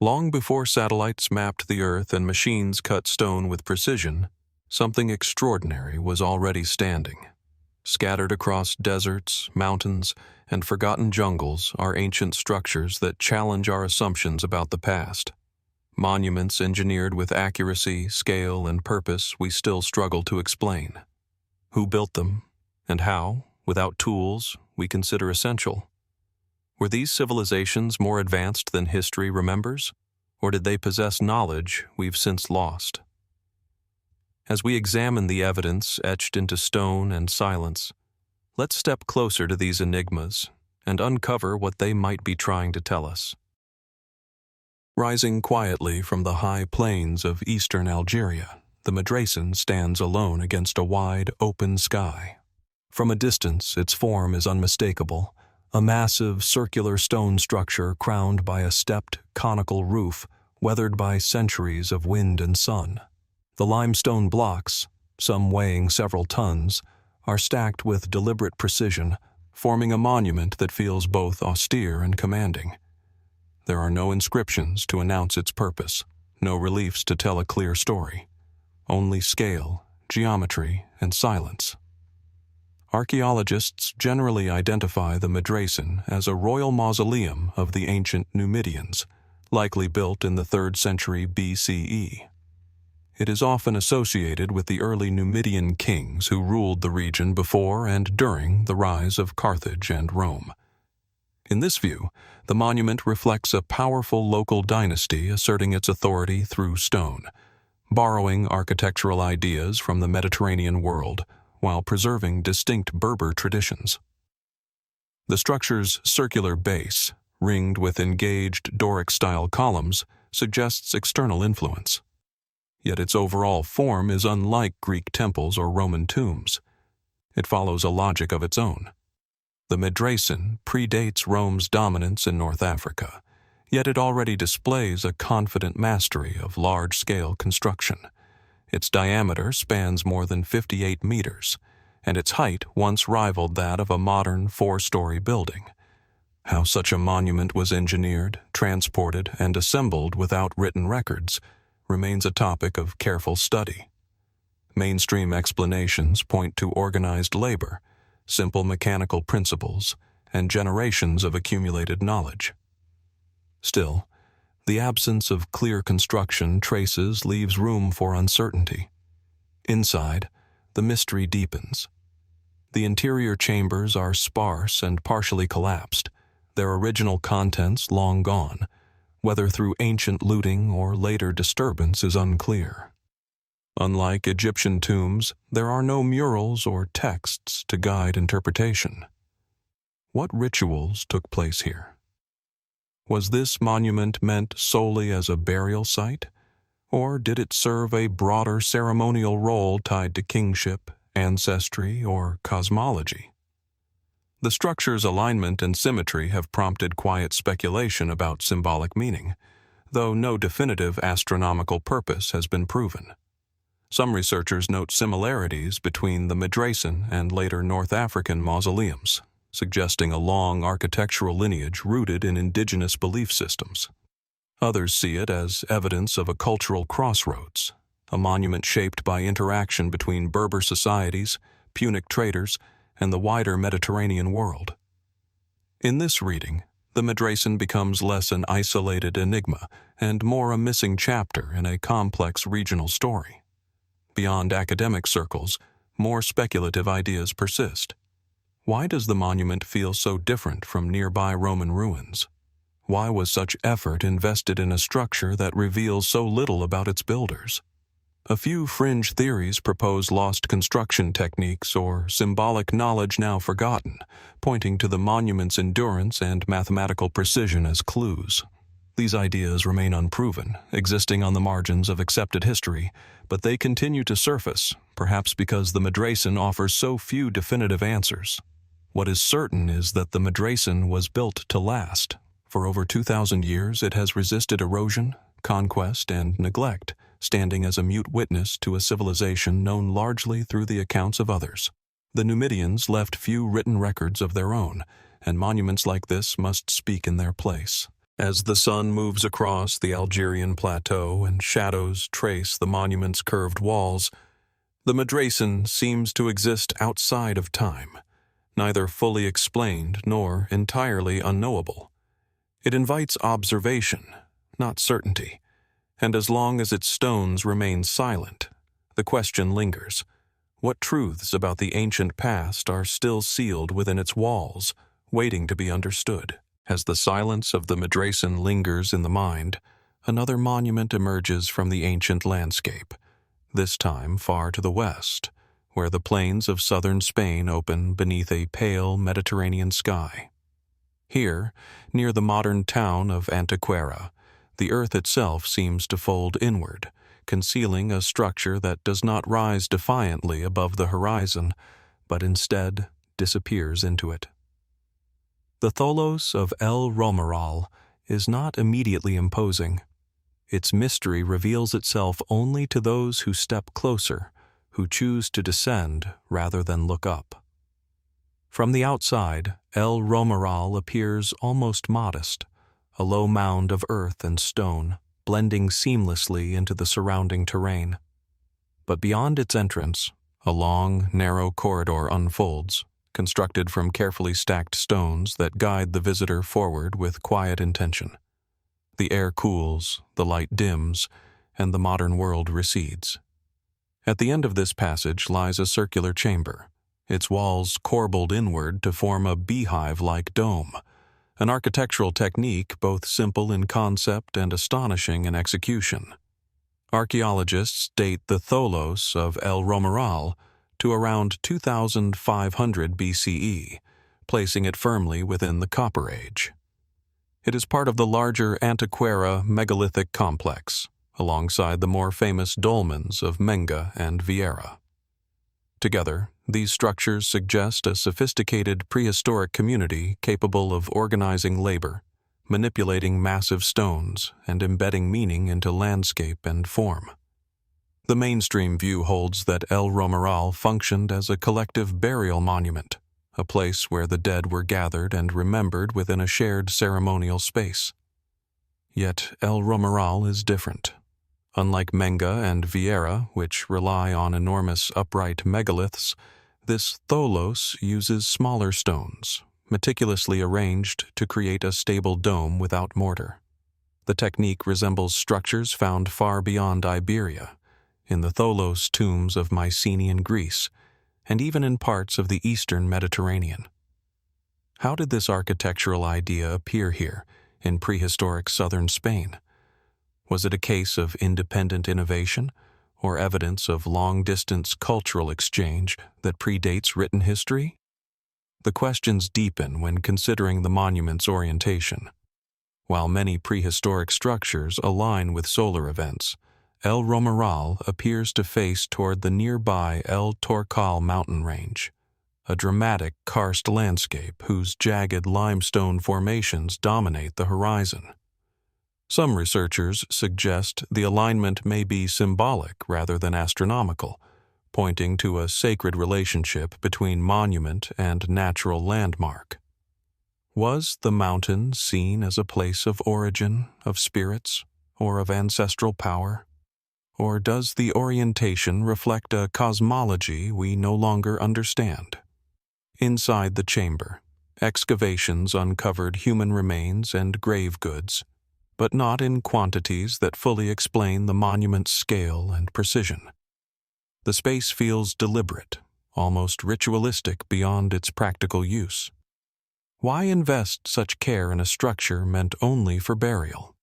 Long before satellites mapped the Earth and machines cut stone with precision, something extraordinary was already standing. Scattered across deserts, mountains, and forgotten jungles are ancient structures that challenge our assumptions about the past. Monuments engineered with accuracy, scale, and purpose we still struggle to explain. Who built them, and how, without tools, we consider essential? Were these civilizations more advanced than history remembers, or did they possess knowledge we've since lost? As we examine the evidence etched into stone and silence, let's step closer to these enigmas and uncover what they might be trying to tell us. Rising quietly from the high plains of eastern Algeria, the Medracen stands alone against a wide, open sky. From a distance, its form is unmistakable, a massive circular stone structure crowned by a stepped, conical roof weathered by centuries of wind and sun. The limestone blocks, some weighing several tons, are stacked with deliberate precision, forming a monument that feels both austere and commanding. There are no inscriptions to announce its purpose, no reliefs to tell a clear story. Only scale, geometry, and silence. Archaeologists generally identify the Medracen as a royal mausoleum of the ancient Numidians, likely built in the 3rd century BCE. It is often associated with the early Numidian kings who ruled the region before and during the rise of Carthage and Rome. In this view, the monument reflects a powerful local dynasty asserting its authority through stone, borrowing architectural ideas from the Mediterranean world while preserving distinct Berber traditions. The structure's circular base, ringed with engaged Doric-style columns, suggests external influence. Yet its overall form is unlike Greek temples or Roman tombs. It follows a logic of its own. The Medracen predates Rome's dominance in North Africa, yet it already displays a confident mastery of large-scale construction. Its diameter spans more than 58 meters, and its height once rivaled that of a modern 4-story building. How such a monument was engineered, transported, and assembled without written records remains a topic of careful study. Mainstream explanations point to organized labor, simple mechanical principles, and generations of accumulated knowledge. Still, the absence of clear construction traces leaves room for uncertainty. Inside, the mystery deepens. The interior chambers are sparse and partially collapsed, their original contents long gone. Whether through ancient looting or later disturbance is unclear. Unlike Egyptian tombs, there are no murals or texts to guide interpretation. What rituals took place here? Was this monument meant solely as a burial site, or did it serve a broader ceremonial role tied to kingship, ancestry, or cosmology? The structure's alignment and symmetry have prompted quiet speculation about symbolic meaning, though no definitive astronomical purpose has been proven. Some researchers note similarities between the Medracen and later North African mausoleums, suggesting a long architectural lineage rooted in indigenous belief systems. Others see it as evidence of a cultural crossroads, a monument shaped by interaction between Berber societies, Punic traders, and the wider Mediterranean world. In this reading, the Medracen becomes less an isolated enigma and more a missing chapter in a complex regional story. Beyond academic circles, more speculative ideas persist. Why does the monument feel so different from nearby Roman ruins? Why was such effort invested in a structure that reveals so little about its builders? A few fringe theories propose lost construction techniques or symbolic knowledge now forgotten, pointing to the monument's endurance and mathematical precision as clues. These ideas remain unproven, existing on the margins of accepted history, but they continue to surface, perhaps because the Medracen offers so few definitive answers. What is certain is that the Medracen was built to last. For over 2,000 years, it has resisted erosion, conquest, and neglect, standing as a mute witness to a civilization known largely through the accounts of others. The Numidians left few written records of their own, and monuments like this must speak in their place. As the sun moves across the Algerian plateau and shadows trace the monument's curved walls, the Medracen seems to exist outside of time, neither fully explained nor entirely unknowable. It invites observation, not certainty, and as long as its stones remain silent, the question lingers: what truths about the ancient past are still sealed within its walls, waiting to be understood? As the silence of the Medracen lingers in the mind, another monument emerges from the ancient landscape, this time far to the west, where the plains of southern Spain open beneath a pale Mediterranean sky. Here, near the modern town of Antequera, the earth itself seems to fold inward, concealing a structure that does not rise defiantly above the horizon, but instead disappears into it. The Tholos of El Romeral is not immediately imposing. Its mystery reveals itself only to those who step closer, who choose to descend rather than look up. From the outside, El Romeral appears almost modest, a low mound of earth and stone, blending seamlessly into the surrounding terrain. But beyond its entrance, a long, narrow corridor unfolds, constructed from carefully stacked stones that guide the visitor forward with quiet intention. The air cools, the light dims, and the modern world recedes. At the end of this passage lies a circular chamber, its walls corbelled inward to form a beehive-like dome, an architectural technique both simple in concept and astonishing in execution. Archaeologists date the Tholos of El Romeral to around 2500 BCE, placing it firmly within the Copper Age. It is part of the larger Antequera megalithic complex, alongside the more famous dolmens of Menga and Vieira. Together, these structures suggest a sophisticated prehistoric community capable of organizing labor, manipulating massive stones, and embedding meaning into landscape and form. The mainstream view holds that El Romeral functioned as a collective burial monument, a place where the dead were gathered and remembered within a shared ceremonial space. Yet El Romeral is different. Unlike Menga and Vieira, which rely on enormous upright megaliths, this Tholos uses smaller stones, meticulously arranged to create a stable dome without mortar. The technique resembles structures found far beyond Iberia, in the Tholos tombs of Mycenaean Greece, and even in parts of the eastern Mediterranean. How did this architectural idea appear here, in prehistoric southern Spain? Was it a case of independent innovation, or evidence of long-distance cultural exchange that predates written history? The questions deepen when considering the monument's orientation. While many prehistoric structures align with solar events, El Romeral appears to face toward the nearby El Torcal mountain range, a dramatic karst landscape whose jagged limestone formations dominate the horizon. Some researchers suggest the alignment may be symbolic rather than astronomical, pointing to a sacred relationship between monument and natural landmark. Was the mountain seen as a place of origin, of spirits, or of ancestral power? Or does the orientation reflect a cosmology we no longer understand? Inside the chamber, excavations uncovered human remains and grave goods, but not in quantities that fully explain the monument's scale and precision. The space feels deliberate, almost ritualistic beyond its practical use. Why invest such care in a structure meant only for burial?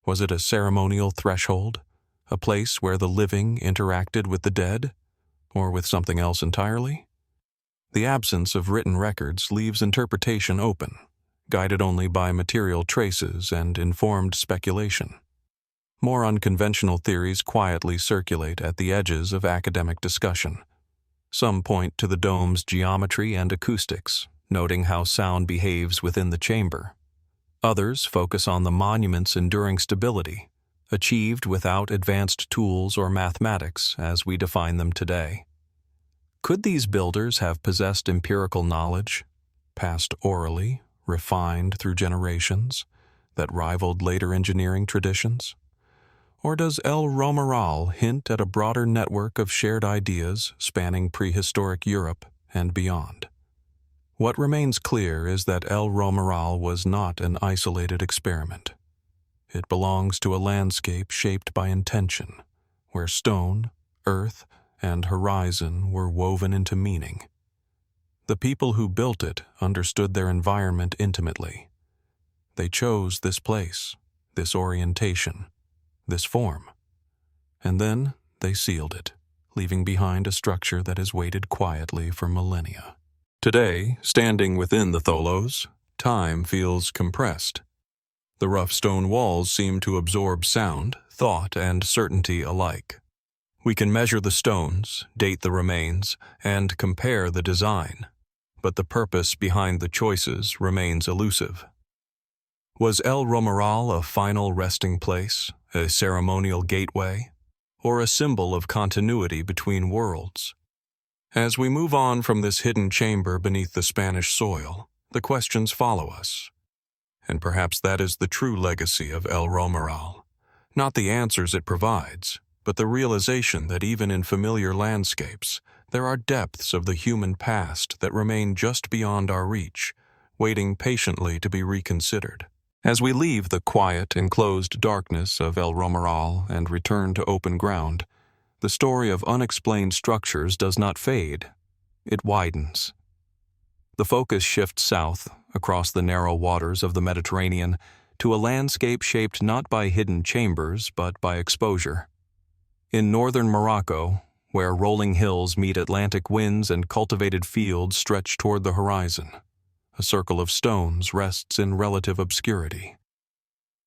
Was it a ceremonial threshold? A place where the living interacted with the dead, or with something else entirely? The absence of written records leaves interpretation open, guided only by material traces and informed speculation. More unconventional theories quietly circulate at the edges of academic discussion. Some point to the dome's geometry and acoustics, noting how sound behaves within the chamber. Others focus on the monument's enduring stability, achieved without advanced tools or mathematics as we define them today. Could these builders have possessed empirical knowledge, passed orally, refined through generations, that rivaled later engineering traditions? Or does El Romeral hint at a broader network of shared ideas spanning prehistoric Europe and beyond? What remains clear is that El Romeral was not an isolated experiment. It belongs to a landscape shaped by intention, where stone, earth, and horizon were woven into meaning. The people who built it understood their environment intimately. They chose this place, this orientation, this form. And then they sealed it, leaving behind a structure that has waited quietly for millennia. Today, standing within the Tholos, time feels compressed. The rough stone walls seem to absorb sound, thought, and certainty alike. We can measure the stones, date the remains, and compare the design, but the purpose behind the choices remains elusive. Was El Romeral a final resting place, a ceremonial gateway, or a symbol of continuity between worlds? As we move on from this hidden chamber beneath the Spanish soil, the questions follow us. And perhaps that is the true legacy of El Romeral. Not the answers it provides, but the realization that even in familiar landscapes, there are depths of the human past that remain just beyond our reach, waiting patiently to be reconsidered. As we leave the quiet, enclosed darkness of El Romeral and return to open ground, the story of unexplained structures does not fade. It widens. The focus shifts south, across the narrow waters of the Mediterranean, to a landscape shaped not by hidden chambers, but by exposure. In northern Morocco, where rolling hills meet Atlantic winds and cultivated fields stretch toward the horizon, a circle of stones rests in relative obscurity.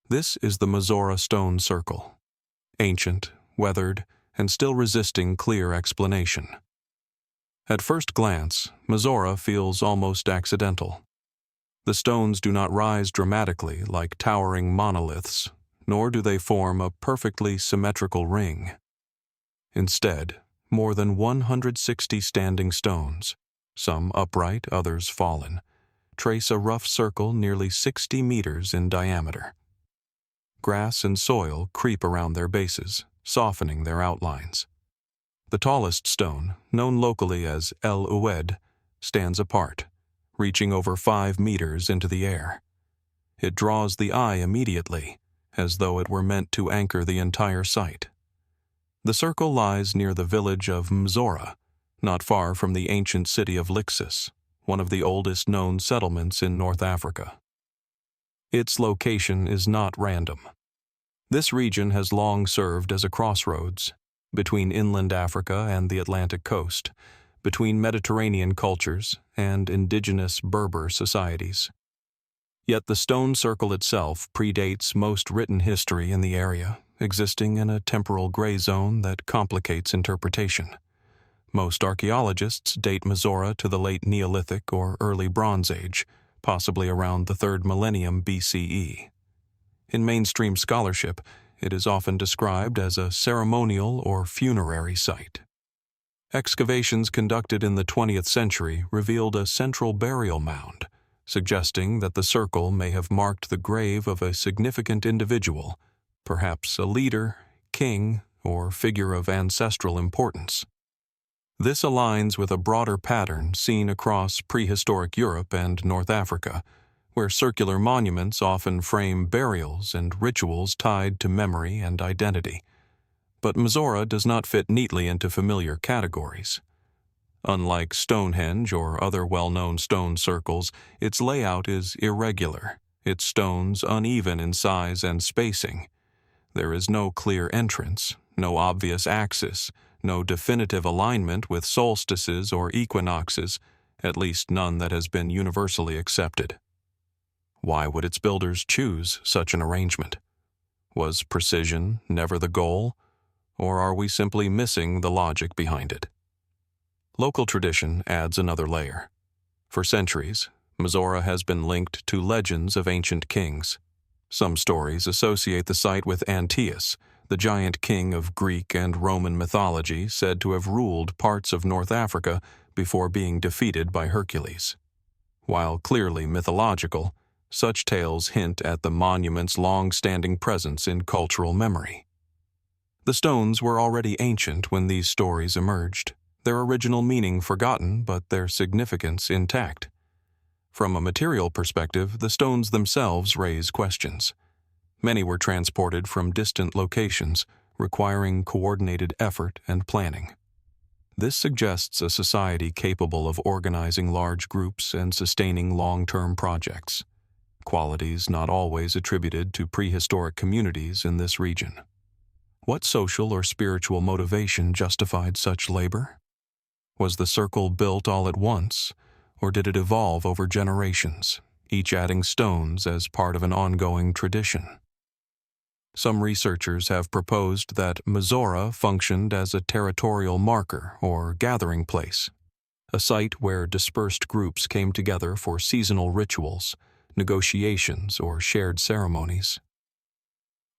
This is the Mzora stone circle, ancient, weathered, and still resisting clear explanation. At first glance, Mzora feels almost accidental. The stones do not rise dramatically like towering monoliths, nor do they form a perfectly symmetrical ring. Instead, more than 160 standing stones, some upright, others fallen, trace a rough circle nearly 60 meters in diameter. Grass and soil creep around their bases, softening their outlines. The tallest stone, known locally as El Oued, stands apart, reaching over 5 meters into the air. It draws the eye immediately, as though it were meant to anchor the entire site. The circle lies near the village of Mzora, not far from the ancient city of Lixus, one of the oldest known settlements in North Africa. Its location is not random. This region has long served as a crossroads between inland Africa and the Atlantic coast, between Mediterranean cultures and indigenous Berber societies. Yet the stone circle itself predates most written history in the area, existing in a temporal gray zone that complicates interpretation. Most archaeologists date Mzora to the late Neolithic or early Bronze Age, possibly around the 3rd millennium BCE. In mainstream scholarship, it is often described as a ceremonial or funerary site. Excavations conducted in the 20th century revealed a central burial mound, suggesting that the circle may have marked the grave of a significant individual, perhaps a leader, king, or figure of ancestral importance. This aligns with a broader pattern seen across prehistoric Europe and North Africa, where circular monuments often frame burials and rituals tied to memory and identity. But Mzora does not fit neatly into familiar categories. Unlike Stonehenge or other well-known stone circles, its layout is irregular, its stones uneven in size and spacing. There is no clear entrance, no obvious axis, no definitive alignment with solstices or equinoxes, at least none that has been universally accepted. Why would its builders choose such an arrangement? Was precision never the goal, or are we simply missing the logic behind it? Local tradition adds another layer. For centuries, Mzora has been linked to legends of ancient kings. Some stories associate the site with Antaeus, the giant king of Greek and Roman mythology said to have ruled parts of North Africa before being defeated by Hercules. While clearly mythological, Such tales hint at the monument's long-standing presence in cultural memory. The stones were already ancient when these stories emerged, their original meaning forgotten but their significance intact. From a material perspective, the stones themselves raise questions. Many were transported from distant locations, requiring coordinated effort and planning. This suggests a society capable of organizing large groups and sustaining long-term projects, qualities not always attributed to prehistoric communities in this region. What social or spiritual motivation justified such labor? Was the circle built all at once, or did it evolve over generations, each adding stones as part of an ongoing tradition? Some researchers have proposed that Mzora functioned as a territorial marker or gathering place, a site where dispersed groups came together for seasonal rituals, negotiations, or shared ceremonies.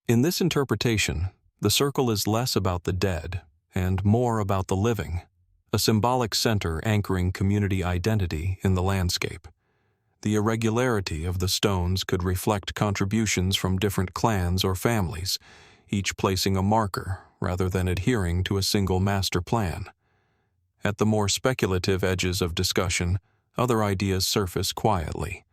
In this interpretation, the circle is less about the dead and more about the living, a symbolic center anchoring community identity in the landscape. The irregularity of the stones could reflect contributions from different clans or families, each placing a marker rather than adhering to a single master plan. At the more speculative edges of discussion, other ideas surface quietly.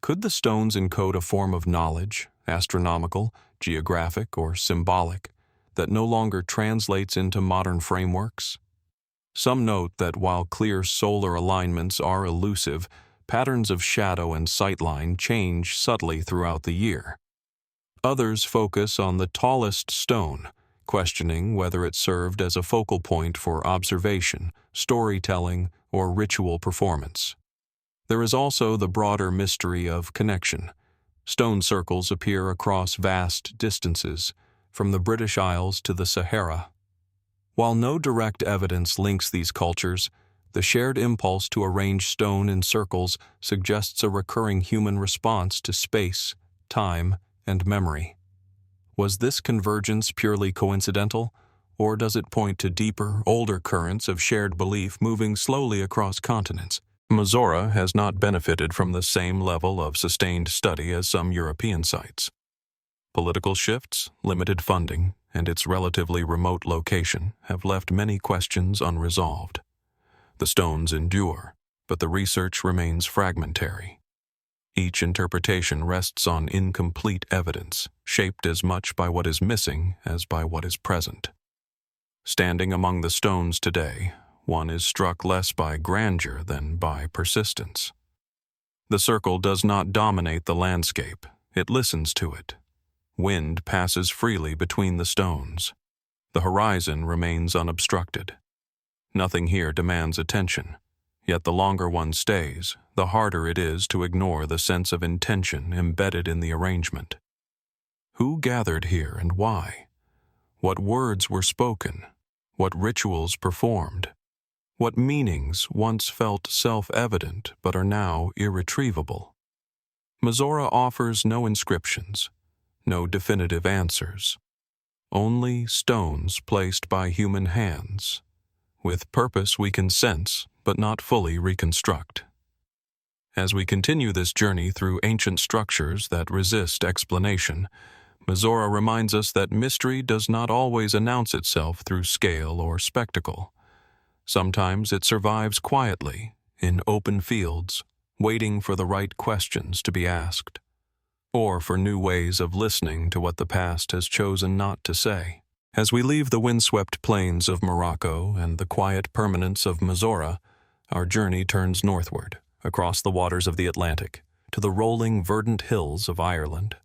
Could the stones encode a form of knowledge, astronomical, geographic, or symbolic, that no longer translates into modern frameworks? Some note that while clear solar alignments are elusive, patterns of shadow and sightline change subtly throughout the year. Others focus on the tallest stone, questioning whether it served as a focal point for observation, storytelling, or ritual performance. There is also the broader mystery of connection. Stone circles appear across vast distances, from the British Isles to the Sahara. While no direct evidence links these cultures, the shared impulse to arrange stone in circles suggests a recurring human response to space, time, and memory. Was this convergence purely coincidental, or does it point to deeper, older currents of shared belief moving slowly across continents? Mzora has not benefited from the same level of sustained study as some European sites. Political shifts, limited funding, and its relatively remote location have left many questions unresolved. The stones endure, but the research remains fragmentary. Each interpretation rests on incomplete evidence, shaped as much by what is missing as by what is present. Standing among the stones today, one is struck less by grandeur than by persistence. The circle does not dominate the landscape, it listens to it. Wind passes freely between the stones. The horizon remains unobstructed. Nothing here demands attention, yet the longer one stays, the harder it is to ignore the sense of intention embedded in the arrangement. Who gathered here and why? What words were spoken? What rituals performed? What meanings once felt self-evident but are now irretrievable? Mzora offers no inscriptions, no definitive answers, only stones placed by human hands. With purpose we can sense, but not fully reconstruct. As we continue this journey through ancient structures that resist explanation, Mzora reminds us that mystery does not always announce itself through scale or spectacle. Sometimes it survives quietly, in open fields, waiting for the right questions to be asked, or for new ways of listening to what the past has chosen not to say. As we leave the windswept plains of Morocco and the quiet permanence of Mzora, our journey turns northward, across the waters of the Atlantic, to the rolling verdant hills of Ireland.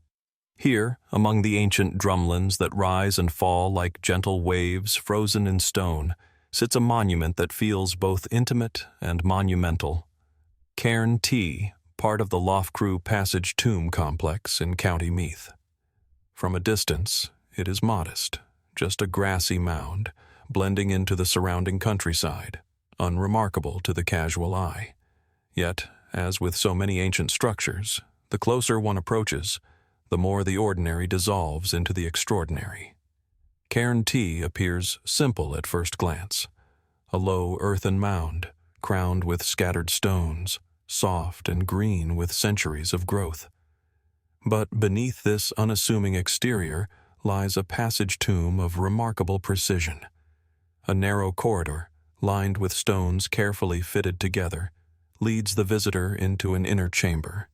Here, among the ancient drumlins that rise and fall like gentle waves frozen in stone, sits a monument that feels both intimate and monumental. Cairn T, part of the Loughcrew Passage tomb complex in County Meath. From a distance, it is modest, just a grassy mound, blending into the surrounding countryside, unremarkable to the casual eye. Yet, as with so many ancient structures, the closer one approaches, the more the ordinary dissolves into the extraordinary. Cairn T appears simple at first glance, a low earthen mound, crowned with scattered stones, soft and green with centuries of growth. But beneath this unassuming exterior lies a passage tomb of remarkable precision. A narrow corridor, lined with stones carefully fitted together, leads the visitor into an inner chamber.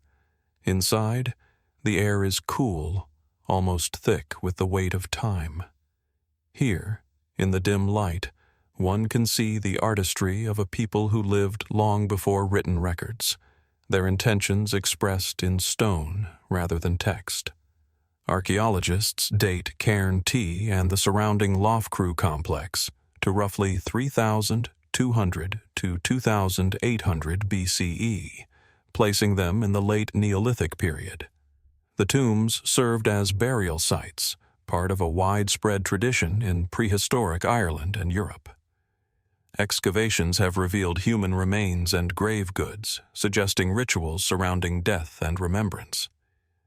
Inside, the air is cool, almost thick with the weight of time. Here, in the dim light, one can see the artistry of a people who lived long before written records, their intentions expressed in stone rather than text. Archaeologists date Cairn T and the surrounding Lofcrew complex to roughly 3,200 to 2,800 BCE, placing them in the late Neolithic period. The tombs served as burial sites, part of a widespread tradition in prehistoric Ireland and Europe. Excavations have revealed human remains and grave goods, suggesting rituals surrounding death and remembrance.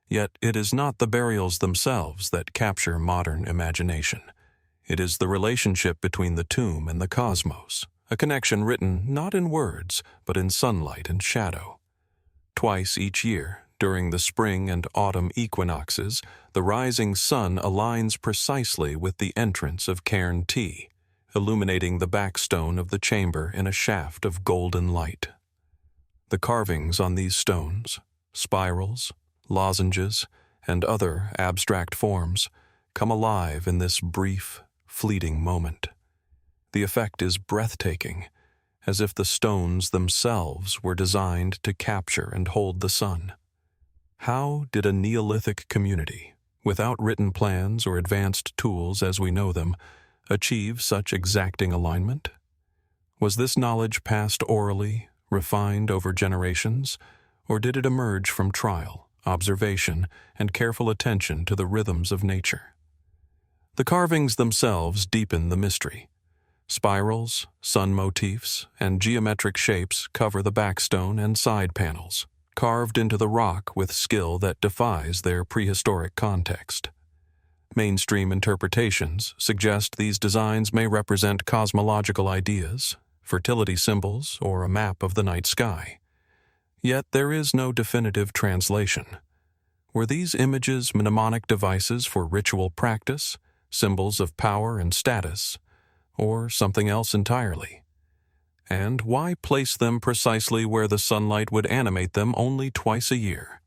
Yet it is not the burials themselves that capture modern imagination. It is the relationship between the tomb and the cosmos, a connection written not in words, but in sunlight and shadow. Twice each year, during the spring and autumn equinoxes, the rising sun aligns precisely with the entrance of Cairn T, illuminating the backstone of the chamber in a shaft of golden light. The carvings on these stones, spirals, lozenges, and other abstract forms, come alive in this brief, fleeting moment. The effect is breathtaking, as if the stones themselves were designed to capture and hold the sun. How did a Neolithic community, without written plans or advanced tools as we know them, achieve such exacting alignment? Was this knowledge passed orally, refined over generations, or did it emerge from trial, observation, and careful attention to the rhythms of nature? The carvings themselves deepen the mystery. Spirals, sun motifs, and geometric shapes cover the backstone and side panels, carved into the rock with skill that defies their prehistoric context. Mainstream interpretations suggest these designs may represent cosmological ideas, fertility symbols, or a map of the night sky. Yet there is no definitive translation. Were these images mnemonic devices for ritual practice, symbols of power and status, or something else entirely? And why place them precisely where the sunlight would animate them only twice a year?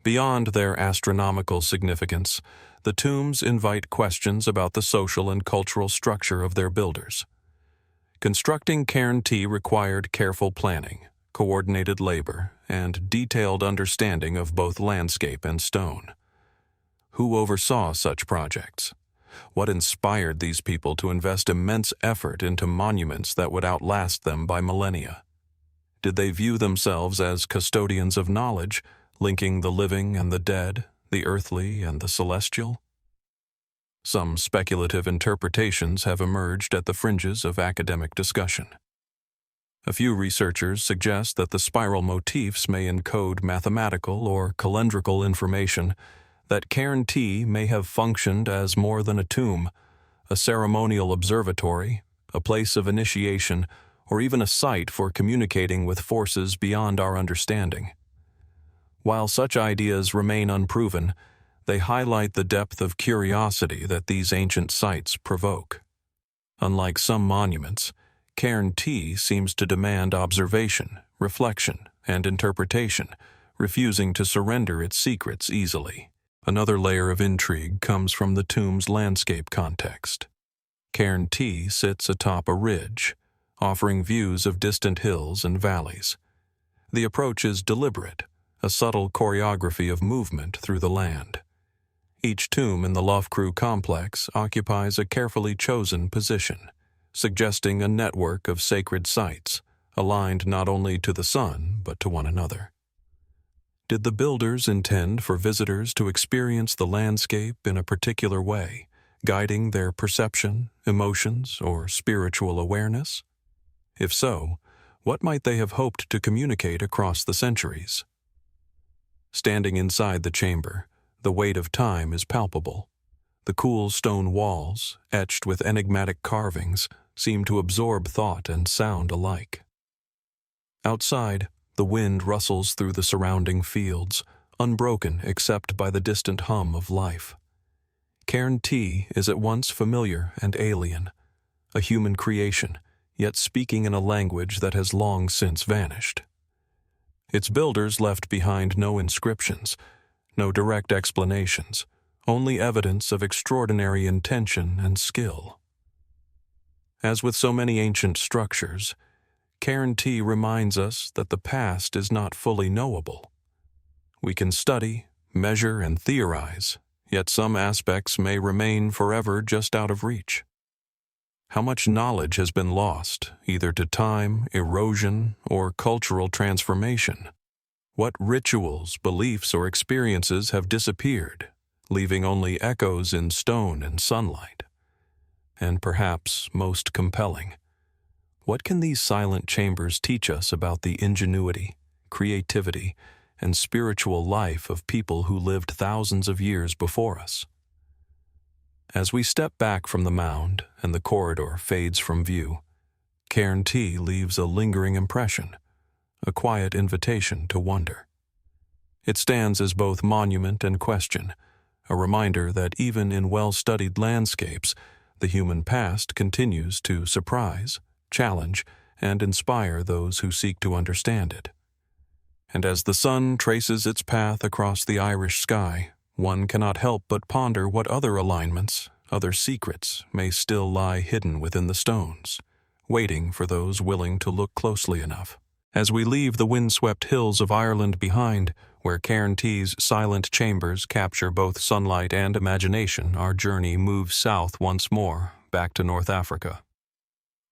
Beyond their astronomical significance, the tombs invite questions about the social and cultural structure of their builders. Constructing Cairn T required careful planning, coordinated labor, and detailed understanding of both landscape and stone. Who oversaw such projects? What inspired these people to invest immense effort into monuments that would outlast them by millennia? Did they view themselves as custodians of knowledge, linking the living and the dead, the earthly and the celestial? Some speculative interpretations have emerged at the fringes of academic discussion. A few researchers suggest that the spiral motifs may encode mathematical or calendrical information, that Cairn T may have functioned as more than a tomb, a ceremonial observatory, a place of initiation, or even a site for communicating with forces beyond our understanding. While such ideas remain unproven, they highlight the depth of curiosity that these ancient sites provoke. Unlike some monuments, Cairn T seems to demand observation, reflection, and interpretation, refusing to surrender its secrets easily. Another layer of intrigue comes from the tomb's landscape context. Cairn T sits atop a ridge, offering views of distant hills and valleys. The approach is deliberate, a subtle choreography of movement through the land. Each tomb in the Lofcrew complex occupies a carefully chosen position, suggesting a network of sacred sites, aligned not only to the sun but to one another. Did the builders intend for visitors to experience the landscape in a particular way, guiding their perception, emotions, or spiritual awareness? If so, what might they have hoped to communicate across the centuries? Standing inside the chamber, the weight of time is palpable. The cool stone walls, etched with enigmatic carvings, seem to absorb thought and sound alike. Outside, The wind rustles through the surrounding fields, unbroken except by the distant hum of life. Cairn T is at once familiar and alien, a human creation, yet speaking in a language that has long since vanished. Its builders left behind no inscriptions, no direct explanations, only evidence of extraordinary intention and skill. As with so many ancient structures, Cairn T reminds us that the past is not fully knowable. We can study, measure, and theorize, yet some aspects may remain forever just out of reach. How much knowledge has been lost, either to time, erosion, or cultural transformation? What rituals, beliefs, or experiences have disappeared, leaving only echoes in stone and sunlight? And perhaps most compelling, what can these silent chambers teach us about the ingenuity, creativity, and spiritual life of people who lived thousands of years before us? As we step back from the mound and the corridor fades from view, Cairn T leaves a lingering impression, a quiet invitation to wonder. It stands as both monument and question, a reminder that even in well-studied landscapes, the human past continues to surprise, challenge, and inspire those who seek to understand it. And as the sun traces its path across the Irish sky, one cannot help but ponder what other alignments, other secrets may still lie hidden within the stones, waiting for those willing to look closely enough. As we leave the windswept hills of Ireland behind, where Cairn T's silent chambers capture both sunlight and imagination, our journey moves south once more, back to North Africa.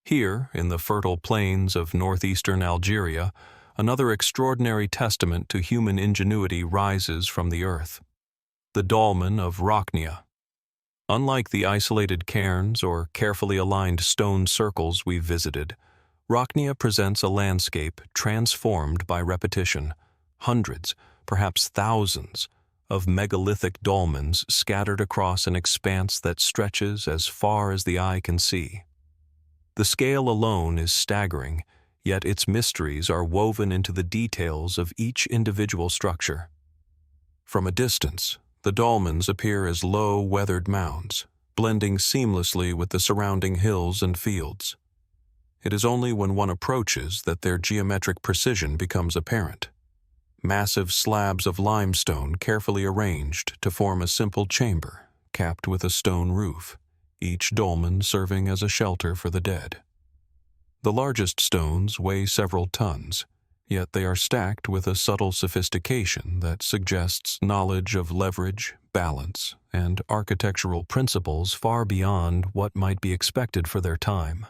Here, in the fertile plains of northeastern Algeria, another extraordinary testament to human ingenuity rises from the earth: the Dolmen of Roknia. Unlike the isolated cairns or carefully aligned stone circles we've visited, Roknia presents a landscape transformed by repetition, hundreds, perhaps thousands, of megalithic dolmens scattered across an expanse that stretches as far as the eye can see. The scale alone is staggering, yet its mysteries are woven into the details of each individual structure. From a distance, the dolmens appear as low, weathered mounds, blending seamlessly with the surrounding hills and fields. It is only when one approaches that their geometric precision becomes apparent. Massive slabs of limestone carefully arranged to form a simple chamber, capped with a stone roof, each dolmen serving as a shelter for the dead. The largest stones weigh several tons, yet they are stacked with a subtle sophistication that suggests knowledge of leverage, balance, and architectural principles far beyond what might be expected for their time.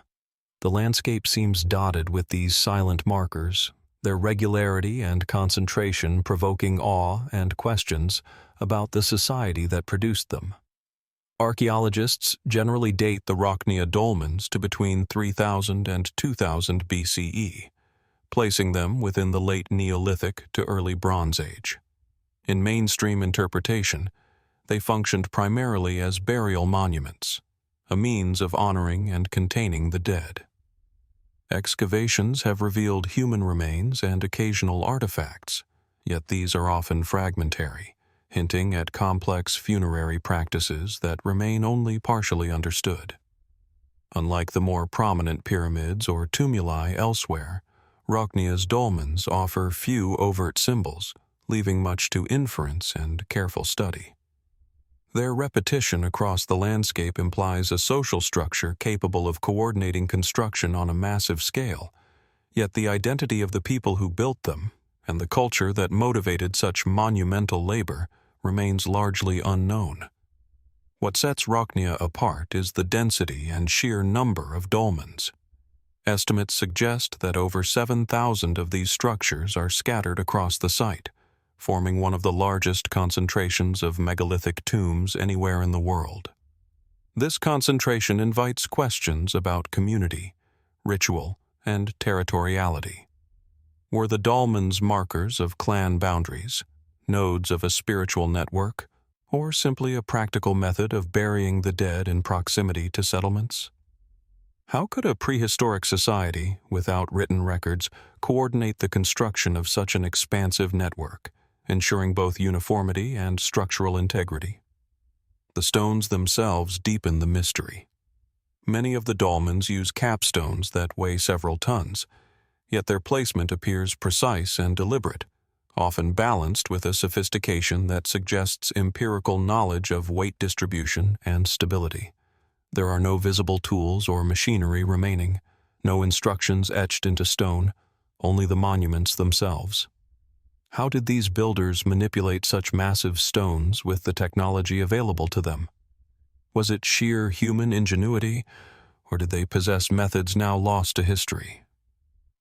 The landscape seems dotted with these silent markers, their regularity and concentration provoking awe and questions about the society that produced them. Archaeologists generally date the Roknia dolmens to between 3000 and 2000 BCE, placing them within the late Neolithic to early Bronze Age. In mainstream interpretation, they functioned primarily as burial monuments, a means of honoring and containing the dead. Excavations have revealed human remains and occasional artifacts, yet these are often fragmentary, hinting at complex funerary practices that remain only partially understood. Unlike the more prominent pyramids or tumuli elsewhere, Roknia's dolmens offer few overt symbols, leaving much to inference and careful study. Their repetition across the landscape implies a social structure capable of coordinating construction on a massive scale, yet the identity of the people who built them, and the culture that motivated such monumental labor, remains largely unknown. What sets Roknia apart is the density and sheer number of dolmens. Estimates suggest that over 7,000 of these structures are scattered across the site, forming one of the largest concentrations of megalithic tombs anywhere in the world. This concentration invites questions about community, ritual, and territoriality. Were the dolmens markers of clan boundaries, nodes of a spiritual network, or simply a practical method of burying the dead in proximity to settlements? How could a prehistoric society, without written records, coordinate the construction of such an expansive network, ensuring both uniformity and structural integrity? The stones themselves deepen the mystery. Many of the dolmens use capstones that weigh several tons, yet their placement appears precise and deliberate, often balanced with a sophistication that suggests empirical knowledge of weight distribution and stability. There are no visible tools or machinery remaining, no instructions etched into stone, only the monuments themselves. How did these builders manipulate such massive stones with the technology available to them? Was it sheer human ingenuity, or did they possess methods now lost to history?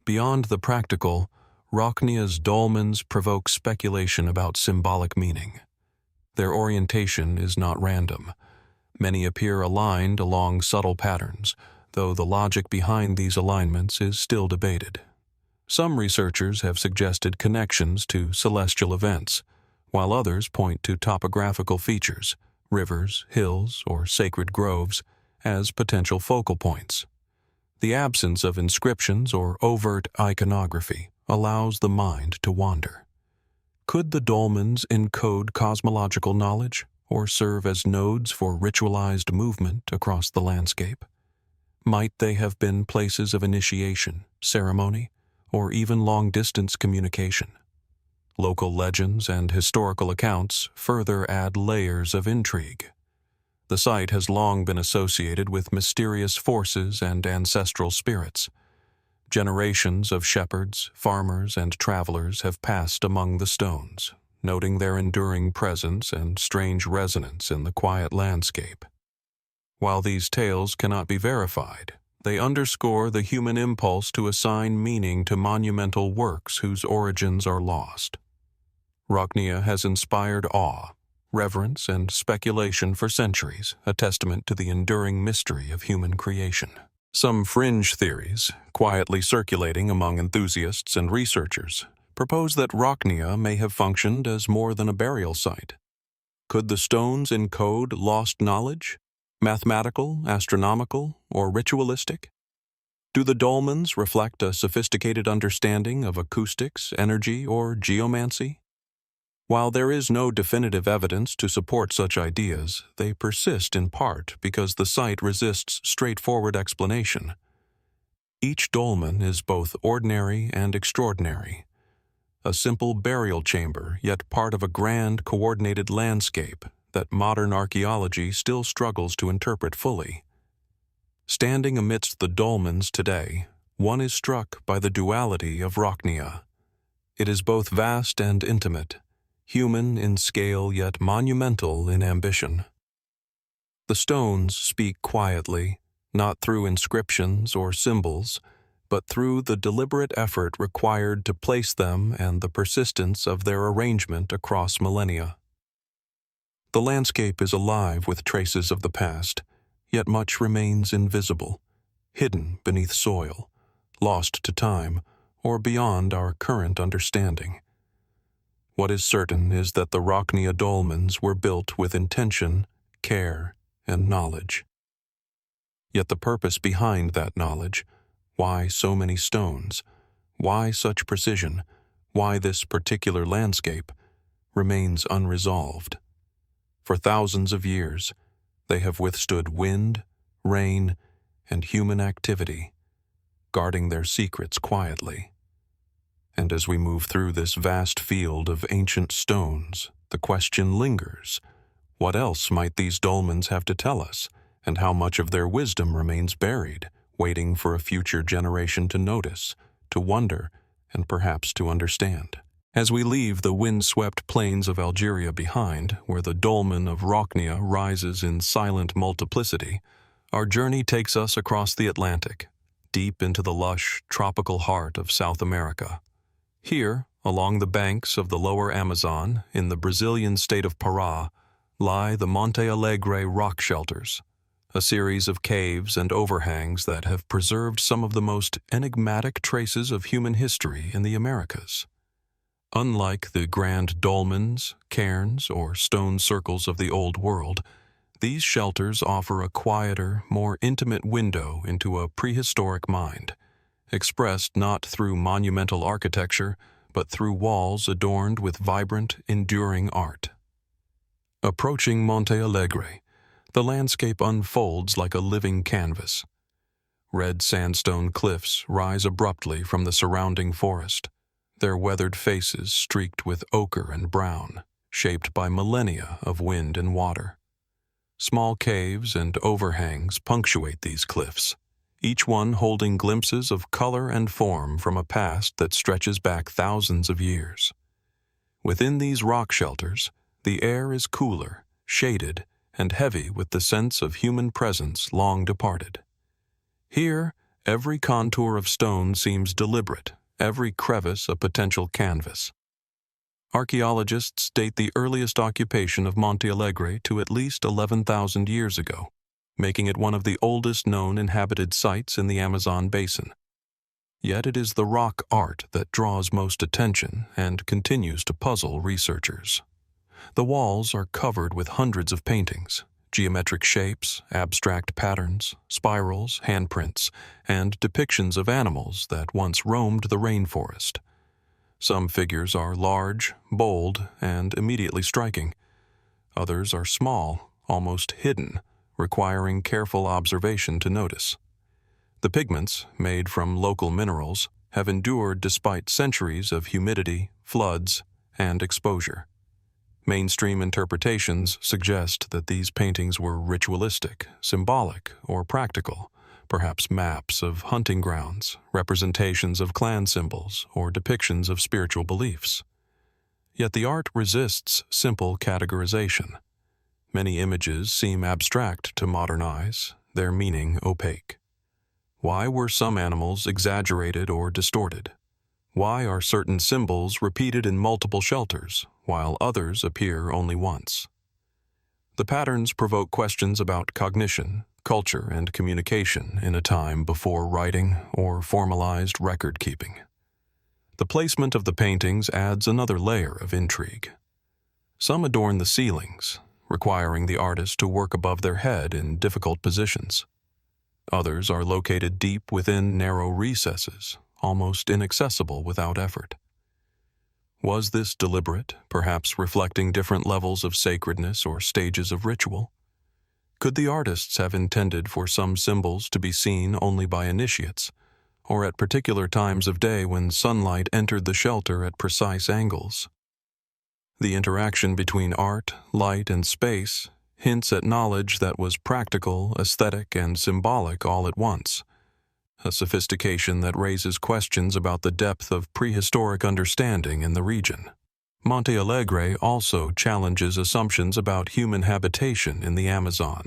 Beyond the practical, Roknia's dolmens provoke speculation about symbolic meaning. Their orientation is not random. Many appear aligned along subtle patterns, though the logic behind these alignments is still debated. Some researchers have suggested connections to celestial events, while others point to topographical features, rivers, hills, or sacred groves, as potential focal points. The absence of inscriptions or overt iconography allows the mind to wander. Could the dolmens encode cosmological knowledge, or serve as nodes for ritualized movement across the landscape? Might they have been places of initiation, ceremony, or even long-distance communication? Local legends and historical accounts further add layers of intrigue. The site has long been associated with mysterious forces and ancestral spirits. Generations of shepherds, farmers, and travelers have passed among the stones, noting their enduring presence and strange resonance in the quiet landscape. While these tales cannot be verified, they underscore the human impulse to assign meaning to monumental works whose origins are lost. Roknia has inspired awe, reverence, and speculation for centuries, a testament to the enduring mystery of human creation. Some fringe theories, quietly circulating among enthusiasts and researchers, propose that Roknia may have functioned as more than a burial site. Could the stones encode lost knowledge, mathematical, astronomical, or ritualistic? Do the dolmens reflect a sophisticated understanding of acoustics, energy, or geomancy? While there is no definitive evidence to support such ideas, they persist in part because the site resists straightforward explanation. Each dolmen is both ordinary and extraordinary, a simple burial chamber, yet part of a grand, coordinated landscape that modern archaeology still struggles to interpret fully. Standing amidst the dolmens today, one is struck by the duality of Roknia. It is both vast and intimate, human in scale yet monumental in ambition. The stones speak quietly, not through inscriptions or symbols, but through the deliberate effort required to place them and the persistence of their arrangement across millennia. The landscape is alive with traces of the past, yet much remains invisible, hidden beneath soil, lost to time, or beyond our current understanding. What is certain is that the Roknia dolmens were built with intention, care, and knowledge. Yet the purpose behind that knowledge, why so many stones, why such precision, why this particular landscape, remains unresolved. For thousands of years, they have withstood wind, rain, and human activity, guarding their secrets quietly. And as we move through this vast field of ancient stones, the question lingers: what else might these dolmens have to tell us, and how much of their wisdom remains buried, waiting for a future generation to notice, to wonder, and perhaps to understand? As we leave the wind-swept plains of Algeria behind, where the Dolmen of Roknia rises in silent multiplicity, our journey takes us across the Atlantic, deep into the lush, tropical heart of South America. Here, along the banks of the lower Amazon, in the Brazilian state of Pará, lie the Monte Alegre rock shelters, a series of caves and overhangs that have preserved some of the most enigmatic traces of human history in the Americas. Unlike the grand dolmens, cairns, or stone circles of the Old World, These shelters offer a quieter, more intimate window into a prehistoric mind, expressed not through monumental architecture, but through walls adorned with vibrant, enduring art. Approaching Monte Alegre, the landscape unfolds like a living canvas. Red sandstone cliffs rise abruptly from the surrounding forest, their weathered faces streaked with ochre and brown, shaped by millennia of wind and water. Small caves and overhangs punctuate these cliffs, each one holding glimpses of color and form from a past that stretches back thousands of years. Within these rock shelters, the air is cooler, shaded, and heavy with the sense of human presence long departed. Here, every contour of stone seems deliberate, every crevice a potential canvas. Archaeologists date the earliest occupation of Monte Alegre to at least 11,000 years ago, making it one of the oldest known inhabited sites in the Amazon basin. Yet it is the rock art that draws most attention and continues to puzzle researchers. The walls are covered with hundreds of paintings, geometric shapes, abstract patterns, spirals, handprints, and depictions of animals that once roamed the rainforest. Some figures are large, bold, and immediately striking. Others are small, almost hidden, requiring careful observation to notice. The pigments, made from local minerals, have endured despite centuries of humidity, floods, and exposure. Mainstream interpretations suggest that these paintings were ritualistic, symbolic, or practical, perhaps maps of hunting grounds, representations of clan symbols, or depictions of spiritual beliefs. Yet the art resists simple categorization. Many images seem abstract to modern eyes, their meaning opaque. Why were some animals exaggerated or distorted? Why are certain symbols repeated in multiple shelters, while others appear only once? The patterns provoke questions about cognition, culture, and communication in a time before writing or formalized record-keeping. The placement of the paintings adds another layer of intrigue. Some adorn the ceilings, requiring the artist to work above their head in difficult positions. Others are located deep within narrow recesses, almost inaccessible without effort. Was this deliberate, perhaps reflecting different levels of sacredness or stages of ritual? Could the artists have intended for some symbols to be seen only by initiates, or at particular times of day when sunlight entered the shelter at precise angles? The interaction between art, light, and space hints at knowledge that was practical, aesthetic, and symbolic all at once, a sophistication that raises questions about the depth of prehistoric understanding in the region. Monte Alegre also challenges assumptions about human habitation in the Amazon.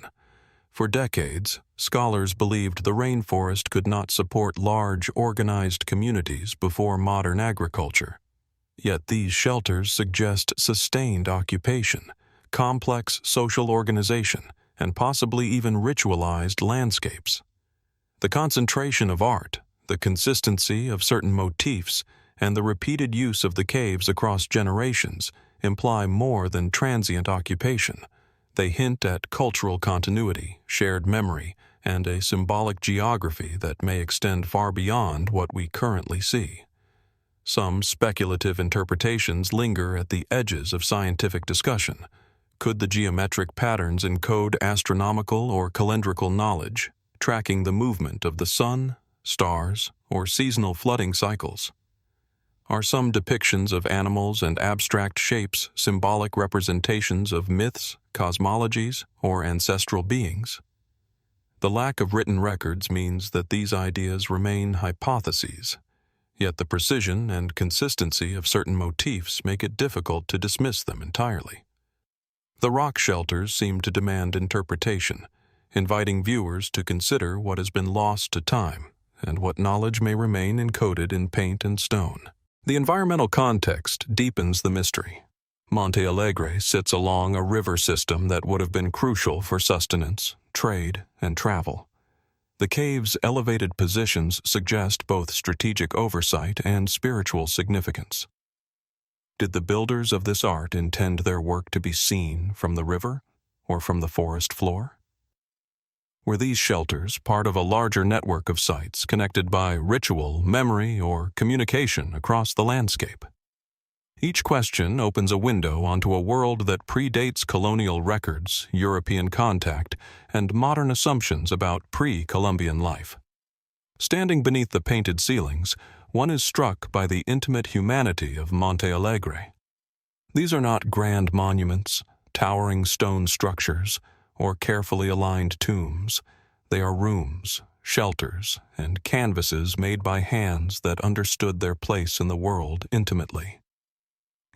For decades, scholars believed the rainforest could not support large, organized communities before modern agriculture. Yet these shelters suggest sustained occupation, complex social organization, and possibly even ritualized landscapes. The concentration of art, the consistency of certain motifs, and the repeated use of the caves across generations imply more than transient occupation. They hint at cultural continuity, shared memory, and a symbolic geography that may extend far beyond what we currently see. Some speculative interpretations linger at the edges of scientific discussion. Could the geometric patterns encode astronomical or calendrical knowledge, tracking the movement of the sun, stars, or seasonal flooding cycles? Are some depictions of animals and abstract shapes symbolic representations of myths, cosmologies, or ancestral beings? The lack of written records means that these ideas remain hypotheses, yet the precision and consistency of certain motifs make it difficult to dismiss them entirely. The rock shelters seem to demand interpretation, inviting viewers to consider what has been lost to time and what knowledge may remain encoded in paint and stone. The environmental context deepens the mystery. Monte Alegre sits along a river system that would have been crucial for sustenance, trade, and travel. The cave's elevated positions suggest both strategic oversight and spiritual significance. Did the builders of this art intend their work to be seen from the river, or from the forest floor? Were these shelters part of a larger network of sites connected by ritual, memory, or communication across the landscape? Each question opens a window onto a world that predates colonial records, European contact, and modern assumptions about pre-Columbian life. Standing beneath the painted ceilings, one is struck by the intimate humanity of Monte Alegre. These are not grand monuments, towering stone structures, or carefully aligned tombs. They are rooms, shelters, and canvases made by hands that understood their place in the world intimately.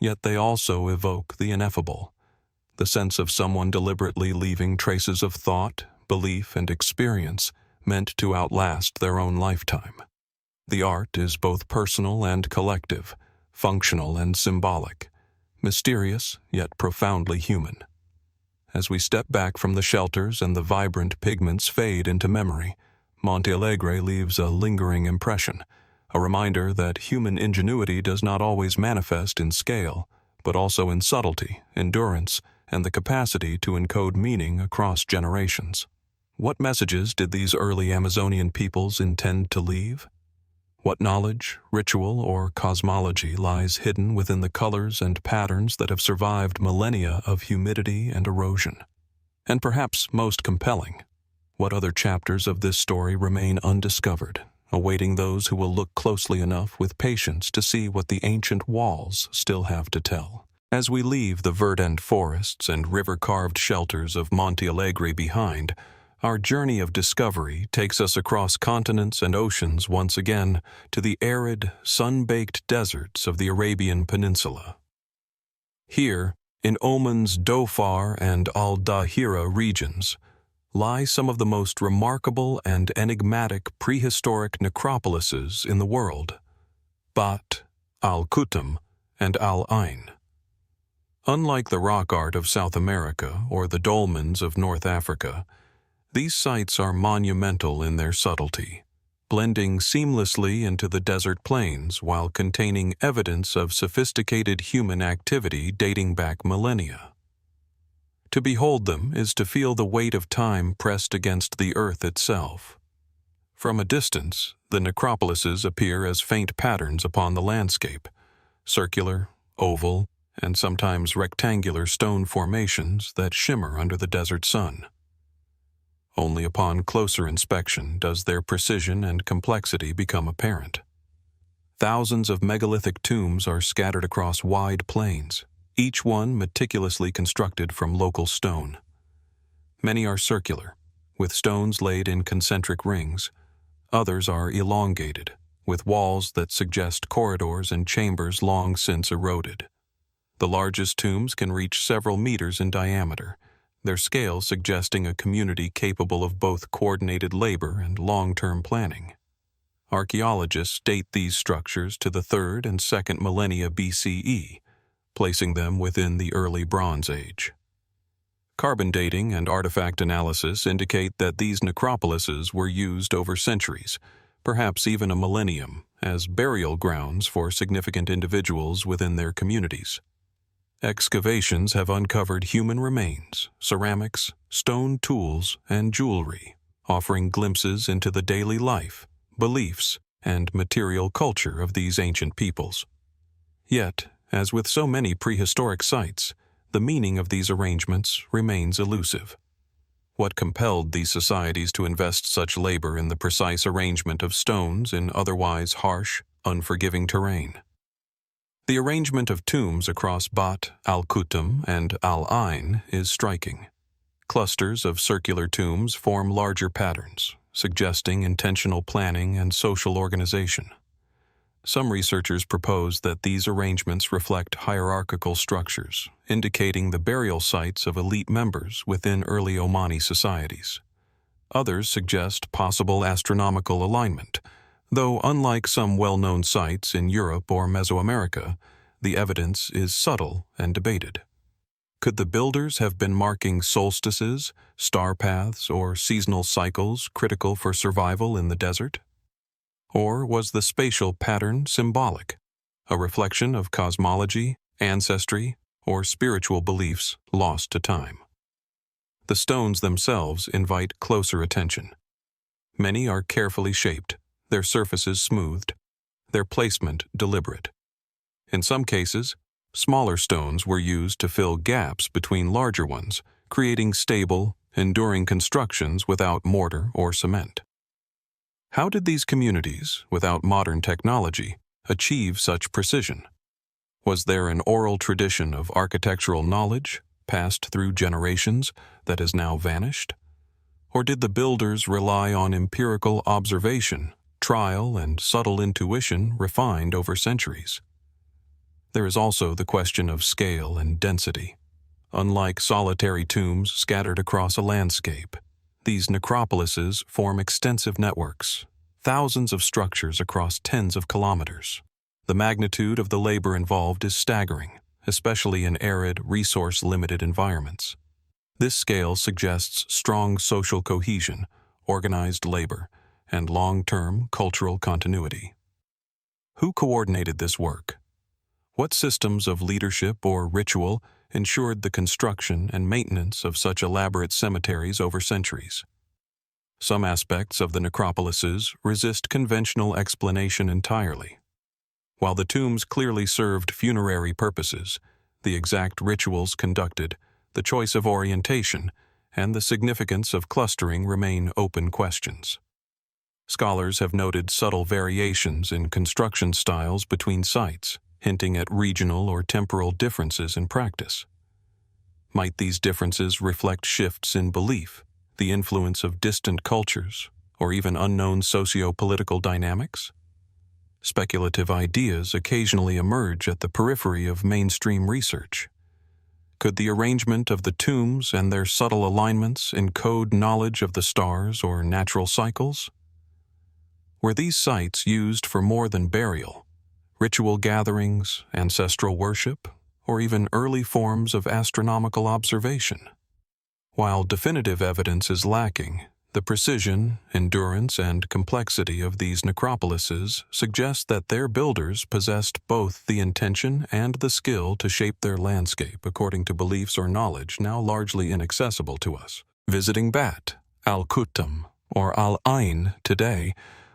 Yet they also evoke the ineffable, the sense of someone deliberately leaving traces of thought, belief, and experience meant to outlast their own lifetime. The art is both personal and collective, functional and symbolic, mysterious yet profoundly human. As we step back from the shelters and the vibrant pigments fade into memory, Monte Alegre leaves a lingering impression, a reminder that human ingenuity does not always manifest in scale, but also in subtlety, endurance, and the capacity to encode meaning across generations. What messages did these early Amazonian peoples intend to leave? What knowledge, ritual, or cosmology lies hidden within the colors and patterns that have survived millennia of humidity and erosion? And perhaps most compelling, what other chapters of this story remain undiscovered, awaiting those who will look closely enough with patience to see what the ancient walls still have to tell? As we leave the verdant forests and river-carved shelters of Monte Alegre behind, our journey of discovery takes us across continents and oceans once again to the arid, sun-baked deserts of the Arabian Peninsula. Here, in Oman's Dhofar and Al-Dahira regions, lie some of the most remarkable and enigmatic prehistoric necropolises in the world: Bat, Al-Khutm, and Al-Ain. Unlike the rock art of South America or the dolmens of North Africa, these sites are monumental in their subtlety, blending seamlessly into the desert plains while containing evidence of sophisticated human activity dating back millennia. To behold them is to feel the weight of time pressed against the earth itself. From a distance, the necropolises appear as faint patterns upon the landscape, circular, oval, and sometimes rectangular stone formations that shimmer under the desert sun. Only upon closer inspection does their precision and complexity become apparent. Thousands of megalithic tombs are scattered across wide plains, each one meticulously constructed from local stone. Many are circular, with stones laid in concentric rings. Others are elongated, with walls that suggest corridors and chambers long since eroded. The largest tombs can reach several meters in diameter, their scale suggesting a community capable of both coordinated labor and long-term planning. Archaeologists date these structures to the 3rd and 2nd millennia BCE, placing them within the early Bronze Age. Carbon dating and artifact analysis indicate that these necropolises were used over centuries, perhaps even a millennium, as burial grounds for significant individuals within their communities. Excavations have uncovered human remains, ceramics, stone tools, and jewelry, offering glimpses into the daily life, beliefs, and material culture of these ancient peoples. Yet, as with so many prehistoric sites, the meaning of these arrangements remains elusive. What compelled these societies to invest such labor in the precise arrangement of stones in otherwise harsh, unforgiving terrain? The arrangement of tombs across Bat, Al-Khutm, and Al-Ain is striking. Clusters of circular tombs form larger patterns, suggesting intentional planning and social organization. Some researchers propose that these arrangements reflect hierarchical structures, indicating the burial sites of elite members within early Omani societies. Others suggest possible astronomical alignment, though unlike some well-known sites in Europe or Mesoamerica, the evidence is subtle and debated. Could the builders have been marking solstices, star paths, or seasonal cycles critical for survival in the desert? Or was the spatial pattern symbolic, a reflection of cosmology, ancestry, or spiritual beliefs lost to time? The stones themselves invite closer attention. Many are carefully shaped, their surfaces smoothed, their placement deliberate. In some cases, smaller stones were used to fill gaps between larger ones, creating stable, enduring constructions without mortar or cement. How did these communities, without modern technology, achieve such precision? Was there an oral tradition of architectural knowledge, passed through generations, that has now vanished? Or did the builders rely on empirical observation, trial, and subtle intuition refined over centuries? There is also the question of scale and density. Unlike solitary tombs scattered across a landscape, these necropolises form extensive networks, thousands of structures across tens of kilometers. The magnitude of the labor involved is staggering, especially in arid, resource-limited environments. This scale suggests strong social cohesion, organized labor, and long-term cultural continuity. Who coordinated this work? What systems of leadership or ritual ensured the construction and maintenance of such elaborate cemeteries over centuries? Some aspects of the necropolises resist conventional explanation entirely. While the tombs clearly served funerary purposes, the exact rituals conducted, the choice of orientation, and the significance of clustering remain open questions. Scholars have noted subtle variations in construction styles between sites, hinting at regional or temporal differences in practice. Might these differences reflect shifts in belief, the influence of distant cultures, or even unknown socio-political dynamics? Speculative ideas occasionally emerge at the periphery of mainstream research. Could the arrangement of the tombs and their subtle alignments encode knowledge of the stars or natural cycles? Were these sites used for more than burial, ritual gatherings, ancestral worship, or even early forms of astronomical observation? While definitive evidence is lacking, the precision, endurance, and complexity of these necropolises suggest that their builders possessed both the intention and the skill to shape their landscape according to beliefs or knowledge now largely inaccessible to us. Visiting Bat, Al-Khutm, or Al-Ain today,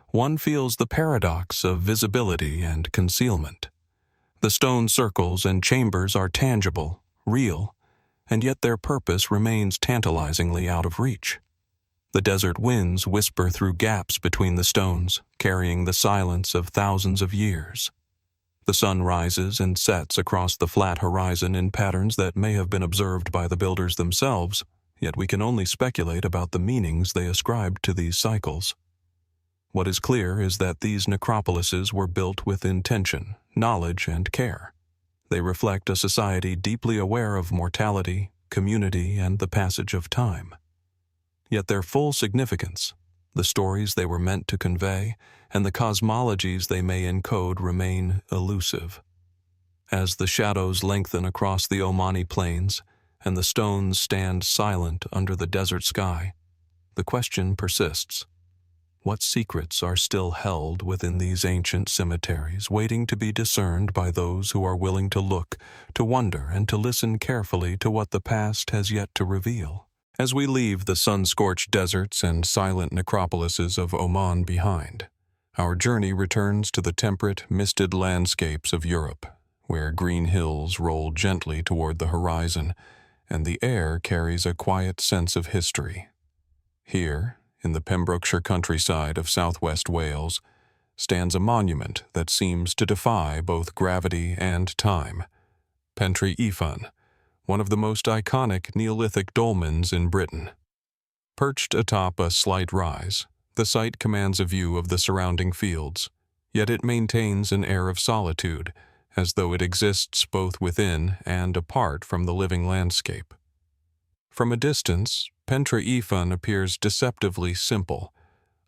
one feels the paradox of visibility and concealment. The stone circles and chambers are tangible, real, and yet their purpose remains tantalizingly out of reach. The desert winds whisper through gaps between the stones, carrying the silence of thousands of years. The sun rises and sets across the flat horizon in patterns that may have been observed by the builders themselves, yet we can only speculate about the meanings they ascribed to these cycles. What is clear is that these necropolises were built with intention, knowledge, and care. They reflect a society deeply aware of mortality, community, and the passage of time. Yet their full significance, the stories they were meant to convey, and the cosmologies they may encode remain elusive. As the shadows lengthen across the Omani plains, and the stones stand silent under the desert sky, the question persists. What secrets are still held within these ancient cemeteries, waiting to be discerned by those who are willing to look, to wonder, and to listen carefully to what the past has yet to reveal? As we leave the sun-scorched deserts and silent necropolises of Oman behind, our journey returns to the temperate, misted landscapes of Europe, where green hills roll gently toward the horizon, and the air carries a quiet sense of history. Here, in the Pembrokeshire countryside of southwest Wales, stands a monument that seems to defy both gravity and time. Pentre Ifan, one of the most iconic Neolithic dolmens in Britain. Perched atop a slight rise, the site commands a view of the surrounding fields, yet it maintains an air of solitude, as though it exists both within and apart from the living landscape. From a distance, Pentre Ifan appears deceptively simple.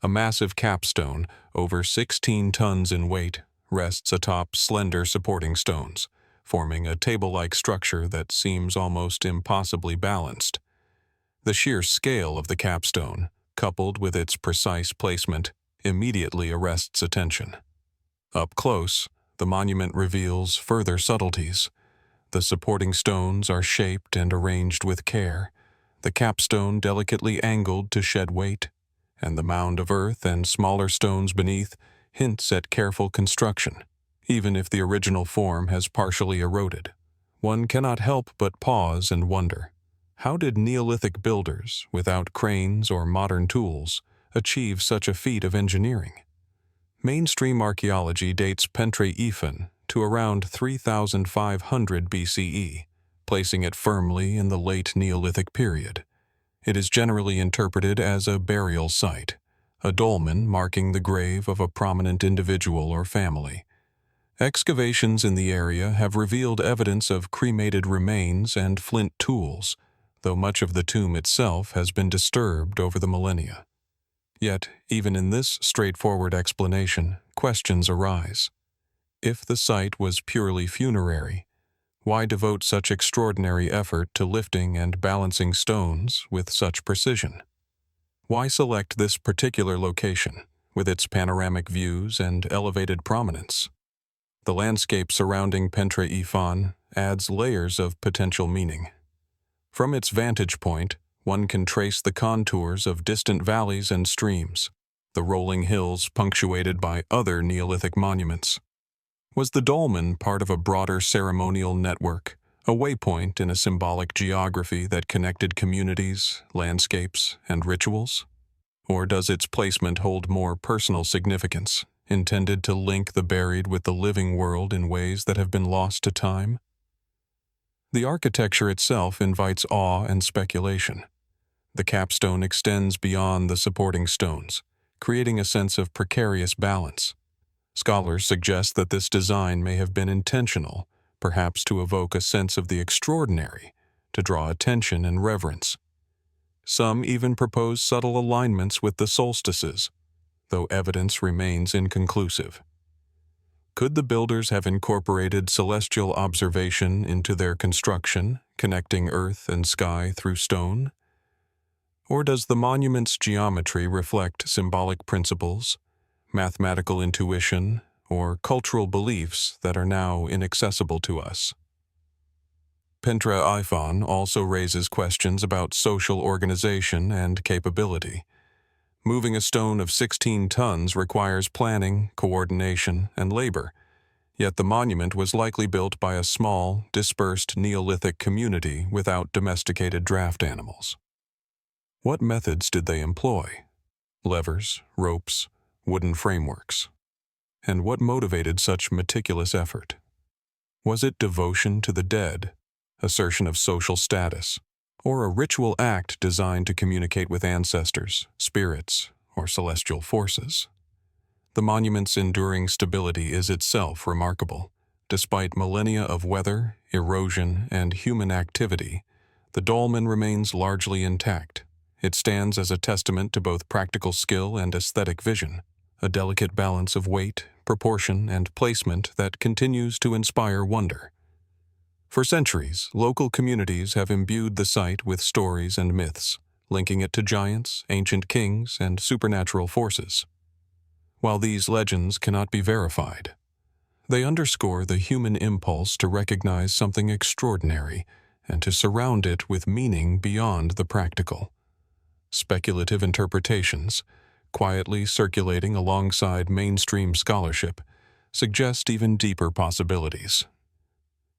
A massive capstone, over 16 tons in weight, rests atop slender supporting stones, forming a table-like structure that seems almost impossibly balanced. The sheer scale of the capstone, coupled with its precise placement, immediately arrests attention. Up close, the monument reveals further subtleties. The supporting stones are shaped and arranged with care, the capstone delicately angled to shed weight, and the mound of earth and smaller stones beneath hints at careful construction, even if the original form has partially eroded. One cannot help but pause and wonder, how did Neolithic builders, without cranes or modern tools, achieve such a feat of engineering? Mainstream archaeology dates Pentre Ifan to around 3,500 BCE, placing it firmly in the late Neolithic period. It is generally interpreted as a burial site, a dolmen marking the grave of a prominent individual or family. Excavations in the area have revealed evidence of cremated remains and flint tools, though much of the tomb itself has been disturbed over the millennia. Yet, even in this straightforward explanation, questions arise. If the site was purely funerary, why devote such extraordinary effort to lifting and balancing stones with such precision? Why select this particular location, with its panoramic views and elevated prominence? The landscape surrounding Pentre Ifan adds layers of potential meaning. From its vantage point, one can trace the contours of distant valleys and streams, the rolling hills punctuated by other Neolithic monuments. Was the dolmen part of a broader ceremonial network, a waypoint in a symbolic geography that connected communities, landscapes, and rituals? Or does its placement hold more personal significance, intended to link the buried with the living world in ways that have been lost to time? The architecture itself invites awe and speculation. The capstone extends beyond the supporting stones, creating a sense of precarious balance. Scholars suggest that this design may have been intentional, perhaps to evoke a sense of the extraordinary, to draw attention and reverence. Some even propose subtle alignments with the solstices, though evidence remains inconclusive. Could the builders have incorporated celestial observation into their construction, connecting earth and sky through stone? Or does the monument's geometry reflect symbolic principles, mathematical intuition, or cultural beliefs that are now inaccessible to us? Pentre Ifan also raises questions about social organization and capability. Moving a stone of 16 tons requires planning, coordination, and labor, yet the monument was likely built by a small, dispersed Neolithic community without domesticated draft animals. What methods did they employ? Levers, ropes, wooden frameworks. And what motivated such meticulous effort? Was it devotion to the dead, assertion of social status, or a ritual act designed to communicate with ancestors, spirits, or celestial forces? The monument's enduring stability is itself remarkable. Despite millennia of weather, erosion, and human activity, the dolmen remains largely intact. It stands as a testament to both practical skill and aesthetic vision, a delicate balance of weight, proportion, and placement that continues to inspire wonder. For centuries, local communities have imbued the site with stories and myths, linking it to giants, ancient kings, and supernatural forces. While these legends cannot be verified, they underscore the human impulse to recognize something extraordinary and to surround it with meaning beyond the practical. Speculative interpretations, quietly circulating alongside mainstream scholarship, suggest even deeper possibilities.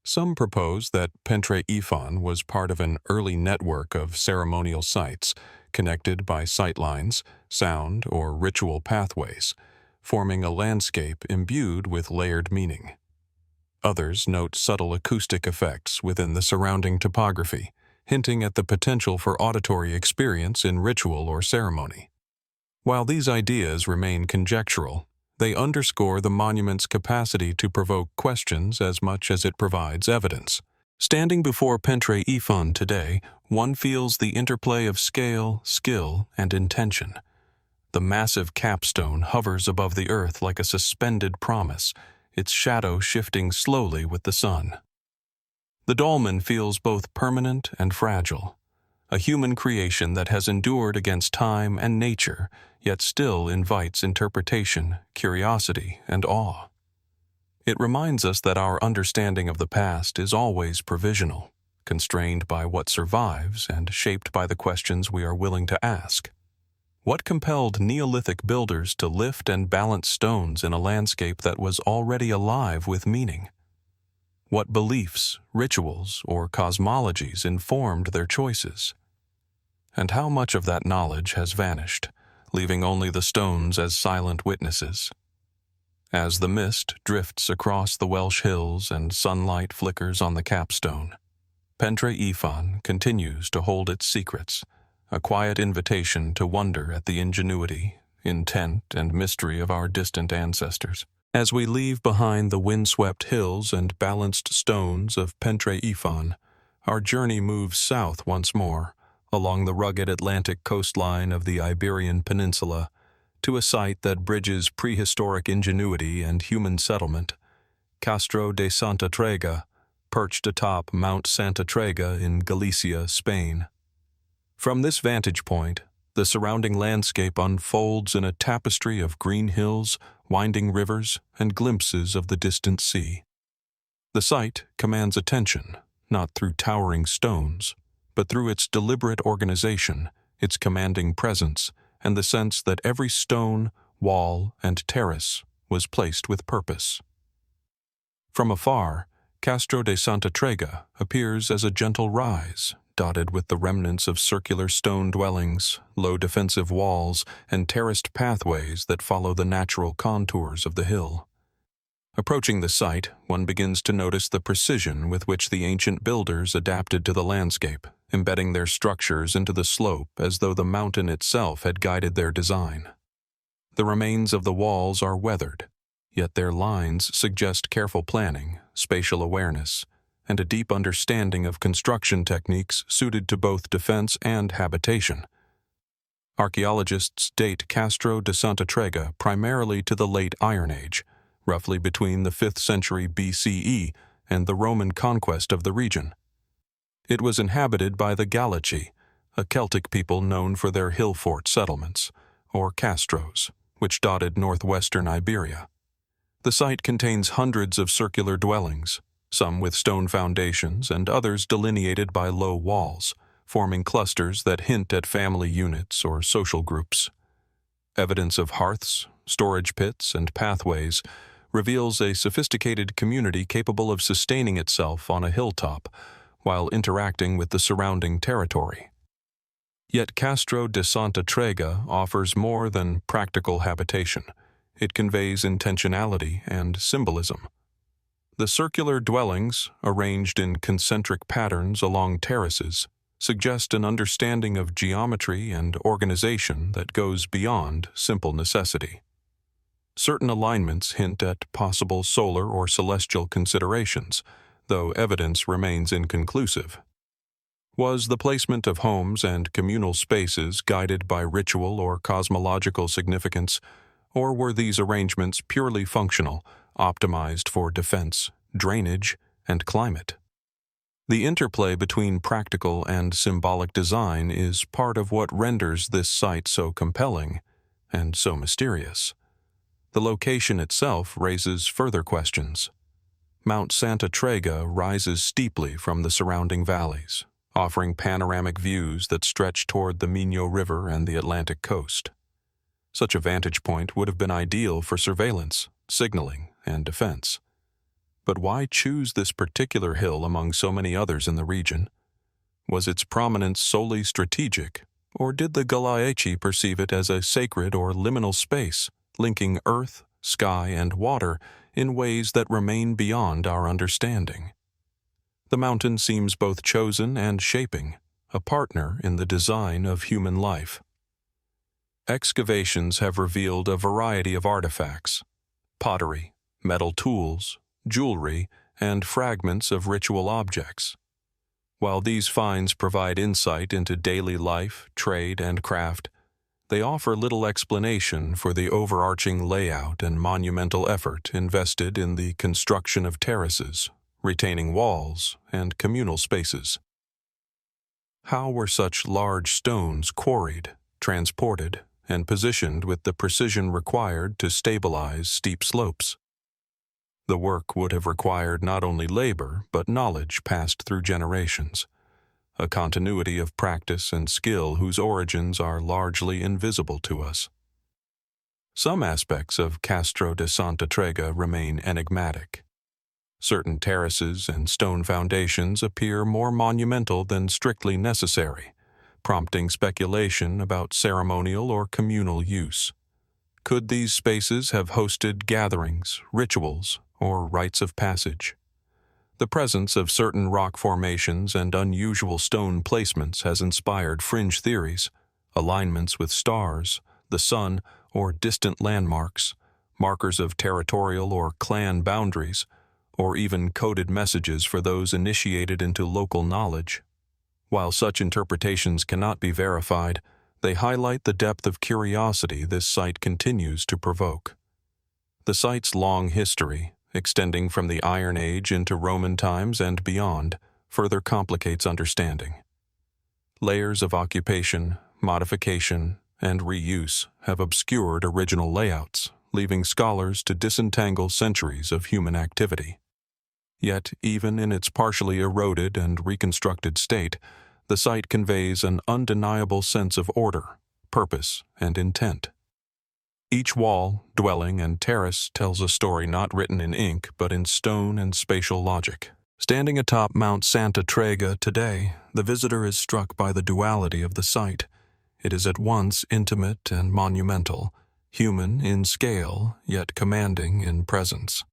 Some propose that Pentre Ifan was part of an early network of ceremonial sites connected by sightlines, sound, or ritual pathways, forming a landscape imbued with layered meaning. Others note subtle acoustic effects within the surrounding topography, hinting at the potential for auditory experience in ritual or ceremony. While these ideas remain conjectural, they underscore the monument's capacity to provoke questions as much as it provides evidence. Standing before Pentre Ifan today, one feels the interplay of scale, skill, and intention. The massive capstone hovers above the earth like a suspended promise, its shadow shifting slowly with the sun. The dolmen feels both permanent and fragile, a human creation that has endured against time and nature, yet still invites interpretation, curiosity, and awe. It reminds us that our understanding of the past is always provisional, constrained by what survives and shaped by the questions we are willing to ask. What compelled Neolithic builders to lift and balance stones in a landscape that was already alive with meaning? What beliefs, rituals, or cosmologies informed their choices? And how much of that knowledge has vanished, leaving only the stones as silent witnesses? As the mist drifts across the Welsh hills and sunlight flickers on the capstone, Pentre Ifan continues to hold its secrets, a quiet invitation to wonder at the ingenuity, intent, and mystery of our distant ancestors. As we leave behind the windswept hills and balanced stones of Pentre Ifan, our journey moves south once more, along the rugged Atlantic coastline of the Iberian Peninsula, to a site that bridges prehistoric ingenuity and human settlement, Castro de Santa Trega, perched atop Mount Santa Trega in Galicia, Spain. From this vantage point, the surrounding landscape unfolds in a tapestry of green hills, winding rivers, and glimpses of the distant sea. The site commands attention, not through towering stones, but through its deliberate organization, its commanding presence, and the sense that every stone, wall, and terrace was placed with purpose. From afar, Castro de Santa Trega appears as a gentle rise, dotted with the remnants of circular stone dwellings, low defensive walls, and terraced pathways that follow the natural contours of the hill. Approaching the site, one begins to notice the precision with which the ancient builders adapted to the landscape, embedding their structures into the slope as though the mountain itself had guided their design. The remains of the walls are weathered, yet their lines suggest careful planning, spatial awareness, and a deep understanding of construction techniques suited to both defense and habitation. Archaeologists date Castro de Santa Trega primarily to the late Iron Age, roughly between the 5th century BCE and the Roman conquest of the region. It was inhabited by the Gallici, a Celtic people known for their hill fort settlements, or castros, which dotted northwestern Iberia. The site contains hundreds of circular dwellings, some with stone foundations and others delineated by low walls, forming clusters that hint at family units or social groups. Evidence of hearths, storage pits, and pathways reveals a sophisticated community capable of sustaining itself on a hilltop while interacting with the surrounding territory. Yet Castro de Santa Trega offers more than practical habitation. It conveys intentionality and symbolism. The circular dwellings, arranged in concentric patterns along terraces, suggest an understanding of geometry and organization that goes beyond simple necessity. Certain alignments hint at possible solar or celestial considerations, though evidence remains inconclusive. Was the placement of homes and communal spaces guided by ritual or cosmological significance, or were these arrangements purely functional, optimized for defense, drainage, and climate? The interplay between practical and symbolic design is part of what renders this site so compelling and so mysterious. The location itself raises further questions. Mount Santa Trega rises steeply from the surrounding valleys, offering panoramic views that stretch toward the Minho River and the Atlantic coast. Such a vantage point would have been ideal for surveillance, signaling, and defense. But why choose this particular hill among so many others in the region? Was its prominence solely strategic, or did the Gallici perceive it as a sacred or liminal space, linking earth, sky, and water in ways that remain beyond our understanding? The mountain seems both chosen and shaping, a partner in the design of human life. Excavations have revealed a variety of artifacts: pottery, metal tools, jewelry, and fragments of ritual objects. While these finds provide insight into daily life, trade, and craft, they offer little explanation for the overarching layout and monumental effort invested in the construction of terraces, retaining walls, and communal spaces. How were such large stones quarried, transported, and positioned with the precision required to stabilize steep slopes? The work would have required not only labor, but knowledge passed through generations, a continuity of practice and skill whose origins are largely invisible to us. Some aspects of Castro de Santa Trega remain enigmatic. Certain terraces and stone foundations appear more monumental than strictly necessary, prompting speculation about ceremonial or communal use. Could these spaces have hosted gatherings, rituals, or rites of passage? The presence of certain rock formations and unusual stone placements has inspired fringe theories, alignments with stars, the sun, or distant landmarks, markers of territorial or clan boundaries, or even coded messages for those initiated into local knowledge. While such interpretations cannot be verified, they highlight the depth of curiosity this site continues to provoke. The site's long history, extending from the Iron Age into Roman times and beyond, further complicates understanding. Layers of occupation, modification, and reuse have obscured original layouts, leaving scholars to disentangle centuries of human activity. Yet, even in its partially eroded and reconstructed state, the site conveys an undeniable sense of order, purpose, and intent. Each wall, dwelling, and terrace tells a story not written in ink but in stone and spatial logic. Standing atop Mount Santa Trega today, the visitor is struck by the duality of the site. It is at once intimate and monumental, human in scale, yet commanding in presence.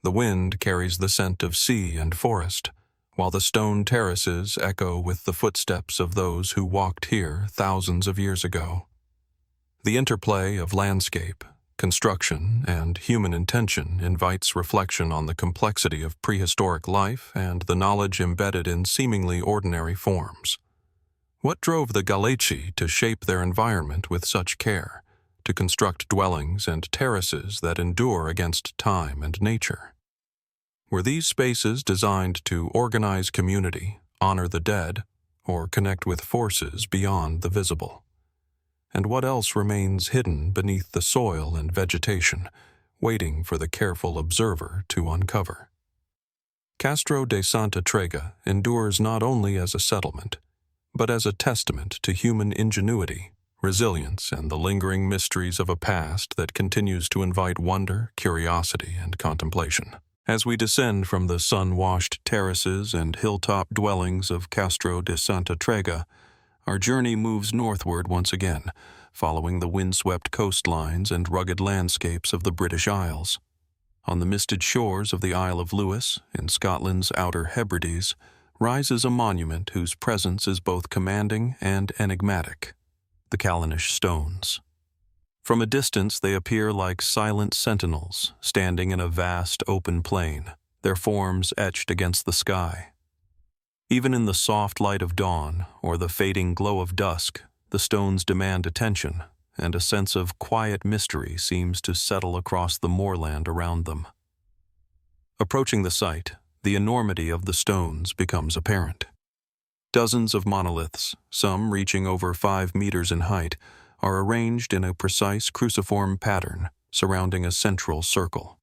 The wind carries the scent of sea and forest, while the stone terraces echo with the footsteps of those who walked here thousands of years ago. The interplay of landscape, construction, and human intention invites reflection on the complexity of prehistoric life and the knowledge embedded in seemingly ordinary forms. What drove the Galaici to shape their environment with such care, to construct dwellings and terraces that endure against time and nature? Were these spaces designed to organize community, honor the dead, or connect with forces beyond the visible? And what else remains hidden beneath the soil and vegetation, waiting for the careful observer to uncover? Castro de Santa Trega endures not only as a settlement, but as a testament to human ingenuity, resilience, and the lingering mysteries of a past that continues to invite wonder, curiosity, and contemplation. As we descend from the sun-washed terraces and hilltop dwellings of Castro de Santa Trega, our journey moves northward once again, following the windswept coastlines and rugged landscapes of the British Isles. On the misted shores of the Isle of Lewis, in Scotland's Outer Hebrides, rises a monument whose presence is both commanding and enigmatic: the Callanish stones. From a distance they appear like silent sentinels, standing in a vast open plain, their forms etched against the sky. Even in the soft light of dawn or the fading glow of dusk, the stones demand attention, and a sense of quiet mystery seems to settle across the moorland around them. Approaching the site, the enormity of the stones becomes apparent. Dozens of monoliths, some reaching over 5 meters in height, are arranged in a precise cruciform pattern surrounding a central circle.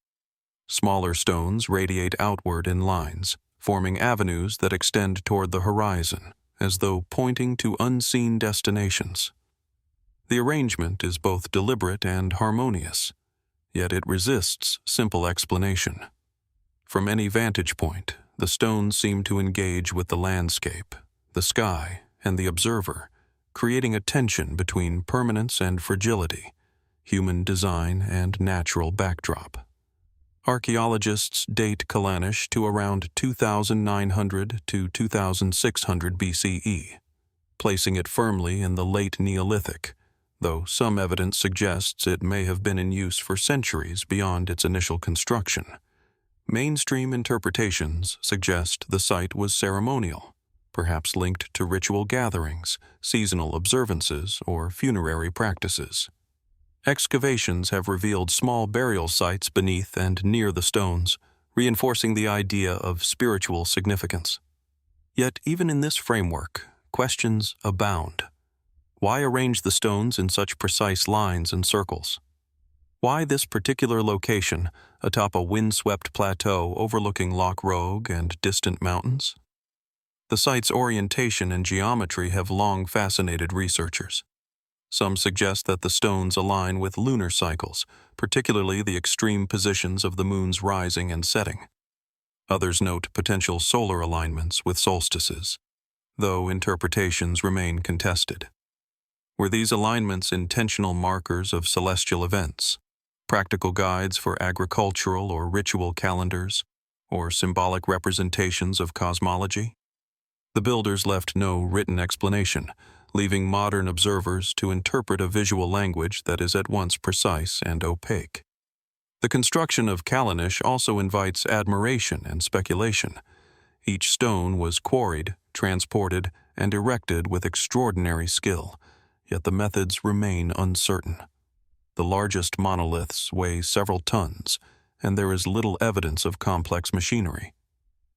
Smaller stones radiate outward in lines, forming avenues that extend toward the horizon, as though pointing to unseen destinations. The arrangement is both deliberate and harmonious, yet it resists simple explanation. From any vantage point, the stones seem to engage with the landscape, the sky, and the observer, creating a tension between permanence and fragility, human design and natural backdrop. Archaeologists date Callanish to around 2900 to 2600 BCE, placing it firmly in the late Neolithic, though some evidence suggests it may have been in use for centuries beyond its initial construction. Mainstream interpretations suggest the site was ceremonial, perhaps linked to ritual gatherings, seasonal observances, or funerary practices. Excavations have revealed small burial sites beneath and near the stones, reinforcing the idea of spiritual significance. Yet even in this framework, questions abound. Why arrange the stones in such precise lines and circles? Why this particular location, atop a windswept plateau overlooking Loch Rogue and distant mountains? The site's orientation and geometry have long fascinated researchers. Some suggest that the stones align with lunar cycles, particularly the extreme positions of the moon's rising and setting. Others note potential solar alignments with solstices, though interpretations remain contested. Were these alignments intentional markers of celestial events, practical guides for agricultural or ritual calendars, or symbolic representations of cosmology? The builders left no written explanation, leaving modern observers to interpret a visual language that is at once precise and opaque. The construction of Callanish also invites admiration and speculation. Each stone was quarried, transported, and erected with extraordinary skill, yet the methods remain uncertain. The largest monoliths weigh several tons, and there is little evidence of complex machinery.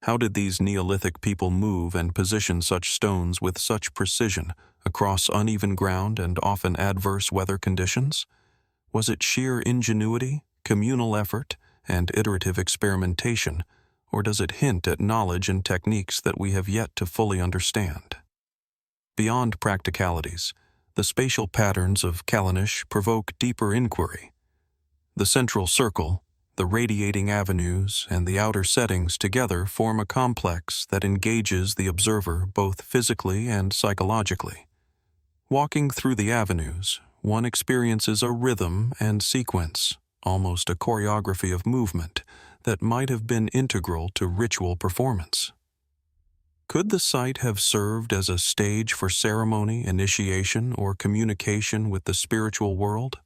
How did these Neolithic people move and position such stones with such precision across uneven ground and often adverse weather conditions? Was it sheer ingenuity, communal effort, and iterative experimentation, or does it hint at knowledge and techniques that we have yet to fully understand? Beyond practicalities, the spatial patterns of Callanish provoke deeper inquiry. The central circle, the radiating avenues, and the outer settings together form a complex that engages the observer both physically and psychologically. Walking through the avenues, one experiences a rhythm and sequence, almost a choreography of movement, that might have been integral to ritual performance. Could the site have served as a stage for ceremony, initiation, or communication with the spiritual world?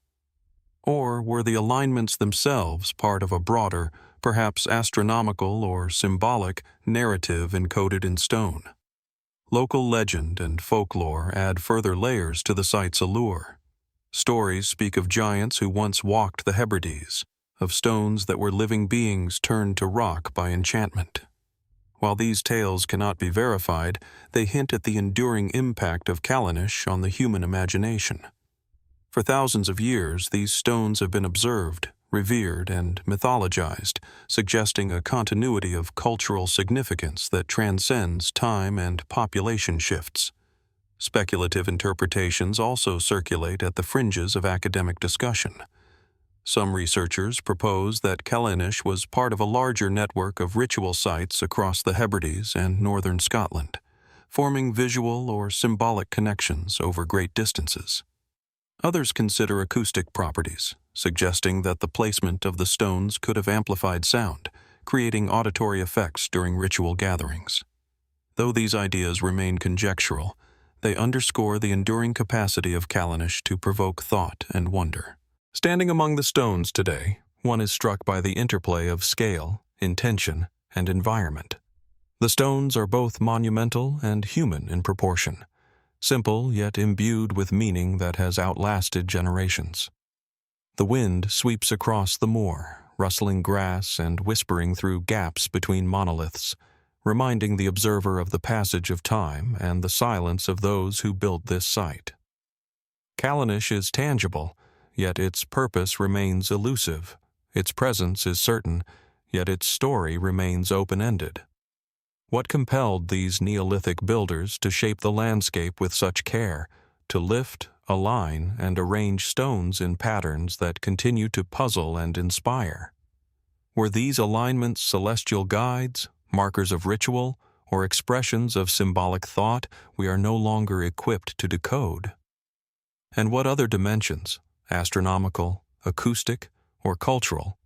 Or were the alignments themselves part of a broader, perhaps astronomical or symbolic, narrative encoded in stone? Local legend and folklore add further layers to the site's allure. Stories speak of giants who once walked the Hebrides, of stones that were living beings turned to rock by enchantment. While these tales cannot be verified, they hint at the enduring impact of Callanish on the human imagination. For thousands of years, these stones have been observed, revered, and mythologized, suggesting a continuity of cultural significance that transcends time and population shifts. Speculative interpretations also circulate at the fringes of academic discussion. Some researchers propose that Callanish was part of a larger network of ritual sites across the Hebrides and northern Scotland, forming visual or symbolic connections over great distances. Others consider acoustic properties, suggesting that the placement of the stones could have amplified sound, creating auditory effects during ritual gatherings. Though these ideas remain conjectural, they underscore the enduring capacity of Callanish to provoke thought and wonder. Standing among the stones today, one is struck by the interplay of scale, intention, and environment. The stones are both monumental and human in proportion, simple yet imbued with meaning that has outlasted generations. The wind sweeps across the moor, rustling grass and whispering through gaps between monoliths, reminding the observer of the passage of time and the silence of those who built this site. Callanish is tangible, yet its purpose remains elusive. Its presence is certain, yet its story remains open-ended. What compelled these Neolithic builders to shape the landscape with such care, to lift, align, and arrange stones in patterns that continue to puzzle and inspire? Were these alignments celestial guides, markers of ritual, or expressions of symbolic thought we are no longer equipped to decode? And what other dimensions, astronomical, acoustic, or cultural,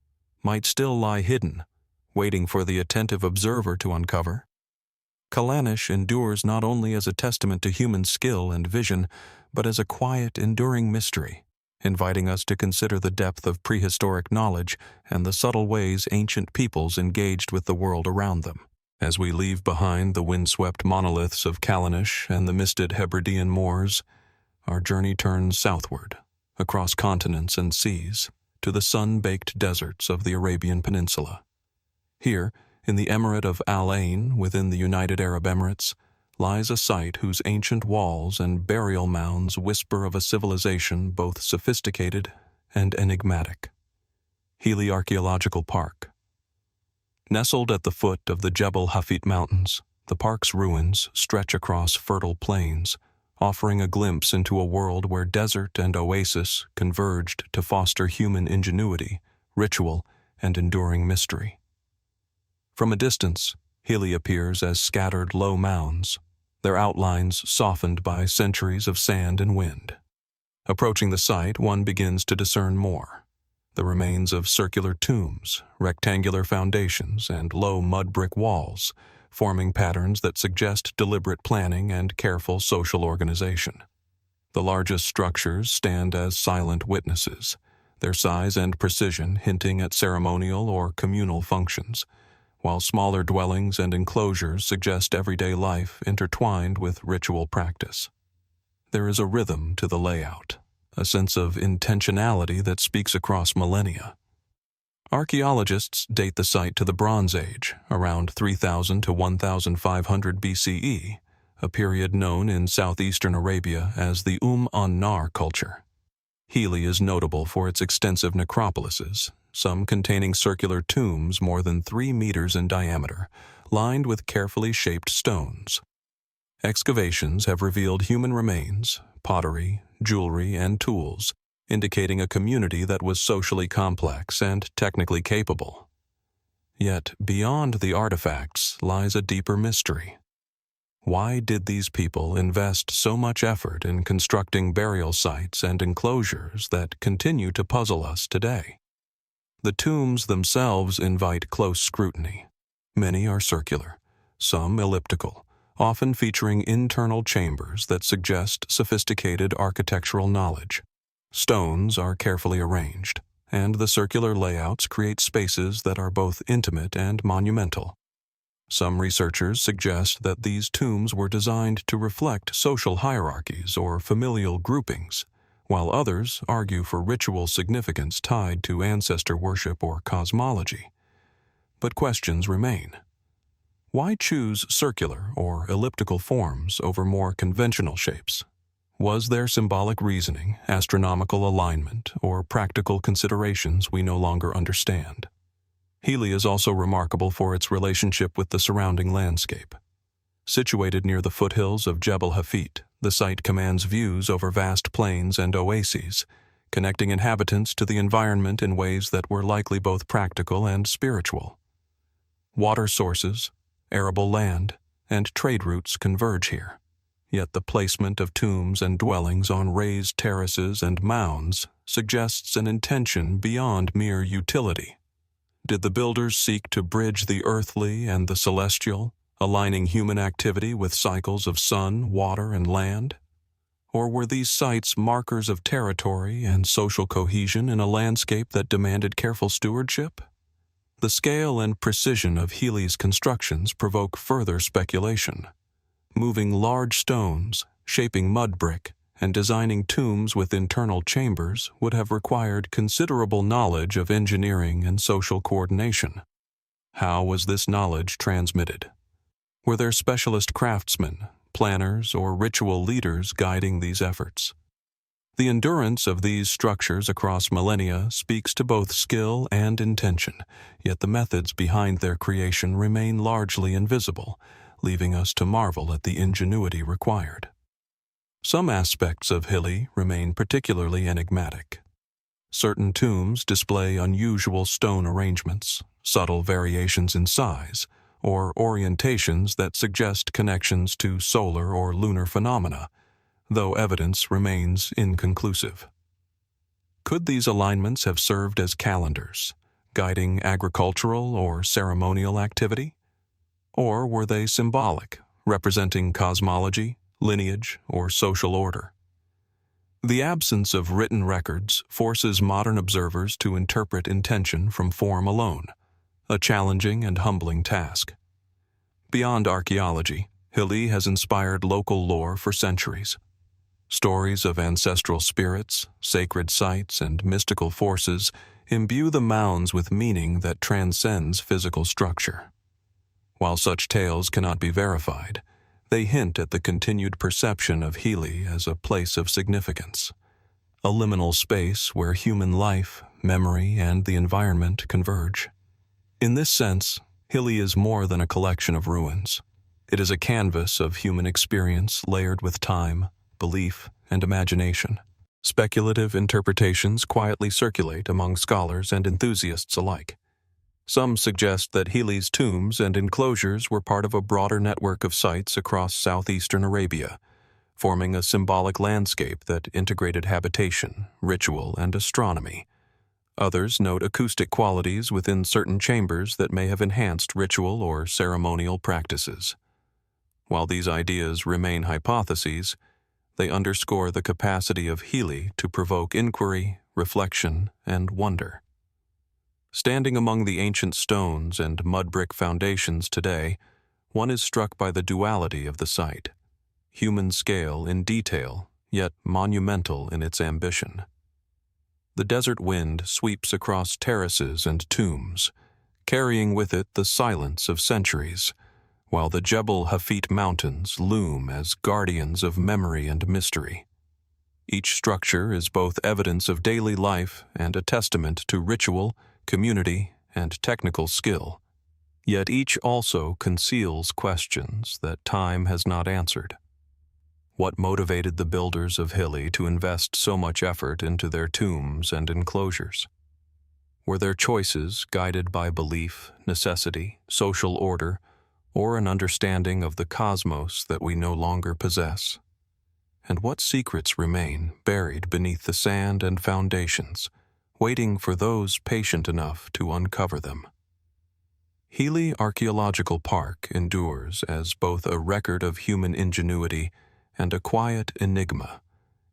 might still lie hidden, waiting for the attentive observer to uncover? Callanish endures not only as a testament to human skill and vision, but as a quiet, enduring mystery, inviting us to consider the depth of prehistoric knowledge and the subtle ways ancient peoples engaged with the world around them. As we leave behind the windswept monoliths of Callanish and the misted Hebridean moors, our journey turns southward, across continents and seas, to the sun-baked deserts of the Arabian Peninsula. Here, in the Emirate of Al Ain within the United Arab Emirates, lies a site whose ancient walls and burial mounds whisper of a civilization both sophisticated and enigmatic. Hili Archaeological Park. Nestled at the foot of the Jebel Hafit Mountains, the park's ruins stretch across fertile plains, offering a glimpse into a world where desert and oasis converged to foster human ingenuity, ritual, and enduring mystery. From a distance, Hili appears as scattered low mounds, their outlines softened by centuries of sand and wind. Approaching the site, one begins to discern more. The remains of circular tombs, rectangular foundations, and low mud brick walls, forming patterns that suggest deliberate planning and careful social organization. The largest structures stand as silent witnesses, their size and precision hinting at ceremonial or communal functions, while smaller dwellings and enclosures suggest everyday life intertwined with ritual practice. There is a rhythm to the layout, a sense of intentionality that speaks across millennia. Archaeologists date the site to the Bronze Age, around 3000 to 1500 BCE, a period known in southeastern Arabia as the an-Nar culture. Hili is notable for its extensive necropolises, some containing circular tombs more than 3 meters in diameter, lined with carefully shaped stones. Excavations have revealed human remains, pottery, jewelry, and tools, indicating a community that was socially complex and technically capable. Yet, beyond the artifacts lies a deeper mystery. Why did these people invest so much effort in constructing burial sites and enclosures that continue to puzzle us today? The tombs themselves invite close scrutiny. Many are circular, some elliptical, often featuring internal chambers that suggest sophisticated architectural knowledge. Stones are carefully arranged, and the circular layouts create spaces that are both intimate and monumental. Some researchers suggest that these tombs were designed to reflect social hierarchies or familial groupings, while others argue for ritual significance tied to ancestor worship or cosmology. But questions remain. Why choose circular or elliptical forms over more conventional shapes? Was there symbolic reasoning, astronomical alignment, or practical considerations we no longer understand? Hili is also remarkable for its relationship with the surrounding landscape. Situated near the foothills of Jebel Hafit, the site commands views over vast plains and oases, connecting inhabitants to the environment in ways that were likely both practical and spiritual. Water sources, arable land, and trade routes converge here, yet the placement of tombs and dwellings on raised terraces and mounds suggests an intention beyond mere utility. Did the builders seek to bridge the earthly and the celestial, aligning human activity with cycles of sun, water, and land? Or were these sites markers of territory and social cohesion in a landscape that demanded careful stewardship? The scale and precision of Hili's constructions provoke further speculation. Moving large stones, shaping mud brick, and designing tombs with internal chambers would have required considerable knowledge of engineering and social coordination. How was this knowledge transmitted? Were there specialist craftsmen, planners, or ritual leaders guiding these efforts? The endurance of these structures across millennia speaks to both skill and intention, yet the methods behind their creation remain largely invisible, leaving us to marvel at the ingenuity required. Some aspects of Hili remain particularly enigmatic. Certain tombs display unusual stone arrangements, subtle variations in size, or orientations that suggest connections to solar or lunar phenomena, though evidence remains inconclusive. Could these alignments have served as calendars, guiding agricultural or ceremonial activity? Or were they symbolic, representing cosmology, lineage, or social order? The absence of written records forces modern observers to interpret intention from form alone, a challenging and humbling task. Beyond archaeology, Hili has inspired local lore for centuries. Stories of ancestral spirits, sacred sites, and mystical forces imbue the mounds with meaning that transcends physical structure. While such tales cannot be verified, they hint at the continued perception of Hili as a place of significance, a liminal space where human life, memory, and the environment converge. In this sense, Hili is more than a collection of ruins. It is a canvas of human experience layered with time, belief, and imagination. Speculative interpretations quietly circulate among scholars and enthusiasts alike. Some suggest that Hili's tombs and enclosures were part of a broader network of sites across southeastern Arabia, forming a symbolic landscape that integrated habitation, ritual, and astronomy. Others note acoustic qualities within certain chambers that may have enhanced ritual or ceremonial practices. While these ideas remain hypotheses, they underscore the capacity of Hili to provoke inquiry, reflection, and wonder. Standing among the ancient stones and mud brick foundations today, one is struck by the duality of the site. Human scale in detail, yet monumental in its ambition. The desert wind sweeps across terraces and tombs, carrying with it the silence of centuries, while the Jebel Hafit mountains loom as guardians of memory and mystery. Each structure is both evidence of daily life and a testament to ritual, community, and technical skill. Yet each also conceals questions that time has not answered. What motivated the builders of Hili to invest so much effort into their tombs and enclosures? Were their choices guided by belief, necessity, social order, or an understanding of the cosmos that we no longer possess? And what secrets remain buried beneath the sand and foundations, waiting for those patient enough to uncover them? Hili Archaeological Park endures as both a record of human ingenuity and a quiet enigma,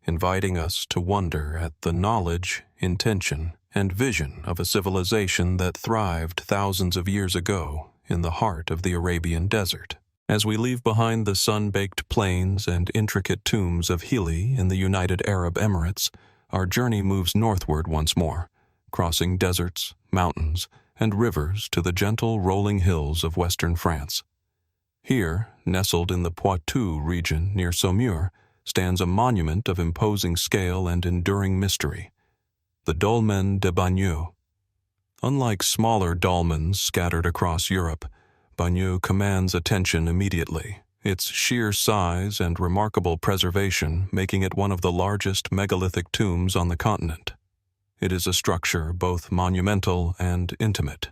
inviting us to wonder at the knowledge, intention, and vision of a civilization that thrived thousands of years ago in the heart of the Arabian desert. As we leave behind the sun-baked plains and intricate tombs of Hili in the United Arab Emirates, our journey moves northward once more, crossing deserts, mountains, and rivers to the gentle rolling hills of western France. Here, nestled in the Poitou region near Saumur, stands a monument of imposing scale and enduring mystery, the Dolmen de Bagneux. Unlike smaller dolmens scattered across Europe, Bagneux commands attention immediately, its sheer size and remarkable preservation making it one of the largest megalithic tombs on the continent. It is a structure both monumental and intimate,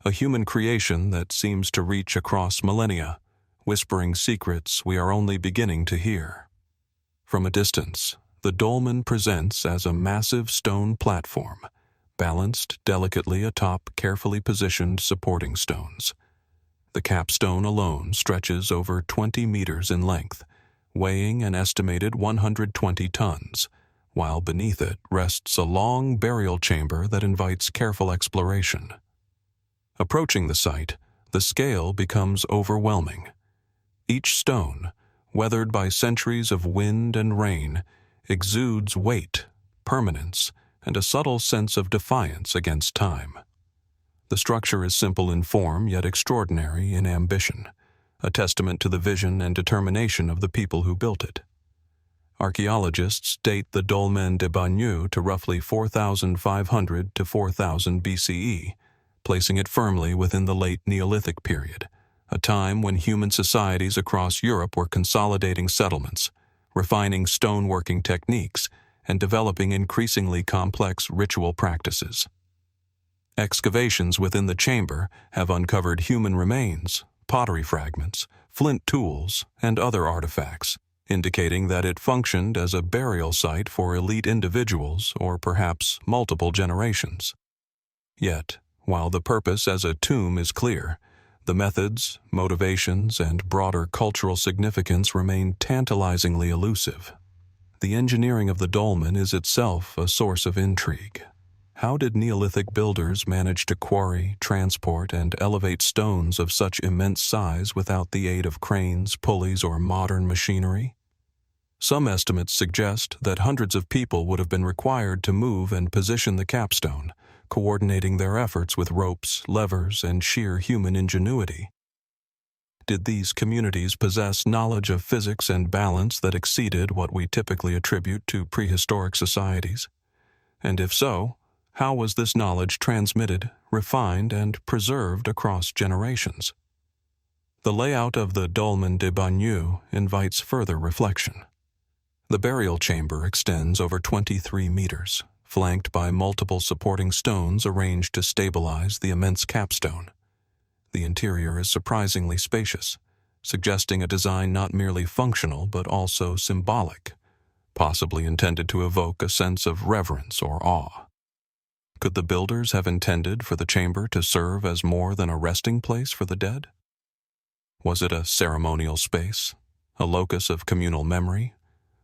a human creation that seems to reach across millennia, whispering secrets we are only beginning to hear. From a distance, the dolmen presents as a massive stone platform, balanced delicately atop carefully positioned supporting stones. The capstone alone stretches over 20 meters in length, weighing an estimated 120 tons, while beneath it rests a long burial chamber that invites careful exploration. Approaching the site, the scale becomes overwhelming. Each stone, weathered by centuries of wind and rain, exudes weight, permanence, and a subtle sense of defiance against time. The structure is simple in form yet extraordinary in ambition, a testament to the vision and determination of the people who built it. Archaeologists date the Dolmen de Bagneux to roughly 4,500 to 4,000 BCE, placing it firmly within the late Neolithic period, a time when human societies across Europe were consolidating settlements, refining stoneworking techniques, and developing increasingly complex ritual practices. Excavations within the chamber have uncovered human remains, pottery fragments, flint tools, and other artifacts, indicating that it functioned as a burial site for elite individuals or perhaps multiple generations. Yet, while the purpose as a tomb is clear, the methods, motivations, and broader cultural significance remain tantalizingly elusive. The engineering of the dolmen is itself a source of intrigue. How did Neolithic builders manage to quarry, transport, and elevate stones of such immense size without the aid of cranes, pulleys, or modern machinery? Some estimates suggest that hundreds of people would have been required to move and position the capstone, coordinating their efforts with ropes, levers, and sheer human ingenuity. Did these communities possess knowledge of physics and balance that exceeded what we typically attribute to prehistoric societies? And if so, how was this knowledge transmitted, refined, and preserved across generations? The layout of the Dolmen de Bagneux invites further reflection. The burial chamber extends over 23 meters, flanked by multiple supporting stones arranged to stabilize the immense capstone. The interior is surprisingly spacious, suggesting a design not merely functional but also symbolic, possibly intended to evoke a sense of reverence or awe. Could the builders have intended for the chamber to serve as more than a resting place for the dead? Was it a ceremonial space, a locus of communal memory,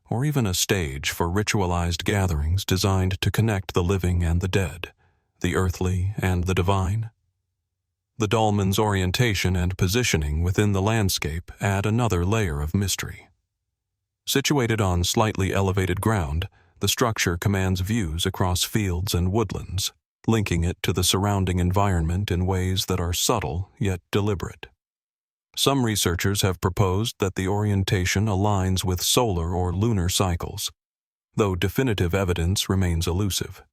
or even a stage for ritualized gatherings designed to connect the living and the dead, the earthly and the divine? The dolmen's orientation and positioning within the landscape add another layer of mystery. Situated on slightly elevated ground, the structure commands views across fields and woodlands, linking it to the surrounding environment in ways that are subtle yet deliberate. Some researchers have proposed that the orientation aligns with solar or lunar cycles, though definitive evidence remains elusive.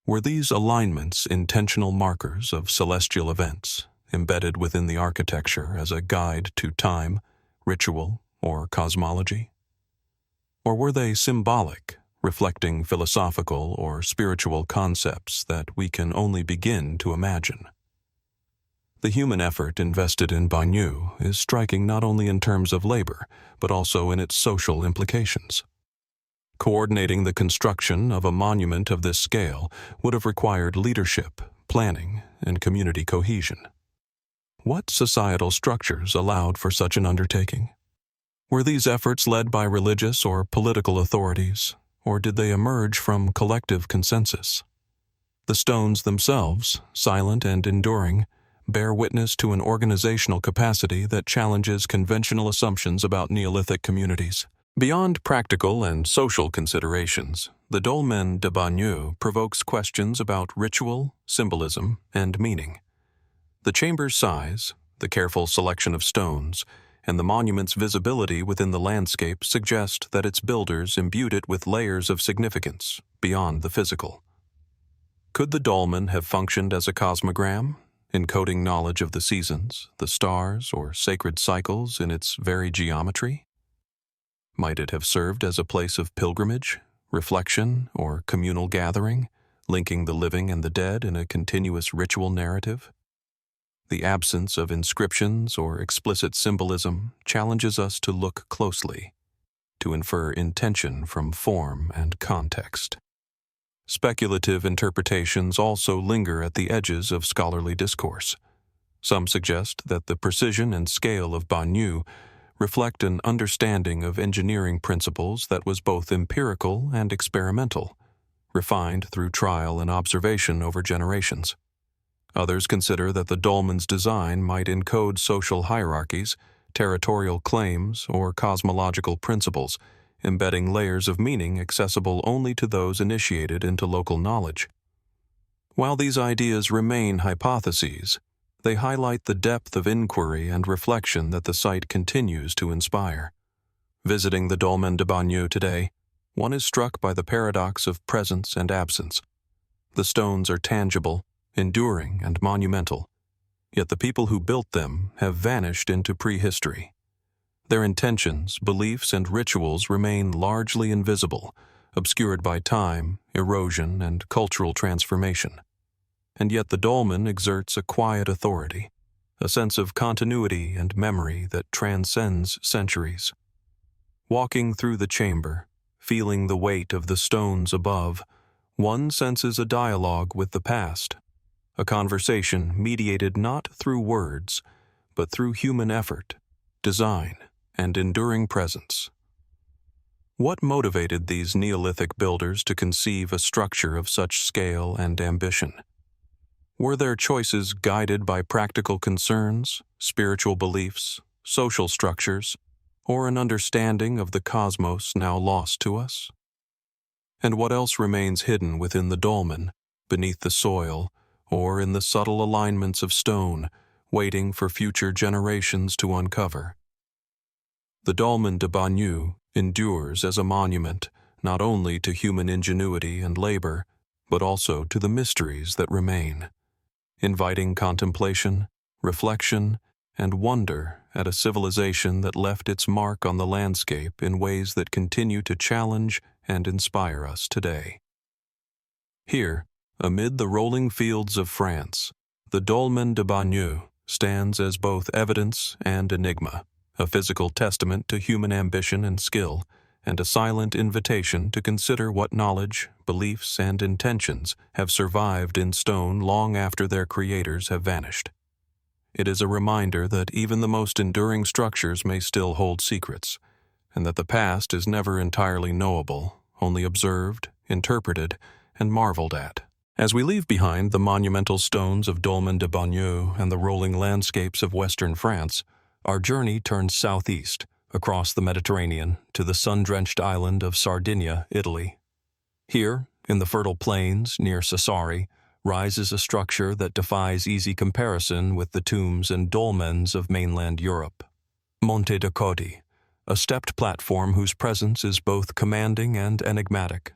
Were these alignments intentional markers of celestial events, embedded within the architecture as a guide to time, ritual, or cosmology? Or were they symbolic, reflecting philosophical or spiritual concepts that we can only begin to imagine? The human effort invested in Bagneux is striking not only in terms of labor, but also in its social implications. Coordinating the construction of a monument of this scale would have required leadership, planning, and community cohesion. What societal structures allowed for such an undertaking? Were these efforts led by religious or political authorities, or did they emerge from collective consensus? The stones themselves, silent and enduring, bear witness to an organizational capacity that challenges conventional assumptions about Neolithic communities. Beyond practical and social considerations, the Dolmen de Bagneux provokes questions about ritual, symbolism, and meaning. The chamber's size, the careful selection of stones, and the monument's visibility within the landscape suggest that its builders imbued it with layers of significance beyond the physical. Could the dolmen have functioned as a cosmogram, encoding knowledge of the seasons, the stars, or sacred cycles in its very geometry? Might it have served as a place of pilgrimage, reflection, or communal gathering, linking the living and the dead in a continuous ritual narrative? The absence of inscriptions or explicit symbolism challenges us to look closely, to infer intention from form and context. Speculative interpretations also linger at the edges of scholarly discourse. Some suggest that the precision and scale of Bagneux reflect an understanding of engineering principles that was both empirical and experimental, refined through trial and observation over generations. Others consider that the dolmen's design might encode social hierarchies, territorial claims, or cosmological principles, embedding layers of meaning accessible only to those initiated into local knowledge. While these ideas remain hypotheses, they highlight the depth of inquiry and reflection that the site continues to inspire. Visiting the Dolmen de Bagneux today, one is struck by the paradox of presence and absence. The stones are tangible, enduring, and monumental, yet the people who built them have vanished into prehistory. Their intentions, beliefs, and rituals remain largely invisible, obscured by time, erosion, and cultural transformation. And yet the dolmen exerts a quiet authority, a sense of continuity and memory that transcends centuries. Walking through the chamber, feeling the weight of the stones above, one senses a dialogue with the past, a conversation mediated not through words, but through human effort, design, and enduring presence. What motivated these Neolithic builders to conceive a structure of such scale and ambition? Were their choices guided by practical concerns, spiritual beliefs, social structures, or an understanding of the cosmos now lost to us? And what else remains hidden within the dolmen, beneath the soil, or in the subtle alignments of stone, waiting for future generations to uncover. The Dolmen de Bagneux endures as a monument not only to human ingenuity and labor, but also to the mysteries that remain, inviting contemplation, reflection, and wonder at a civilization that left its mark on the landscape in ways that continue to challenge and inspire us today. Here, amid the rolling fields of France, the Dolmen de Bagneux stands as both evidence and enigma, a physical testament to human ambition and skill, and a silent invitation to consider what knowledge, beliefs, and intentions have survived in stone long after their creators have vanished. It is a reminder that even the most enduring structures may still hold secrets, and that the past is never entirely knowable, only observed, interpreted, and marveled at. As we leave behind the monumental stones of Dolmen de Bagneux and the rolling landscapes of western France, our journey turns southeast, across the Mediterranean, to the sun-drenched island of Sardinia, Italy. Here, in the fertile plains near Sassari, rises a structure that defies easy comparison with the tombs and dolmens of mainland Europe. Monte de Bagneux, a stepped platform whose presence is both commanding and enigmatic.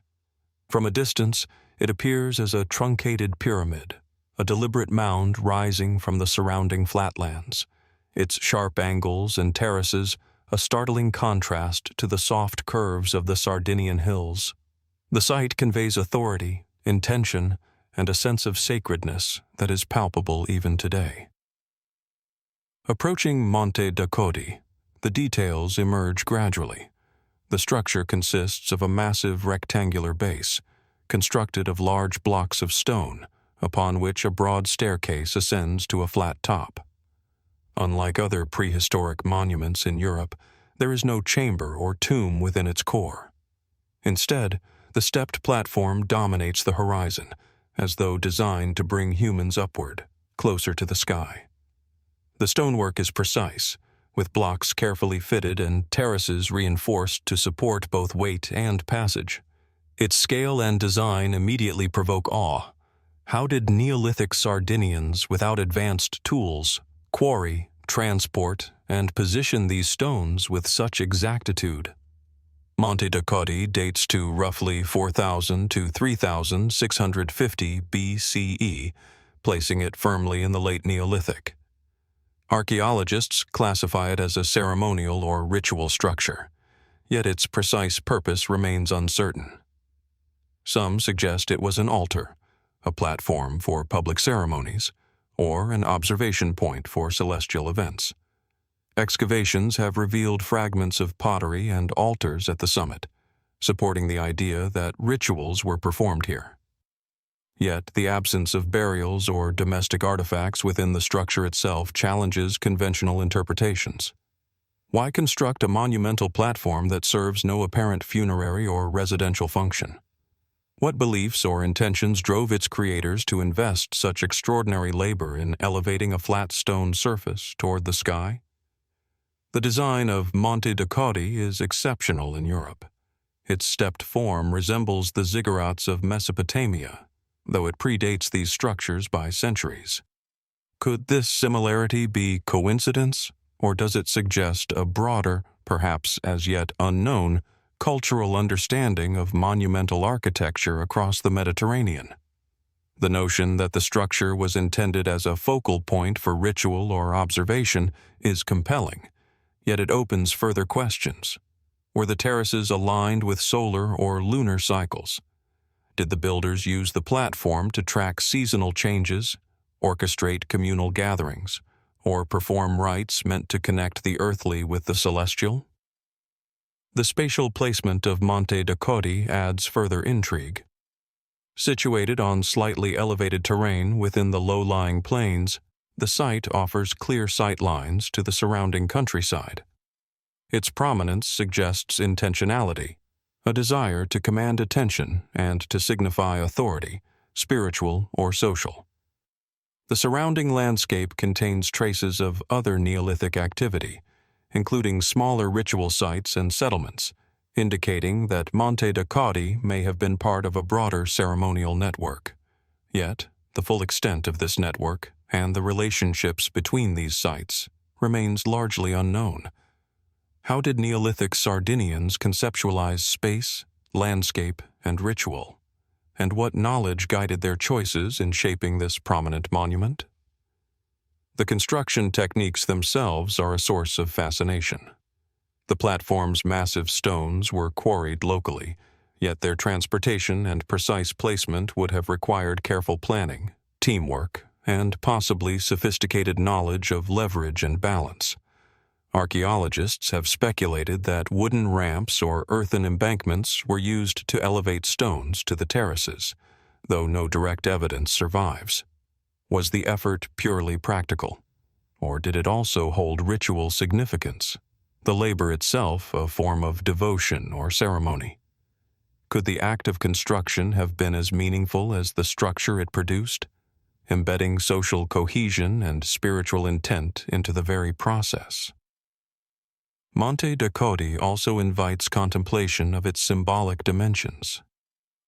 From a distance, it appears as a truncated pyramid, a deliberate mound rising from the surrounding flatlands, its sharp angles and terraces a startling contrast to the soft curves of the Sardinian hills. The site conveys authority, intention, and a sense of sacredness that is palpable even today. Approaching Monte de Bagneux, the details emerge gradually. The structure consists of a massive rectangular base, constructed of large blocks of stone, upon which a broad staircase ascends to a flat top. Unlike other prehistoric monuments in Europe, there is no chamber or tomb within its core. Instead, the stepped platform dominates the horizon, as though designed to bring humans upward, closer to the sky. The stonework is precise, with blocks carefully fitted and terraces reinforced to support both weight and passage. Its scale and design immediately provoke awe. How did Neolithic Sardinians, without advanced tools, quarry, transport, and position these stones with such exactitude? Monte de Bagneux dates to roughly 4,000 to 3,650 BCE, placing it firmly in the late Neolithic. Archaeologists classify it as a ceremonial or ritual structure, yet its precise purpose remains uncertain. Some suggest it was an altar, a platform for public ceremonies, or an observation point for celestial events. Excavations have revealed fragments of pottery and altars at the summit, supporting the idea that rituals were performed here. Yet the absence of burials or domestic artifacts within the structure itself challenges conventional interpretations. Why construct a monumental platform that serves no apparent funerary or residential function? What beliefs or intentions drove its creators to invest such extraordinary labor in elevating a flat stone surface toward the sky? The design of Monte de Bagneux is exceptional in Europe. Its stepped form resembles the ziggurats of Mesopotamia, though it predates these structures by centuries. Could this similarity be coincidence, or does it suggest a broader, perhaps as yet unknown, cultural understanding of monumental architecture across the Mediterranean? The notion that the structure was intended as a focal point for ritual or observation is compelling, yet it opens further questions. Were the terraces aligned with solar or lunar cycles? Did the builders use the platform to track seasonal changes, orchestrate communal gatherings, or perform rites meant to connect the earthly with the celestial? The spatial placement of Monte de Bagneux adds further intrigue. Situated on slightly elevated terrain within the low-lying plains, the site offers clear sight lines to the surrounding countryside. Its prominence suggests intentionality, a desire to command attention and to signify authority, spiritual or social. The surrounding landscape contains traces of other Neolithic activity, including smaller ritual sites and settlements, indicating that Monte de Bagneux may have been part of a broader ceremonial network. Yet, the full extent of this network and the relationships between these sites remains largely unknown. How did Neolithic Sardinians conceptualize space, landscape, and ritual? And what knowledge guided their choices in shaping this prominent monument? The construction techniques themselves are a source of fascination. The platform's massive stones were quarried locally, yet their transportation and precise placement would have required careful planning, teamwork, and possibly sophisticated knowledge of leverage and balance. Archaeologists have speculated that wooden ramps or earthen embankments were used to elevate stones to the terraces, though no direct evidence survives. Was the effort purely practical, or did it also hold ritual significance, the labor itself a form of devotion or ceremony? Could the act of construction have been as meaningful as the structure it produced, embedding social cohesion and spiritual intent into the very process? Monte de Bagneux also invites contemplation of its symbolic dimensions.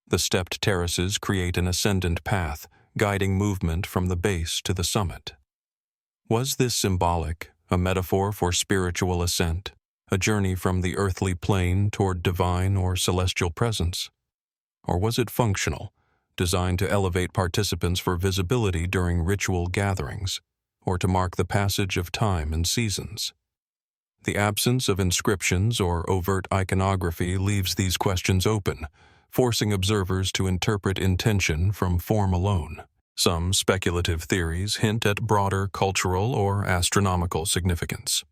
The stepped terraces create an ascendant path, guiding movement from the base to the summit. Was this symbolic, a metaphor for spiritual ascent, a journey from the earthly plane toward divine or celestial presence? Or was it functional, designed to elevate participants for visibility during ritual gatherings, or to mark the passage of time and seasons? The absence of inscriptions or overt iconography leaves these questions open, forcing observers to interpret intention from form alone. Some speculative theories hint at broader cultural or astronomical significance.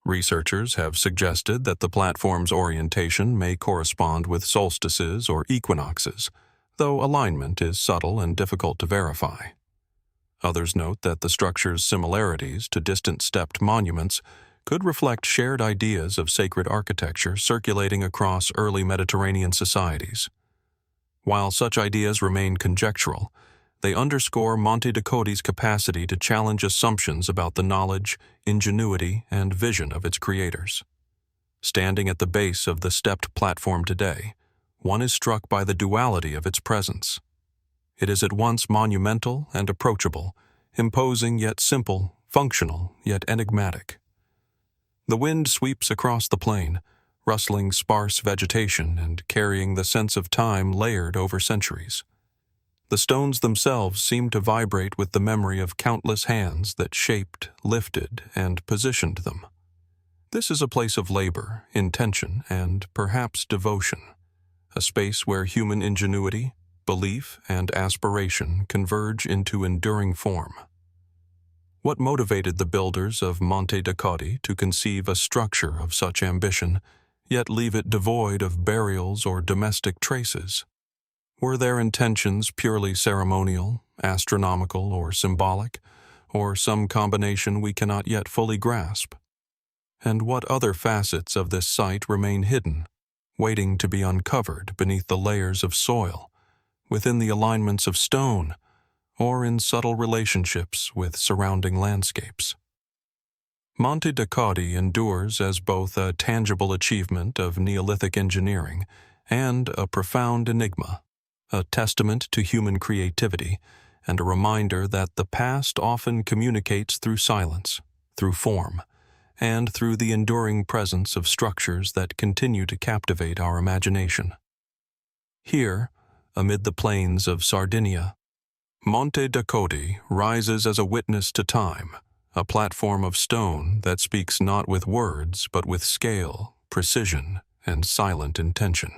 Researchers have suggested that the platform's orientation may correspond with solstices or equinoxes, though alignment is subtle and difficult to verify. Others note that the structure's similarities to distant stepped monuments could reflect shared ideas of sacred architecture circulating across early Mediterranean societies. While such ideas remain conjectural, they underscore Monte de Bagneux's capacity to challenge assumptions about the knowledge, ingenuity, and vision of its creators. Standing at the base of the stepped platform today, one is struck by the duality of its presence. It is at once monumental and approachable, imposing yet simple, functional yet enigmatic. The wind sweeps across the plain, rustling sparse vegetation and carrying the sense of time layered over centuries. The stones themselves seem to vibrate with the memory of countless hands that shaped, lifted, and positioned them. This is a place of labor, intention, and perhaps devotion, a space where human ingenuity, belief, and aspiration converge into enduring form. What motivated the builders of Monte de Bagneux to conceive a structure of such ambition, yet leave it devoid of burials or domestic traces? Were their intentions purely ceremonial, astronomical, or symbolic, or some combination we cannot yet fully grasp? And what other facets of this site remain hidden, waiting to be uncovered beneath the layers of soil, within the alignments of stone, or in subtle relationships with surrounding landscapes? Monte de Bagneux endures as both a tangible achievement of Neolithic engineering and a profound enigma, a testament to human creativity and a reminder that the past often communicates through silence, through form, and through the enduring presence of structures that continue to captivate our imagination. Here, amid the plains of Sardinia, Monte de Bagneux rises as a witness to time, a platform of stone that speaks not with words but with scale, precision, and silent intention.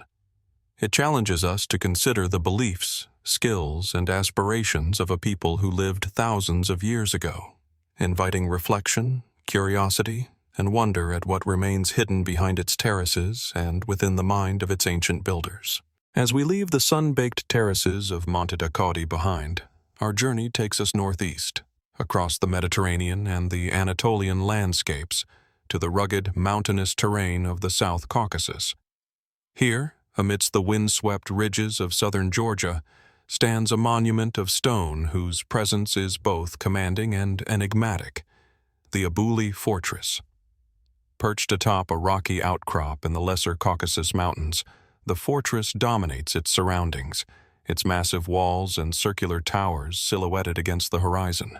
It challenges us to consider the beliefs, skills, and aspirations of a people who lived thousands of years ago, inviting reflection, curiosity, and wonder at what remains hidden behind its terraces and within the mind of its ancient builders. As we leave the sun-baked terraces of Monte de Bagneux behind, our journey takes us northeast, across the Mediterranean and the Anatolian landscapes, to the rugged, mountainous terrain of the South Caucasus. Here, amidst the wind-swept ridges of southern Georgia, stands a monument of stone whose presence is both commanding and enigmatic, the Abuli Fortress. Perched atop a rocky outcrop in the Lesser Caucasus Mountains, the fortress dominates its surroundings, its massive walls and circular towers silhouetted against the horizon.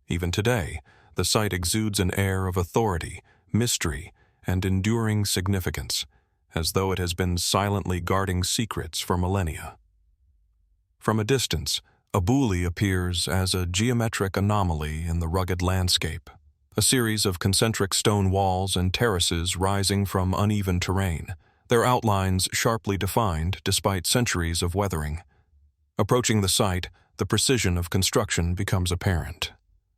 Even today, the site exudes an air of authority, mystery, and enduring significance, as though it has been silently guarding secrets for millennia. From a distance, Abuli appears as a geometric anomaly in the rugged landscape, a series of concentric stone walls and terraces rising from uneven terrain, their outlines sharply defined despite centuries of weathering. Approaching the site, the precision of construction becomes apparent.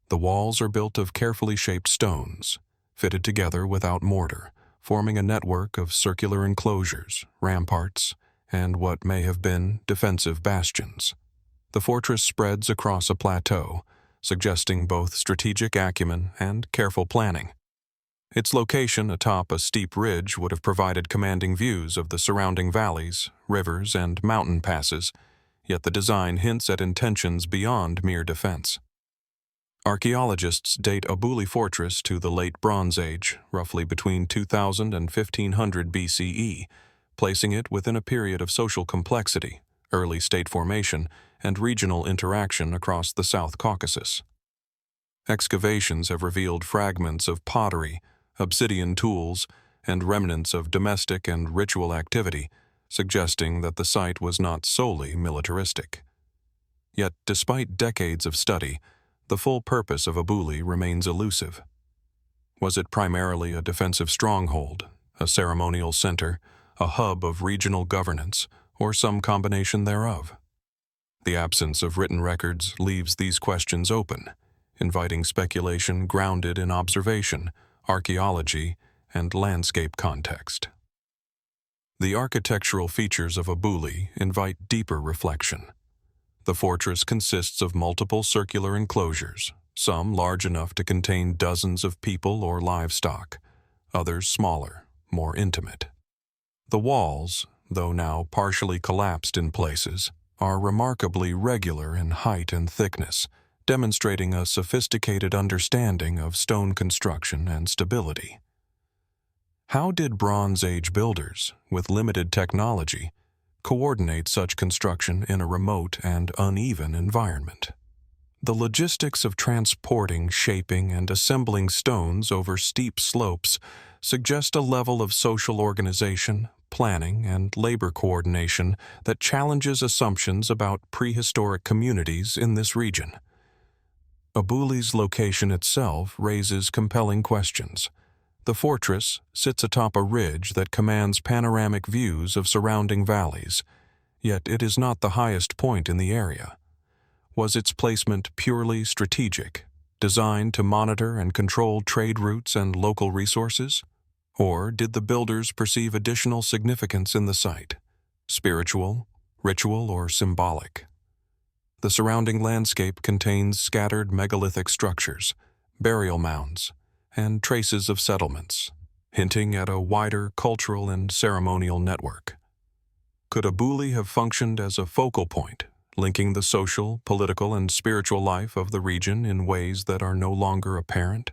The walls are built of carefully shaped stones, fitted together without mortar, forming a network of circular enclosures, ramparts, and what may have been defensive bastions. The fortress spreads across a plateau, suggesting both strategic acumen and careful planning. Its location atop a steep ridge would have provided commanding views of the surrounding valleys, rivers, and mountain passes, yet the design hints at intentions beyond mere defense. Archaeologists date Abuli Fortress to the late Bronze Age, roughly between 2000 and 1500 BCE, placing it within a period of social complexity, early state formation, and regional interaction across the South Caucasus. Excavations have revealed fragments of pottery, obsidian tools, and remnants of domestic and ritual activity, suggesting that the site was not solely militaristic. Yet, despite decades of study, the full purpose of Abuli remains elusive. Was it primarily a defensive stronghold, a ceremonial center, a hub of regional governance, or some combination thereof? The absence of written records leaves these questions open, inviting speculation grounded in observation, archaeology, and landscape context. The architectural features of Abuli invite deeper reflection. The fortress consists of multiple circular enclosures, some large enough to contain dozens of people or livestock, others smaller, more intimate. The walls, though now partially collapsed in places, are remarkably regular in height and thickness, demonstrating a sophisticated understanding of stone construction and stability. How did Bronze Age builders, with limited technology, coordinate such construction in a remote and uneven environment? The logistics of transporting, shaping, and assembling stones over steep slopes suggest a level of social organization, planning, and labor coordination that challenges assumptions about prehistoric communities in this region. Abuli's location itself raises compelling questions. The fortress sits atop a ridge that commands panoramic views of surrounding valleys, yet it is not the highest point in the area. Was its placement purely strategic, designed to monitor and control trade routes and local resources? Or did the builders perceive additional significance in the site, spiritual, ritual, or symbolic? The surrounding landscape contains scattered megalithic structures, burial mounds, and traces of settlements, hinting at a wider cultural and ceremonial network. Could Abuli have functioned as a focal point, linking the social, political, and spiritual life of the region in ways that are no longer apparent?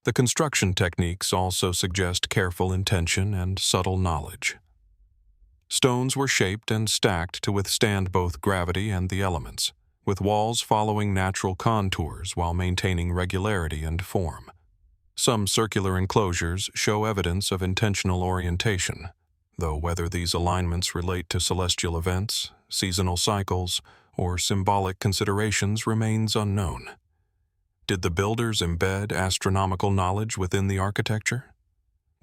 The construction techniques also suggest careful intention and subtle knowledge. Stones were shaped and stacked to withstand both gravity and the elements, with walls following natural contours while maintaining regularity and form. Some circular enclosures show evidence of intentional orientation, though whether these alignments relate to celestial events, seasonal cycles, or symbolic considerations remains unknown. Did the builders embed astronomical knowledge within the architecture?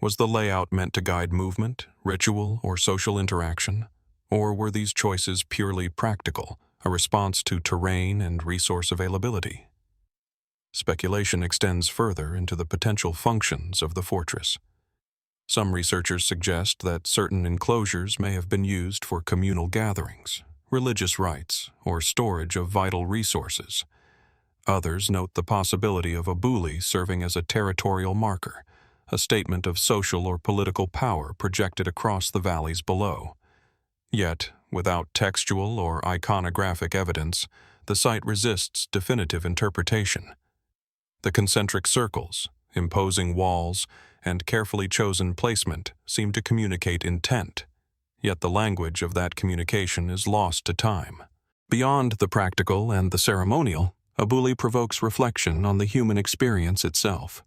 Was the layout meant to guide movement, ritual, or social interaction? Or were these choices purely practical, a response to terrain and resource availability? Speculation extends further into the potential functions of the fortress. Some researchers suggest that certain enclosures may have been used for communal gatherings, religious rites, or storage of vital resources. Others note the possibility of Abuli serving as a territorial marker, a statement of social or political power projected across the valleys below. Yet, without textual or iconographic evidence, the site resists definitive interpretation. The concentric circles, imposing walls, and carefully chosen placement seem to communicate intent, yet the language of that communication is lost to time. Beyond the practical and the ceremonial, Abuli provokes reflection on the human experience itself.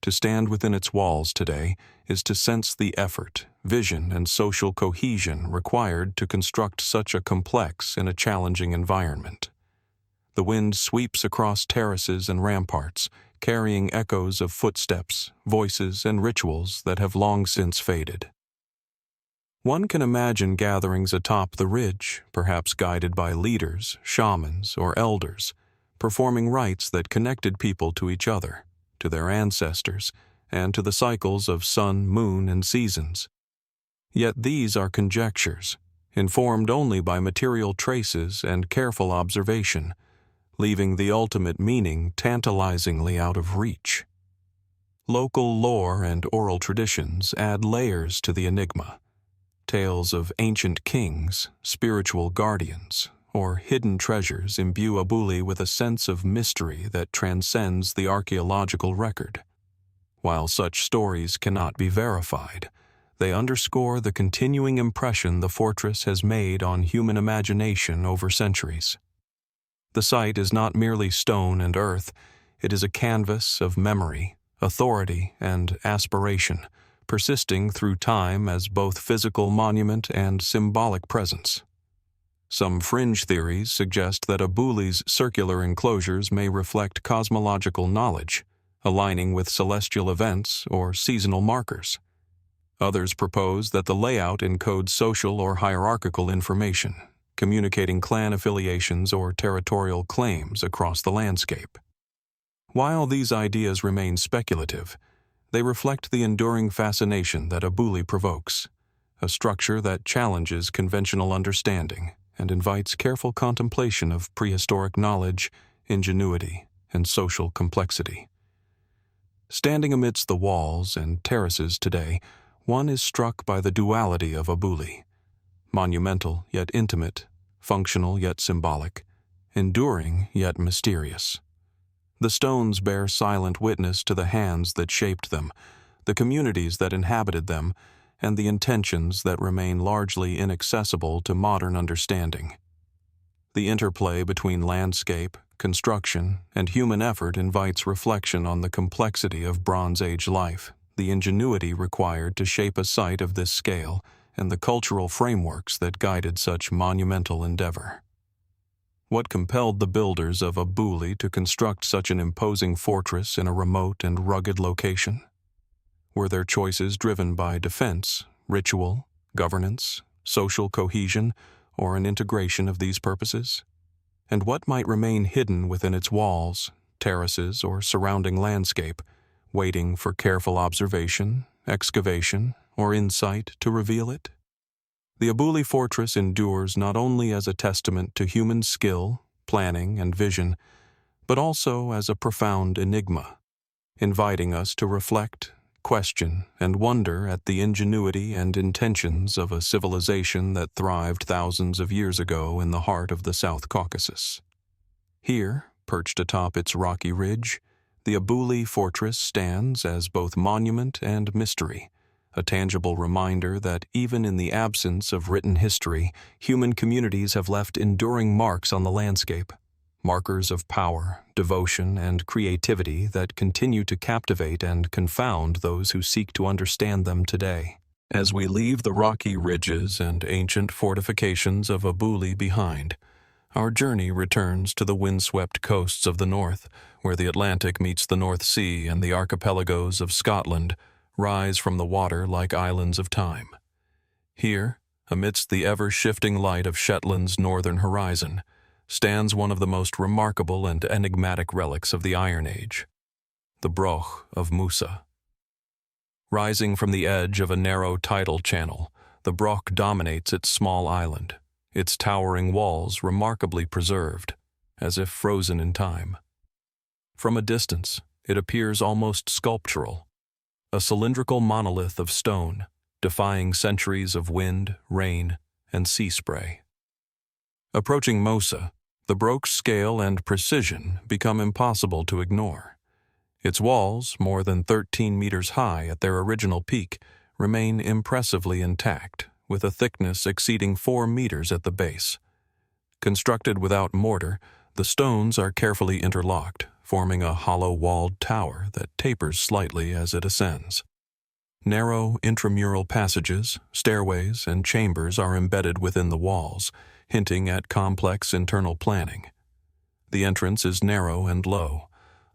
To stand within its walls today is to sense the effort, vision, and social cohesion required to construct such a complex and a challenging environment. The wind sweeps across terraces and ramparts, carrying echoes of footsteps, voices, and rituals that have long since faded. One can imagine gatherings atop the ridge, perhaps guided by leaders, shamans, or elders, performing rites that connected people to each other, to their ancestors, and to the cycles of sun, moon, and seasons. Yet these are conjectures, informed only by material traces and careful observation, leaving the ultimate meaning tantalizingly out of reach. Local lore and oral traditions add layers to the enigma. Tales of ancient kings, spiritual guardians, or hidden treasures imbue Abuli with a sense of mystery that transcends the archaeological record. While such stories cannot be verified, they underscore the continuing impression the fortress has made on human imagination over centuries. The site is not merely stone and earth, it is a canvas of memory, authority, and aspiration, persisting through time as both physical monument and symbolic presence. Some fringe theories suggest that Abuli's circular enclosures may reflect cosmological knowledge, aligning with celestial events or seasonal markers. Others propose that the layout encodes social or hierarchical information, communicating clan affiliations or territorial claims across the landscape. While these ideas remain speculative, they reflect the enduring fascination that Abuli provokes, a structure that challenges conventional understanding and invites careful contemplation of prehistoric knowledge, ingenuity, and social complexity. Standing amidst the walls and terraces today, one is struck by the duality of Abuli, monumental yet intimate, functional yet symbolic, enduring yet mysterious. The stones bear silent witness to the hands that shaped them, the communities that inhabited them, and the intentions that remain largely inaccessible to modern understanding. The interplay between landscape, construction, and human effort invites reflection on the complexity of Bronze Age life, the ingenuity required to shape a site of this scale, and the cultural frameworks that guided such monumental endeavor. What compelled the builders of Abuli to construct such an imposing fortress in a remote and rugged location? Were their choices driven by defense, ritual, governance, social cohesion, or an integration of these purposes? And what might remain hidden within its walls, terraces, or surrounding landscape, waiting for careful observation, excavation, or insight to reveal it? The Abuli Fortress endures not only as a testament to human skill, planning, and vision, but also as a profound enigma, inviting us to reflect, question, and wonder at the ingenuity and intentions of a civilization that thrived thousands of years ago in the heart of the South Caucasus. Here, perched atop its rocky ridge, the Abuli Fortress stands as both monument and mystery, a tangible reminder that even in the absence of written history, human communities have left enduring marks on the landscape, markers of power, devotion, and creativity that continue to captivate and confound those who seek to understand them today. As we leave the rocky ridges and ancient fortifications of Abuli behind, our journey returns to the windswept coasts of the north, where the Atlantic meets the North Sea and the archipelagos of Scotland rise from the water like islands of time. Here, amidst the ever-shifting light of Shetland's northern horizon, stands one of the most remarkable and enigmatic relics of the Iron Age, the Broch of Mousa. Rising from the edge of a narrow tidal channel, the Broch dominates its small island, its towering walls remarkably preserved, as if frozen in time. From a distance, it appears almost sculptural, a cylindrical monolith of stone, defying centuries of wind, rain, and sea spray. Approaching Mousa, the Broch's scale and precision become impossible to ignore. Its walls, more than 13 meters high at their original peak, remain impressively intact, with a thickness exceeding 4 meters at the base. Constructed without mortar, The stones are carefully interlocked, forming a hollow-walled tower that tapers slightly as it ascends. Narrow intramural passages, stairways, and chambers are embedded within the walls, hinting at complex internal planning. The entrance is narrow and low,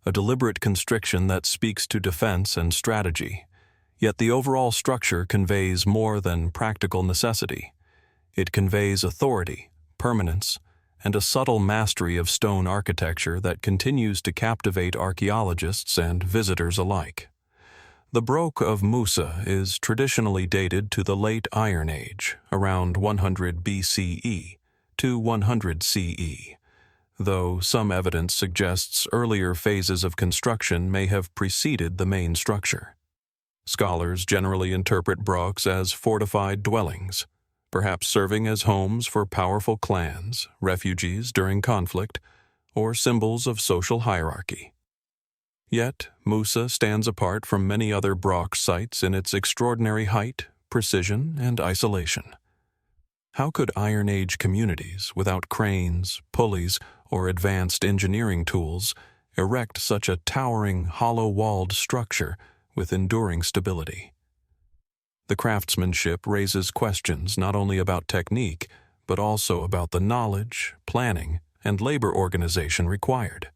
a deliberate constriction that speaks to defense and strategy, yet the overall structure conveys more than practical necessity. It conveys authority, permanence, and a subtle mastery of stone architecture that continues to captivate archaeologists and visitors alike. The Broch of Mousa is traditionally dated to the late Iron Age, around 100 BCE to 100 CE, though some evidence suggests earlier phases of construction may have preceded the main structure. Scholars generally interpret brochs as fortified dwellings, perhaps serving as homes for powerful clans, refugees during conflict, or symbols of social hierarchy. Yet, Mousa stands apart from many other broch sites in its extraordinary height, precision, and isolation. How could Iron Age communities, without cranes, pulleys, or advanced engineering tools, erect such a towering, hollow-walled structure with enduring stability? The craftsmanship raises questions not only about technique, but also about the knowledge, planning, and labor organization required.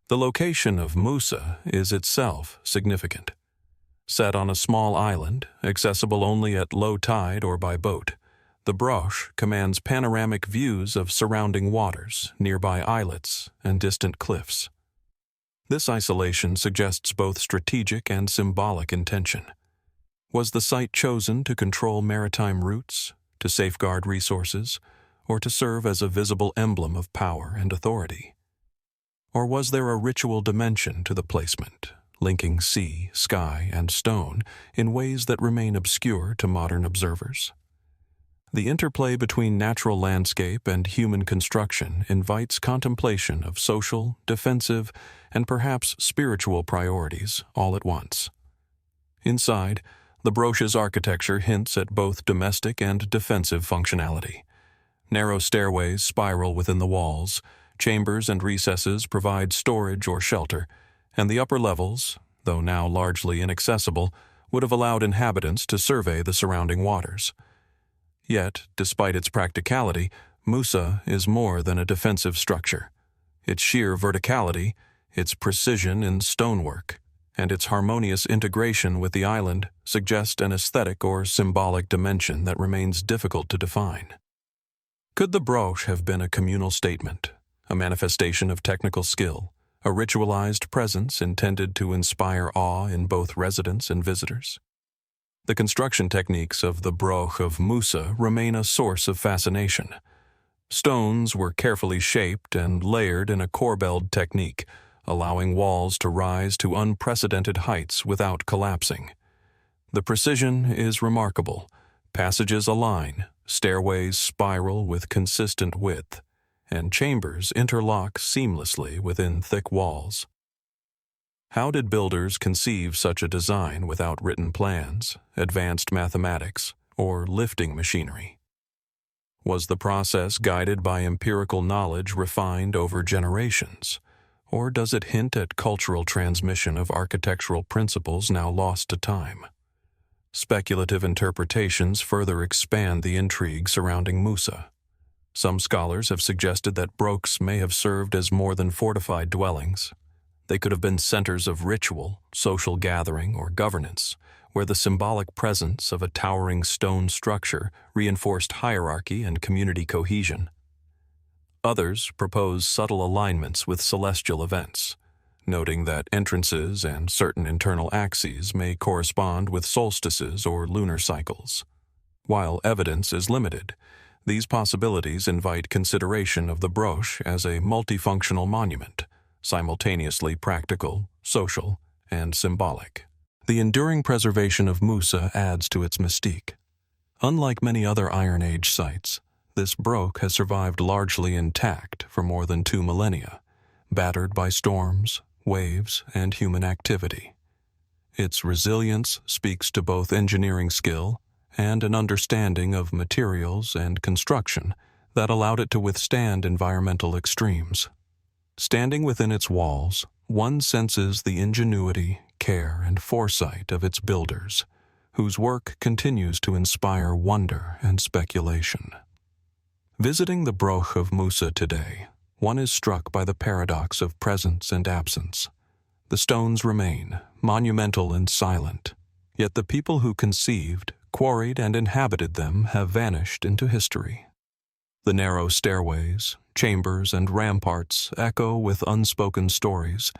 The location of Mousa is itself significant. Set on a small island, accessible only at low tide or by boat, the broch commands panoramic views of surrounding waters, nearby islets, and distant cliffs. This isolation suggests both strategic and symbolic intention. Was the site chosen to control maritime routes, to safeguard resources, or to serve as a visible emblem of power and authority? Or was there a ritual dimension to the placement, linking sea, sky, and stone in ways that remain obscure to modern observers? The interplay between natural landscape and human construction invites contemplation of social, defensive, and perhaps spiritual priorities all at once. Inside, the broch's architecture hints at both domestic and defensive functionality. Narrow stairways spiral within the walls, chambers and recesses provide storage or shelter, and the upper levels, though now largely inaccessible, would have allowed inhabitants to survey the surrounding waters. Yet, despite its practicality, Mousa is more than a defensive structure. Its sheer verticality, its precision in stonework, and its harmonious integration with the island suggest an aesthetic or symbolic dimension that remains difficult to define. Could the broch have been a communal statement, a manifestation of technical skill, a ritualized presence intended to inspire awe in both residents and visitors? The construction techniques of the Broch of Mousa remain a source of fascination. Stones were carefully shaped and layered in a corbelled technique, allowing walls to rise to unprecedented heights without collapsing. The precision is remarkable. Passages align, stairways spiral with consistent width, and chambers interlock seamlessly within thick walls. How did builders conceive such a design without written plans, advanced mathematics, or lifting machinery? Was the process guided by empirical knowledge refined over generations, or does it hint at cultural transmission of architectural principles now lost to time? Speculative interpretations further expand the intrigue surrounding Mousa. Some scholars have suggested that brochs may have served as more than fortified dwellings. They could have been centers of ritual, social gathering, or governance, where the symbolic presence of a towering stone structure reinforced hierarchy and community cohesion. Others propose subtle alignments with celestial events, noting that entrances and certain internal axes may correspond with solstices or lunar cycles. While evidence is limited, these possibilities invite consideration of the broch as a multifunctional monument, simultaneously practical, social, and symbolic. The enduring preservation of Mousa adds to its mystique. Unlike many other Iron Age sites, this broch has survived largely intact for more than 2 millennia, battered by storms, waves, and human activity. Its resilience speaks to both engineering skill and an understanding of materials and construction that allowed it to withstand environmental extremes. Standing within its walls, one senses the ingenuity, care, and foresight of its builders, whose work continues to inspire wonder and speculation. Visiting the Broch of Mousa today, one is struck by the paradox of presence and absence. The stones remain, monumental and silent, yet the people who conceived, quarried, and inhabited them have vanished into history. The narrow stairways, chambers, and ramparts echo with unspoken stories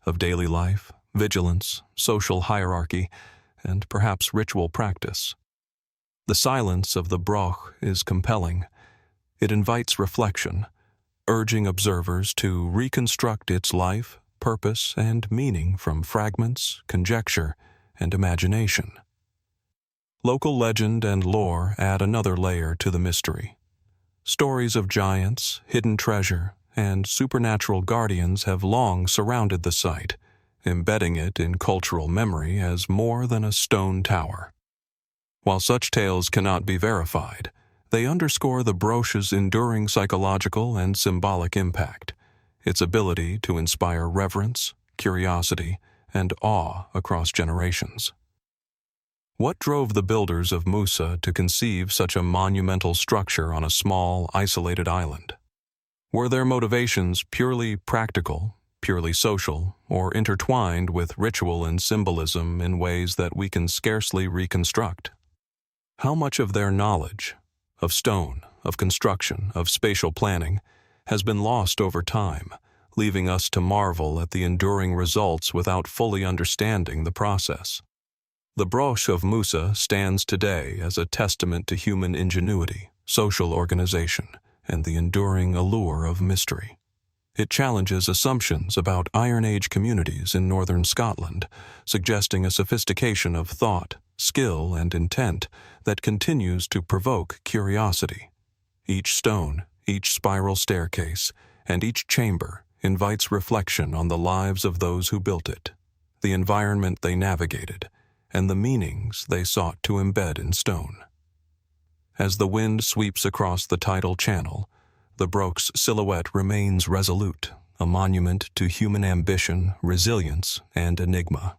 of daily life, vigilance, social hierarchy, and perhaps ritual practice. The silence of the Broch is compelling. It invites reflection, urging observers to reconstruct its life, purpose, and meaning from fragments, conjecture, and imagination. Local legend and lore add another layer to the mystery. Stories of giants, hidden treasure, and supernatural guardians have long surrounded the site, embedding it in cultural memory as more than a stone tower. While such tales cannot be verified, they underscore the Broch's enduring psychological and symbolic impact, its ability to inspire reverence, curiosity, and awe across generations. What drove the builders of Mousa to conceive such a monumental structure on a small, isolated island? Were their motivations purely practical, purely social, or intertwined with ritual and symbolism in ways that we can scarcely reconstruct? How much of their knowledge, of stone, of construction, of spatial planning, has been lost over time, leaving us to marvel at the enduring results without fully understanding the process? The Broch of Mousa stands today as a testament to human ingenuity, social organization, and the enduring allure of mystery. It challenges assumptions about Iron Age communities in northern Scotland, suggesting a sophistication of thought, skill, and intent that continues to provoke curiosity. Each stone, each spiral staircase, and each chamber invites reflection on the lives of those who built it, the environment they navigated, and the meanings they sought to embed in stone. As the wind sweeps across the tidal channel, the Broch's silhouette remains resolute, a monument to human ambition, resilience, and enigma.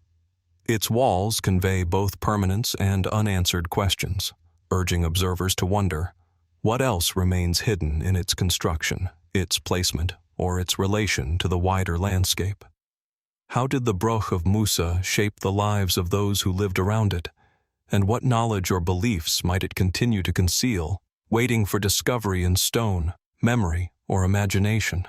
Its walls convey both permanence and unanswered questions, urging observers to wonder, what else remains hidden in its construction, its placement, or its relation to the wider landscape? How did the Broch of Mousa shape the lives of those who lived around it? And what knowledge or beliefs might it continue to conceal, waiting for discovery in stone, memory, or imagination?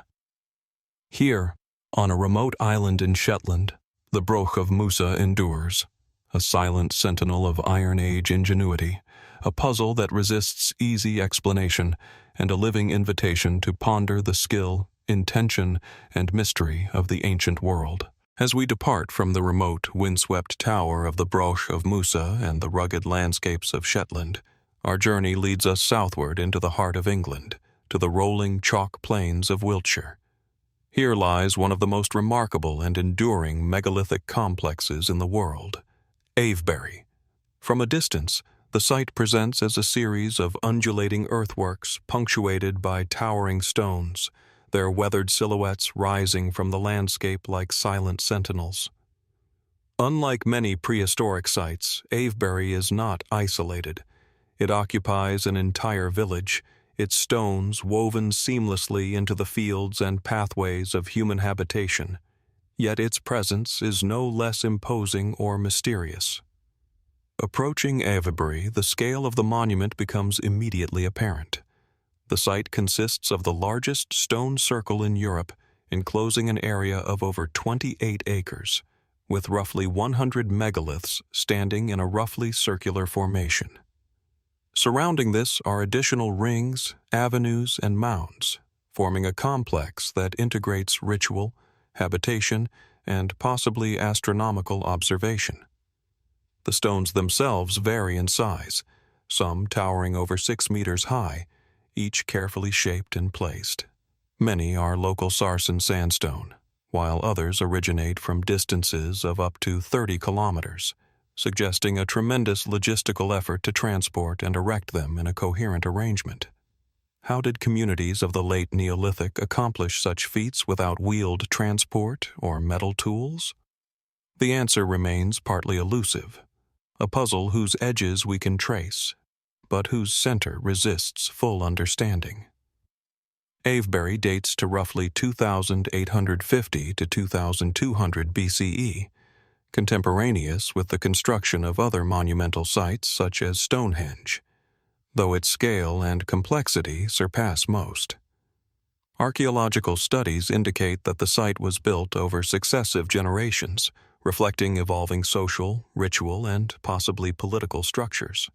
Here, on a remote island in Shetland, the Broch of Mousa endures, a silent sentinel of Iron Age ingenuity, a puzzle that resists easy explanation, and a living invitation to ponder the skill, intention, and mystery of the ancient world. As we depart from the remote, windswept tower of the Broch of Mousa and the rugged landscapes of Shetland, our journey leads us southward into the heart of England, to the rolling chalk plains of Wiltshire. Here lies one of the most remarkable and enduring megalithic complexes in the world, Avebury. From a distance, the site presents as a series of undulating earthworks punctuated by towering stones, their weathered silhouettes rising from the landscape like silent sentinels. Unlike many prehistoric sites, Avebury is not isolated. It occupies an entire village, its stones woven seamlessly into the fields and pathways of human habitation. Yet its presence is no less imposing or mysterious. Approaching Avebury, the scale of the monument becomes immediately apparent. The site consists of the largest stone circle in Europe, enclosing an area of over 28 acres, with roughly 100 megaliths standing in a roughly circular formation. Surrounding this are additional rings, avenues, and mounds, forming a complex that integrates ritual, habitation, and possibly astronomical observation. The stones themselves vary in size, some towering over 6 meters high, each carefully shaped and placed. Many are local sarsen sandstone, while others originate from distances of up to 30 kilometers, suggesting a tremendous logistical effort to transport and erect them in a coherent arrangement. how did communities of the late Neolithic accomplish such feats without wheeled transport or metal tools? The answer remains partly elusive, a puzzle whose edges we can trace, but whose center resists full understanding. Avebury dates to roughly 2850 to 2200 BCE, contemporaneous with the construction of other monumental sites such as Stonehenge, though its scale and complexity surpass most. Archaeological studies indicate that the site was built over successive generations, reflecting evolving social, ritual, and possibly political structures.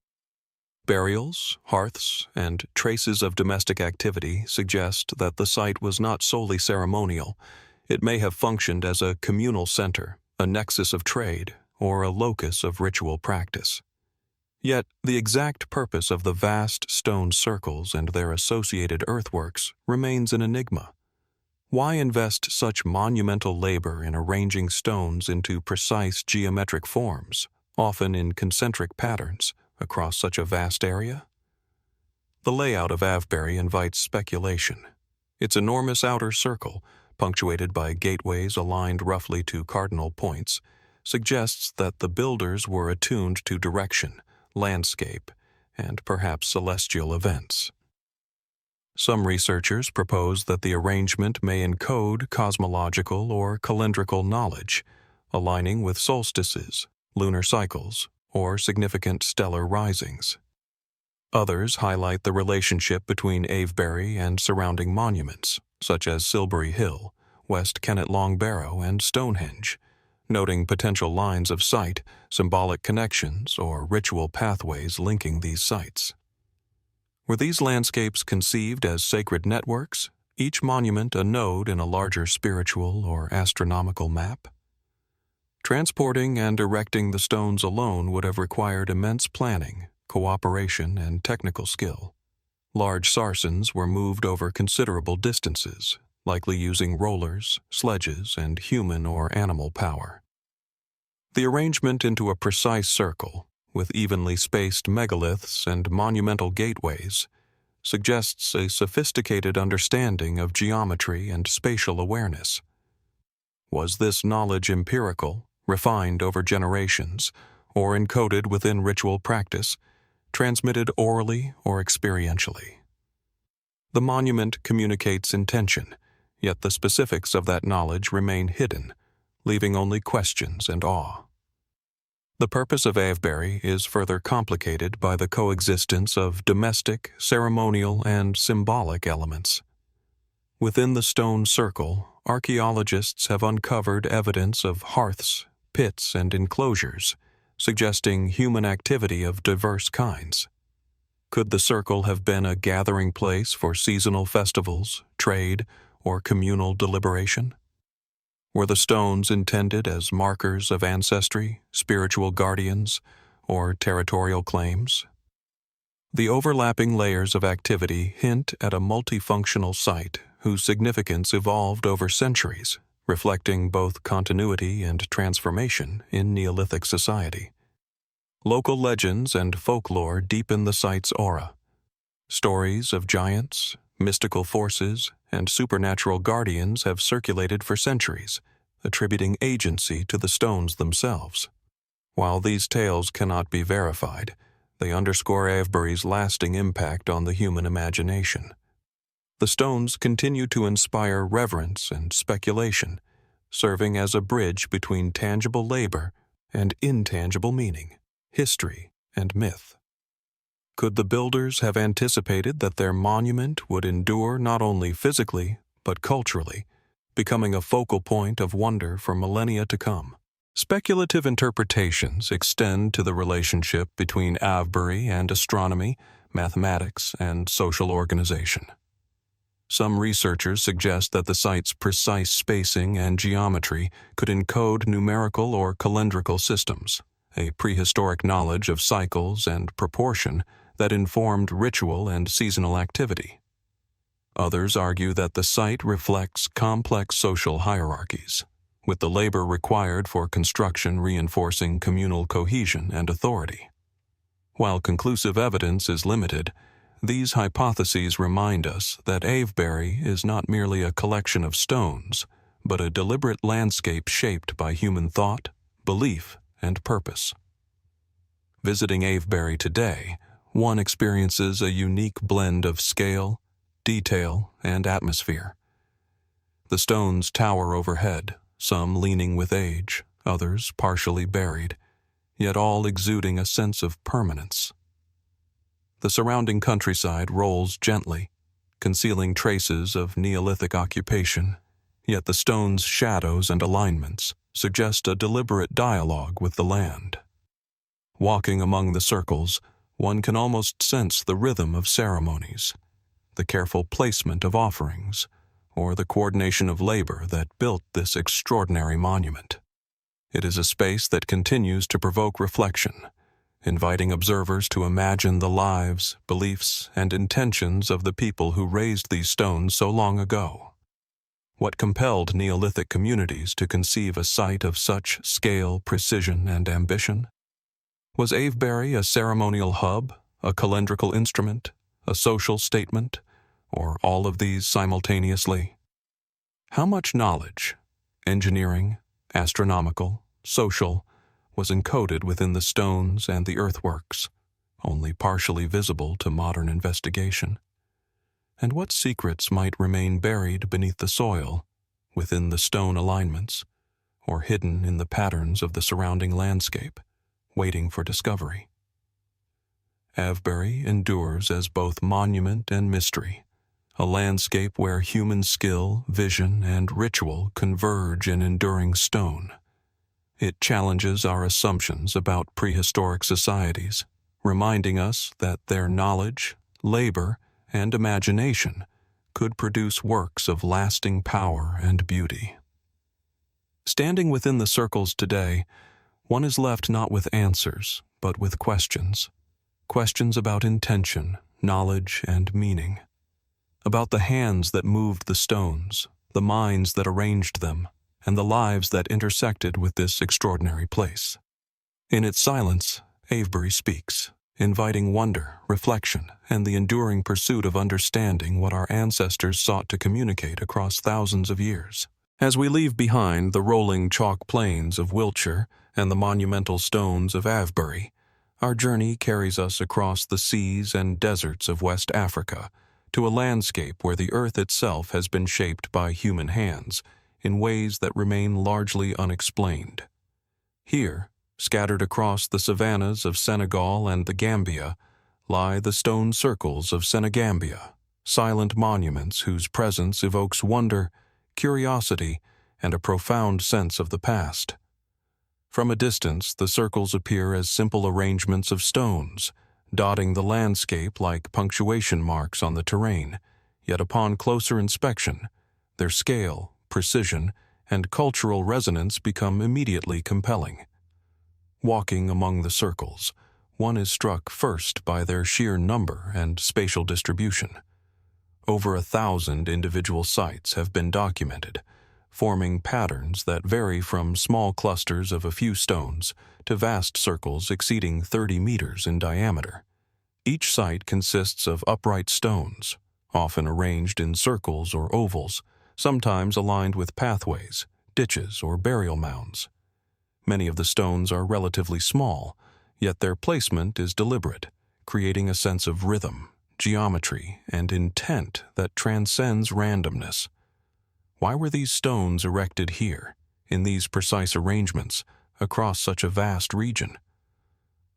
Burials, hearths, and traces of domestic activity suggest that the site was not solely ceremonial. It may have functioned as a communal center, a nexus of trade, or a locus of ritual practice. Yet, the exact purpose of the vast stone circles and their associated earthworks remains an enigma. Why invest such monumental labor in arranging stones into precise geometric forms, often in concentric patterns, across such a vast area? The layout of Avebury invites speculation. Its enormous outer circle, punctuated by gateways aligned roughly to cardinal points, suggests that the builders were attuned to direction, landscape, and perhaps celestial events. Some researchers propose that the arrangement may encode cosmological or calendrical knowledge, aligning with solstices, lunar cycles, or significant stellar risings. Others highlight the relationship between Avebury and surrounding monuments, such as Silbury Hill, West Kennet Long Barrow, and Stonehenge, noting potential lines of sight, symbolic connections, or ritual pathways linking these sites. Were these landscapes conceived as sacred networks, each monument a node in a larger spiritual or astronomical map? Transporting and erecting the stones alone would have required immense planning, cooperation, and technical skill. Large sarsens were moved over considerable distances, likely using rollers, sledges, and human or animal power. The arrangement into a precise circle, with evenly spaced megaliths and monumental gateways, suggests a sophisticated understanding of geometry and spatial awareness. Was this knowledge empirical, refined over generations, or encoded within ritual practice, transmitted orally or experientially? The monument communicates intention, yet the specifics of that knowledge remain hidden, leaving only questions and awe. The purpose of Avebury is further complicated by the coexistence of domestic, ceremonial, and symbolic elements. Within the stone circle, archaeologists have uncovered evidence of hearths, pits, and enclosures, suggesting human activity of diverse kinds. Could the circle have been a gathering place for seasonal festivals, trade, or communal deliberation? Were the stones intended as markers of ancestry, spiritual guardians, or territorial claims? The overlapping layers of activity hint at a multifunctional site whose significance evolved over centuries, reflecting both continuity and transformation in Neolithic society. Local legends and folklore deepen the site's aura. Stories of giants, mystical forces, and supernatural guardians have circulated for centuries, attributing agency to the stones themselves. While these tales cannot be verified, they underscore Avebury's lasting impact on the human imagination. The stones continue to inspire reverence and speculation, serving as a bridge between tangible labor and intangible meaning, history, and myth. Could the builders have anticipated that their monument would endure not only physically, but culturally, becoming a focal point of wonder for millennia to come? Speculative interpretations extend to the relationship between Avebury and astronomy, mathematics, and social organization. Some researchers suggest that the site's precise spacing and geometry could encode numerical or calendrical systems, a prehistoric knowledge of cycles and proportion that informed ritual and seasonal activity. Others argue that the site reflects complex social hierarchies, with the labor required for construction reinforcing communal cohesion and authority. While conclusive evidence is limited, These hypotheses remind us that Avebury is not merely a collection of stones, but a deliberate landscape shaped by human thought, belief, and purpose. Visiting Avebury today, one experiences a unique blend of scale, detail, and atmosphere. The stones tower overhead, some leaning with age, others partially buried, yet all exuding a sense of permanence. The surrounding countryside rolls gently, concealing traces of Neolithic occupation, yet the stone's shadows and alignments suggest a deliberate dialogue with the land. Walking among the circles, one can almost sense the rhythm of ceremonies, the careful placement of offerings, or the coordination of labor that built this extraordinary monument. It is a space that continues to provoke reflection, inviting observers to imagine the lives, beliefs, and intentions of the people who raised these stones so long ago. What compelled Neolithic communities to conceive a site of such scale, precision, and ambition? Was Avebury a ceremonial hub, a calendrical instrument, a social statement, or all of these simultaneously? How much knowledge, engineering, astronomical, social, was encoded within the stones and the earthworks, only partially visible to modern investigation? And what secrets might remain buried beneath the soil, within the stone alignments, or hidden in the patterns of the surrounding landscape, waiting for discovery? Avebury endures as both monument and mystery, a landscape where human skill, vision, and ritual converge in enduring stone. It challenges our assumptions about prehistoric societies, reminding us that their knowledge, labor, and imagination could produce works of lasting power and beauty. Standing within the circles today, one is left not with answers, but with questions. Questions about intention, knowledge, and meaning. About the hands that moved the stones, the minds that arranged them, and the lives that intersected with this extraordinary place. In its silence, Avebury speaks, inviting wonder, reflection, and the enduring pursuit of understanding what our ancestors sought to communicate across thousands of years. As we leave behind the rolling chalk plains of Wiltshire and the monumental stones of Avebury, our journey carries us across the seas and deserts of West Africa to a landscape where the earth itself has been shaped by human hands in ways that remain largely unexplained. Here, scattered across the savannas of Senegal and the Gambia, lie the stone circles of Senegambia, silent monuments whose presence evokes wonder, curiosity, and a profound sense of the past. From a distance, the circles appear as simple arrangements of stones, dotting the landscape like punctuation marks on the terrain, yet upon closer inspection, their scale, precision, and cultural resonance become immediately compelling. Walking among the circles, one is struck first by their sheer number and spatial distribution. Over 1,000 individual sites have been documented, forming patterns that vary from small clusters of a few stones to vast circles exceeding 30 meters in diameter. Each site consists of upright stones, often arranged in circles or ovals, sometimes aligned with pathways, ditches, or burial mounds. Many of the stones are relatively small, yet their placement is deliberate, creating a sense of rhythm, geometry, and intent that transcends randomness. Why were these stones erected here, in these precise arrangements, across such a vast region?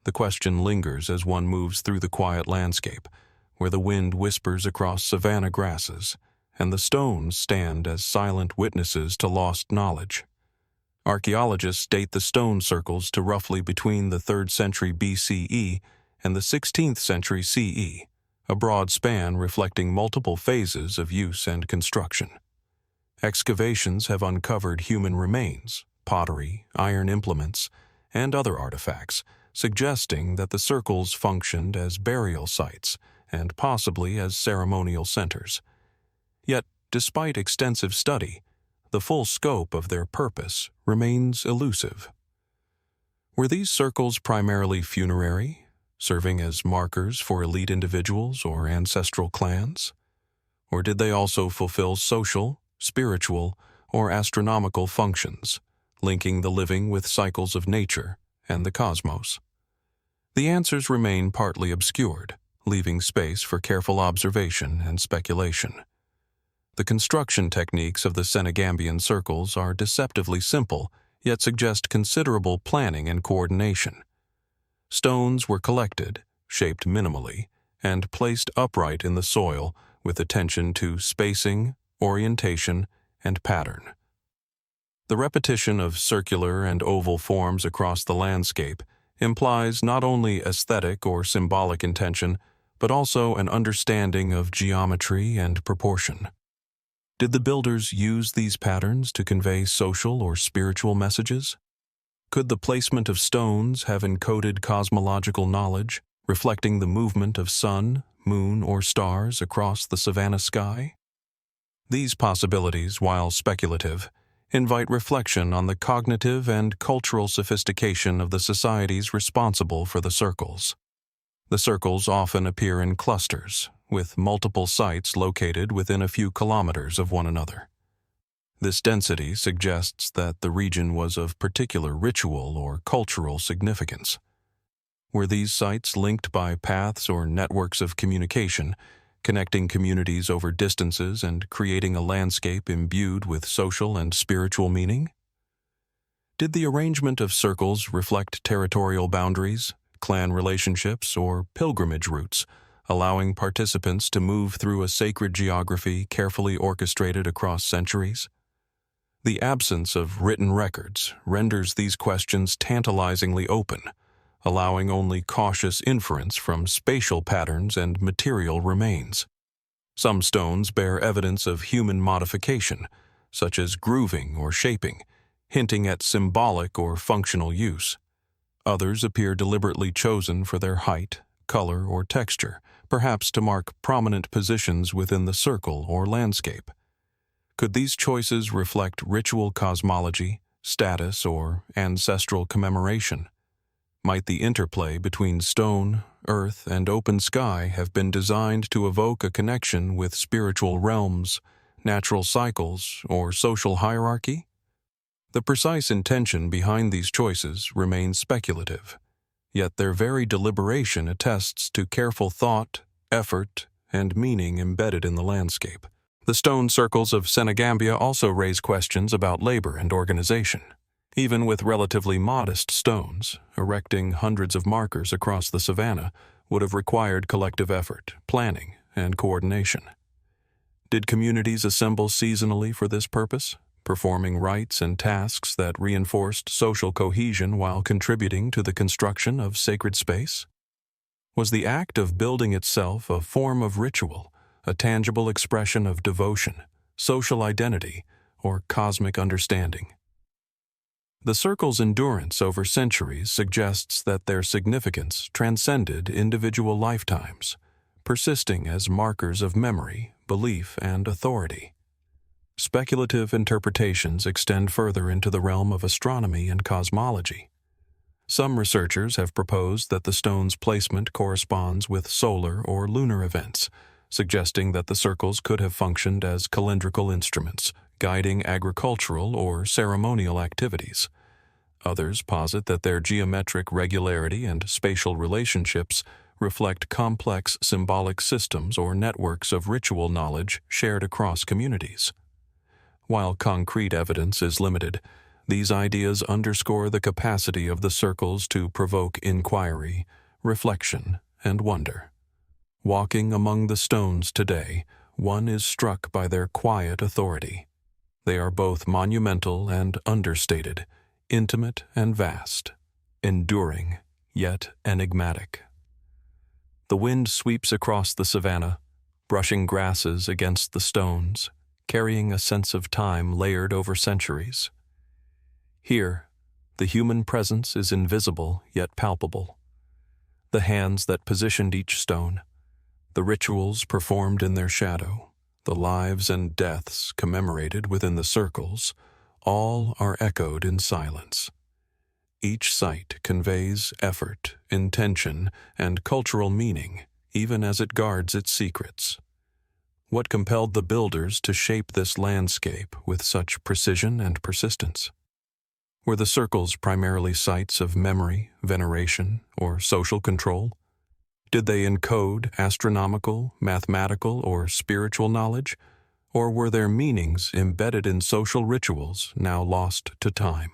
The question lingers as one moves through the quiet landscape, where the wind whispers across savanna grasses, and the stones stand as silent witnesses to lost knowledge. Archaeologists date the stone circles to roughly between the 3rd century BCE and the 16th century CE, a broad span reflecting multiple phases of use and construction. Excavations have uncovered human remains, pottery, iron implements, and other artifacts, suggesting that the circles functioned as burial sites and possibly as ceremonial centers. Yet, despite extensive study, the full scope of their purpose remains elusive. Were these circles primarily funerary, serving as markers for elite individuals or ancestral clans? Or did they also fulfill social, spiritual, or astronomical functions, linking the living with cycles of nature and the cosmos? The answers remain partly obscured, leaving space for careful observation and speculation. The construction techniques of the Senegambian circles are deceptively simple, yet suggest considerable planning and coordination. Stones were collected, shaped minimally, and placed upright in the soil with attention to spacing, orientation, and pattern. The repetition of circular and oval forms across the landscape implies not only aesthetic or symbolic intention, but also an understanding of geometry and proportion. Did the builders use these patterns to convey social or spiritual messages? Could the placement of stones have encoded cosmological knowledge, reflecting the movement of sun, moon, or stars across the savanna sky? These possibilities, while speculative, invite reflection on the cognitive and cultural sophistication of the societies responsible for the circles. The circles often appear in clusters, with multiple sites located within a few kilometers of one another. This density suggests that the region was of particular ritual or cultural significance. Were these sites linked by paths or networks of communication, connecting communities over distances and creating a landscape imbued with social and spiritual meaning? Did the arrangement of circles reflect territorial boundaries, clan relationships, or pilgrimage routes, allowing participants to move through a sacred geography carefully orchestrated across centuries? The absence of written records renders these questions tantalizingly open, allowing only cautious inference from spatial patterns and material remains. Some stones bear evidence of human modification, such as grooving or shaping, hinting at symbolic or functional use. Others appear deliberately chosen for their height, color, or texture, perhaps to mark prominent positions within the circle or landscape. Could these choices reflect ritual cosmology, status, or ancestral commemoration? Might the interplay between stone, earth, and open sky have been designed to evoke a connection with spiritual realms, natural cycles, or social hierarchy? The precise intention behind these choices remains speculative, yet their very deliberation attests to careful thought, effort, and meaning embedded in the landscape. The stone circles of Senegambia also raise questions about labor and organization. Even with relatively modest stones, erecting hundreds of markers across the savanna would have required collective effort, planning, and coordination. Did communities assemble seasonally for this purpose, performing rites and tasks that reinforced social cohesion while contributing to the construction of sacred space? Was the act of building itself a form of ritual, a tangible expression of devotion, social identity, or cosmic understanding? The circle's endurance over centuries suggests that their significance transcended individual lifetimes, persisting as markers of memory, belief, and authority. Speculative interpretations extend further into the realm of astronomy and cosmology. Some researchers have proposed that the stone's placement corresponds with solar or lunar events, suggesting that the circles could have functioned as calendrical instruments, guiding agricultural or ceremonial activities. Others posit that their geometric regularity and spatial relationships reflect complex symbolic systems or networks of ritual knowledge shared across communities. While concrete evidence is limited, these ideas underscore the capacity of the circles to provoke inquiry, reflection, and wonder. Walking among the stones today, one is struck by their quiet authority. They are both monumental and understated, intimate and vast, enduring yet enigmatic. The wind sweeps across the savanna, brushing grasses against the stones, carrying a sense of time layered over centuries. Here, the human presence is invisible yet palpable. The hands that positioned each stone, the rituals performed in their shadow, the lives and deaths commemorated within the circles, all are echoed in silence. each site conveys effort, intention, and cultural meaning, even as it guards its secrets. What compelled the builders to shape this landscape with such precision and persistence? Were the circles primarily sites of memory, veneration, or social control? Did they encode astronomical, mathematical, or spiritual knowledge? Or were their meanings embedded in social rituals now lost to time?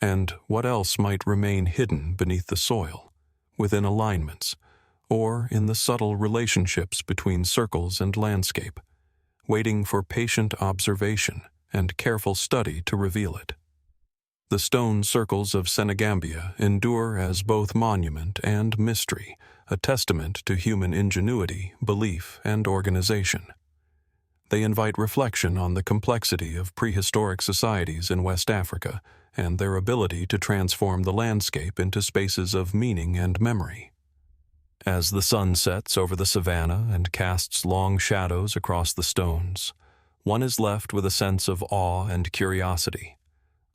And what else might remain hidden beneath the soil, within alignments, or in the subtle relationships between circles and landscape, waiting for patient observation and careful study to reveal it? The stone circles of Senegambia endure as both monument and mystery, a testament to human ingenuity, belief, and organization. They invite reflection on the complexity of prehistoric societies in West Africa and their ability to transform the landscape into spaces of meaning and memory. As the sun sets over the savanna and casts long shadows across the stones, one is left with a sense of awe and curiosity,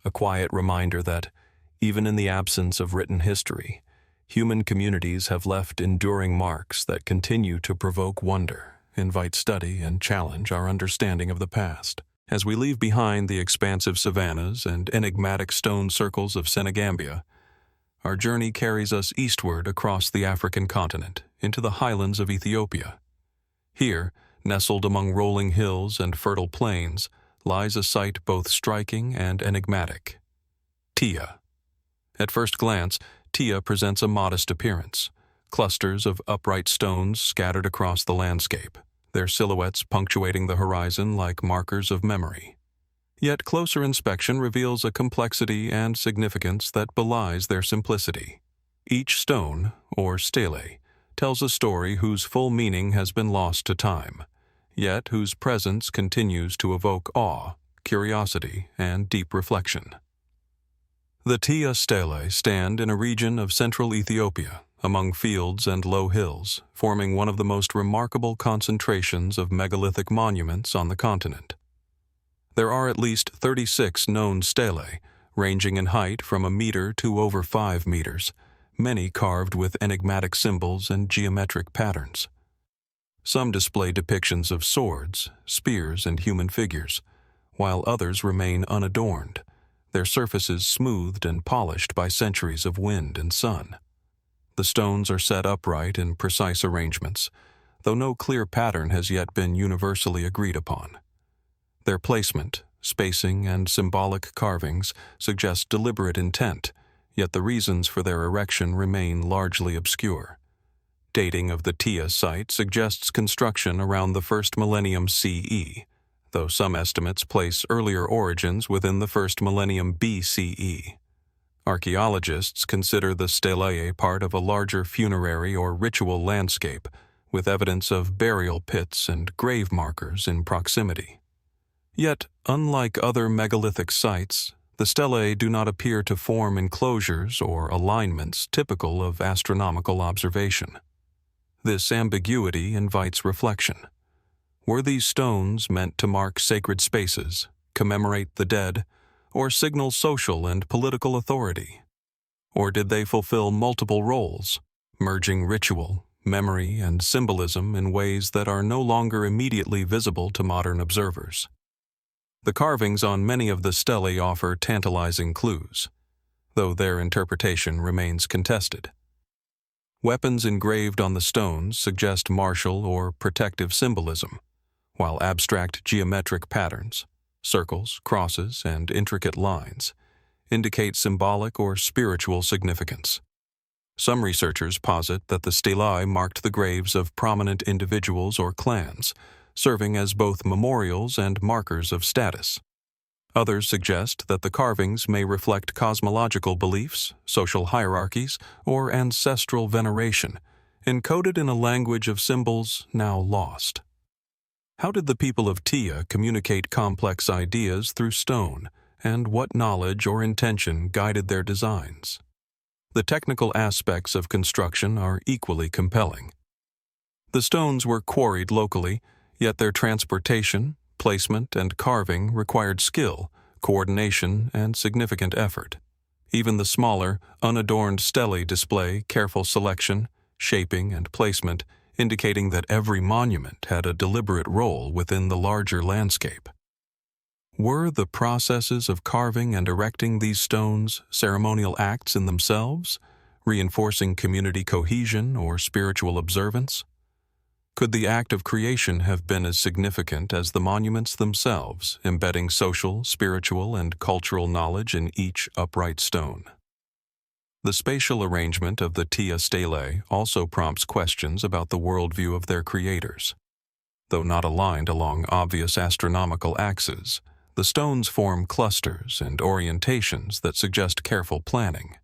a quiet reminder that, even in the absence of written history, human communities have left enduring marks that continue to provoke wonder, invite study, and challenge our understanding of the past. As we leave behind the expansive savannas and enigmatic stone circles of Senegambia, our journey carries us eastward across the African continent into the highlands of Ethiopia. Here, nestled among rolling hills and fertile plains, lies a site both striking and enigmatic: Tiya. At first glance, Tiya presents a modest appearance. Clusters of upright stones scattered across the landscape, their silhouettes punctuating the horizon like markers of memory. Yet closer inspection reveals a complexity and significance that belies their simplicity. Each stone, or stele, tells a story whose full meaning has been lost to time, yet whose presence continues to evoke awe, curiosity, and deep reflection. The Tiya Stelae stand in a region of central Ethiopia, among fields and low hills, forming one of the most remarkable concentrations of megalithic monuments on the continent. There are at least 36 known stelae, ranging in height from a meter to over 5 meters, many carved with enigmatic symbols and geometric patterns. Some display depictions of swords, spears, and human figures, while others remain unadorned, their surfaces smoothed and polished by centuries of wind and sun. The stones are set upright in precise arrangements, though no clear pattern has yet been universally agreed upon. Their placement, spacing, and symbolic carvings suggest deliberate intent, yet the reasons for their erection remain largely obscure. Dating of the Tiya site suggests construction around the 1st millennium CE, though some estimates place earlier origins within the 1st millennium BCE. Archaeologists consider the stelae part of a larger funerary or ritual landscape, with evidence of burial pits and grave markers in proximity. Yet, unlike other megalithic sites, the stelae do not appear to form enclosures or alignments typical of astronomical observation. This ambiguity invites reflection. Were these stones meant to mark sacred spaces, commemorate the dead, or signal social and political authority? Or did they fulfill multiple roles, merging ritual, memory, and symbolism in ways that are no longer immediately visible to modern observers? The carvings on many of the stelae offer tantalizing clues, though their interpretation remains contested. Weapons engraved on the stones suggest martial or protective symbolism, while abstract geometric patterns, circles, crosses, and intricate lines, indicate symbolic or spiritual significance. Some researchers posit that the stelae marked the graves of prominent individuals or clans, serving as both memorials and markers of status. Others suggest that the carvings may reflect cosmological beliefs, social hierarchies, or ancestral veneration, encoded in a language of symbols now lost. How did the people of Tiya communicate complex ideas through stone, and what knowledge or intention guided their designs? The technical aspects of construction are equally compelling. The stones were quarried locally, yet their transportation, placement, and carving required skill, coordination, and significant effort. Even the smaller, unadorned stelae display careful selection, shaping, and placement, indicating that every monument had a deliberate role within the larger landscape. Were the processes of carving and erecting these stones ceremonial acts in themselves, reinforcing community cohesion or spiritual observance? Could the act of creation have been as significant as the monuments themselves, embedding social, spiritual, and cultural knowledge in each upright stone? The spatial arrangement of the Tiya Stelae also prompts questions about the worldview of their creators. Though not aligned along obvious astronomical axes, the stones form clusters and orientations that suggest careful planning.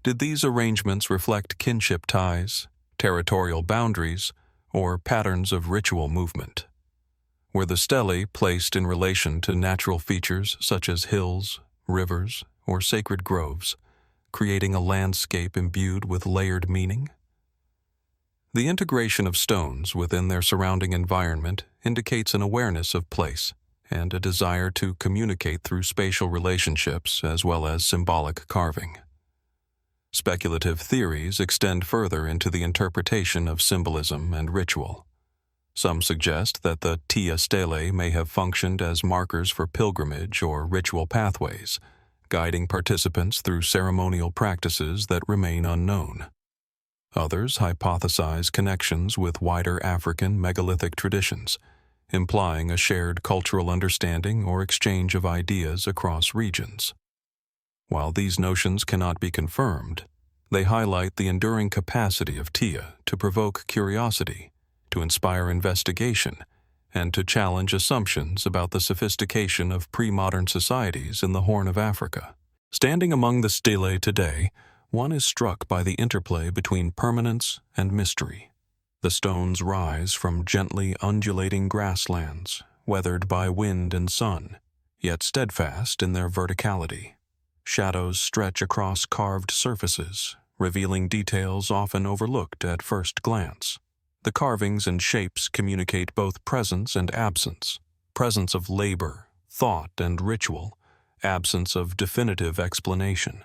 Did these arrangements reflect kinship ties, territorial boundaries, or patterns of ritual movement? Were the stelae placed in relation to natural features such as hills, rivers, or sacred groves, creating a landscape imbued with layered meaning? The integration of stones within their surrounding environment indicates an awareness of place and a desire to communicate through spatial relationships as well as symbolic carving. Speculative theories extend further into the interpretation of symbolism and ritual. Some suggest that the Tiya Stelae may have functioned as markers for pilgrimage or ritual pathways, guiding participants through ceremonial practices that remain unknown. Others hypothesize connections with wider African megalithic traditions, implying a shared cultural understanding or exchange of ideas across regions. While these notions cannot be confirmed, they highlight the enduring capacity of Tiya to provoke curiosity, to inspire investigation, and to challenge assumptions about the sophistication of pre-modern societies in the Horn of Africa. Standing among the stelae today, one is struck by the interplay between permanence and mystery. The stones rise from gently undulating grasslands, weathered by wind and sun, yet steadfast in their verticality. Shadows stretch across carved surfaces, revealing details often overlooked at first glance. The carvings and shapes communicate both presence and absence, presence of labor, thought, and ritual, absence of definitive explanation.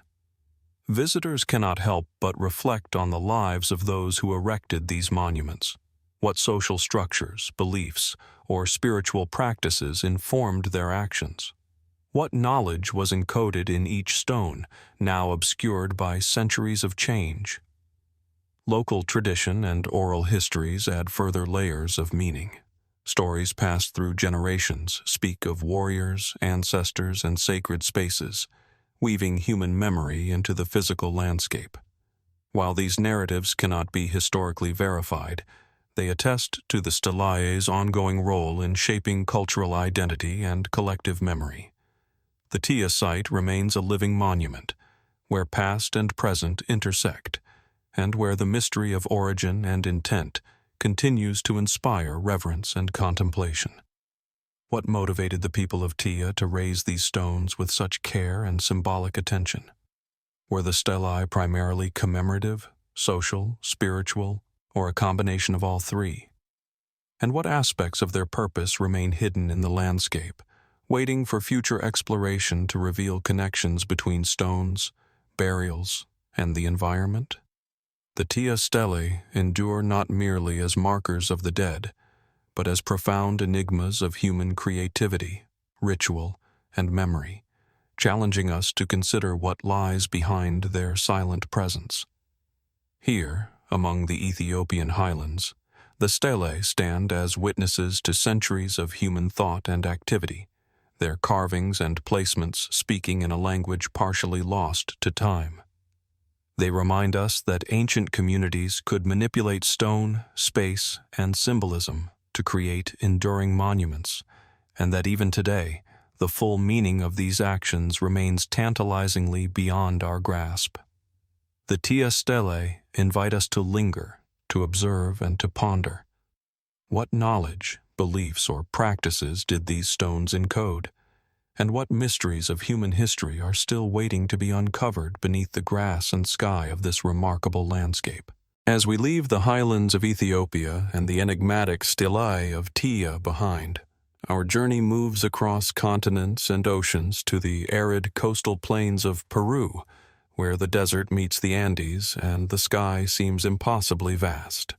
Visitors cannot help but reflect on the lives of those who erected these monuments. What social structures, beliefs, or spiritual practices informed their actions? What knowledge was encoded in each stone, now obscured by centuries of change? Local tradition and oral histories add further layers of meaning. Stories passed through generations speak of warriors, ancestors, and sacred spaces, weaving human memory into the physical landscape. While these narratives cannot be historically verified, they attest to the stelae's ongoing role in shaping cultural identity and collective memory. The Tiya site remains a living monument, where past and present intersect, and where the mystery of origin and intent continues to inspire reverence and contemplation. What motivated the people of Tiya to raise these stones with such care and symbolic attention? Were the stelae primarily commemorative, social, spiritual, or a combination of all three? And what aspects of their purpose remain hidden in the landscape, waiting for future exploration to reveal connections between stones, burials, and the environment? The Tiya Stelae endure not merely as markers of the dead, but as profound enigmas of human creativity, ritual, and memory, challenging us to consider what lies behind their silent presence. Here, among the Ethiopian highlands, the stelae stand as witnesses to centuries of human thought and activity, their carvings and placements speaking in a language partially lost to time. They remind us that ancient communities could manipulate stone, space, and symbolism to create enduring monuments, and that even today, the full meaning of these actions remains tantalizingly beyond our grasp. The Tiya Stelae invite us to linger, to observe, and to ponder. What knowledge, beliefs, or practices did these stones encode? And what mysteries of human history are still waiting to be uncovered beneath the grass and sky of this remarkable landscape? As we leave the highlands of Ethiopia and the enigmatic stelae of Tiya behind, Our journey moves across continents and oceans to the arid coastal plains of Peru, where the desert meets the Andes and the sky seems impossibly vast.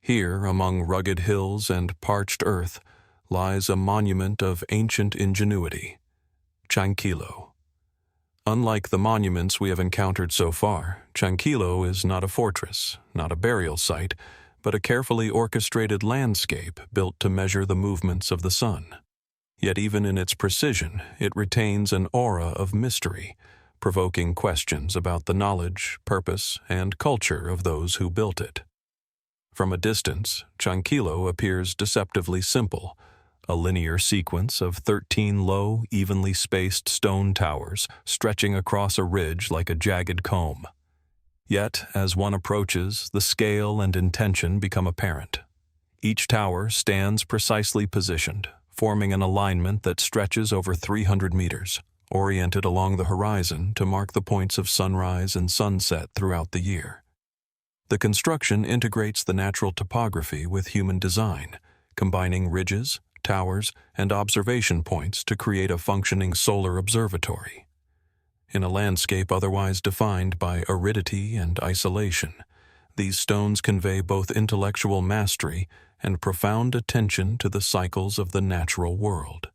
Here, among rugged hills and parched earth, lies a monument of ancient ingenuity, Chankillo. Unlike the monuments we have encountered so far, Chankillo is not a fortress, not a burial site, but a carefully orchestrated landscape built to measure the movements of the sun. Yet even in its precision, it retains an aura of mystery, provoking questions about the knowledge, purpose, and culture of those who built it. From a distance, Chankillo appears deceptively simple, a linear sequence of 13 low, evenly spaced stone towers stretching across a ridge like a jagged comb. Yet, as one approaches, the scale and intention become apparent. Each tower stands precisely positioned, forming an alignment that stretches over 300 meters, oriented along the horizon to mark the points of sunrise and sunset throughout the year. The construction integrates the natural topography with human design, combining ridges, towers, and observation points to create a functioning solar observatory. In a landscape otherwise defined by aridity and isolation, these stones convey both intellectual mastery and profound attention to the cycles of the natural world.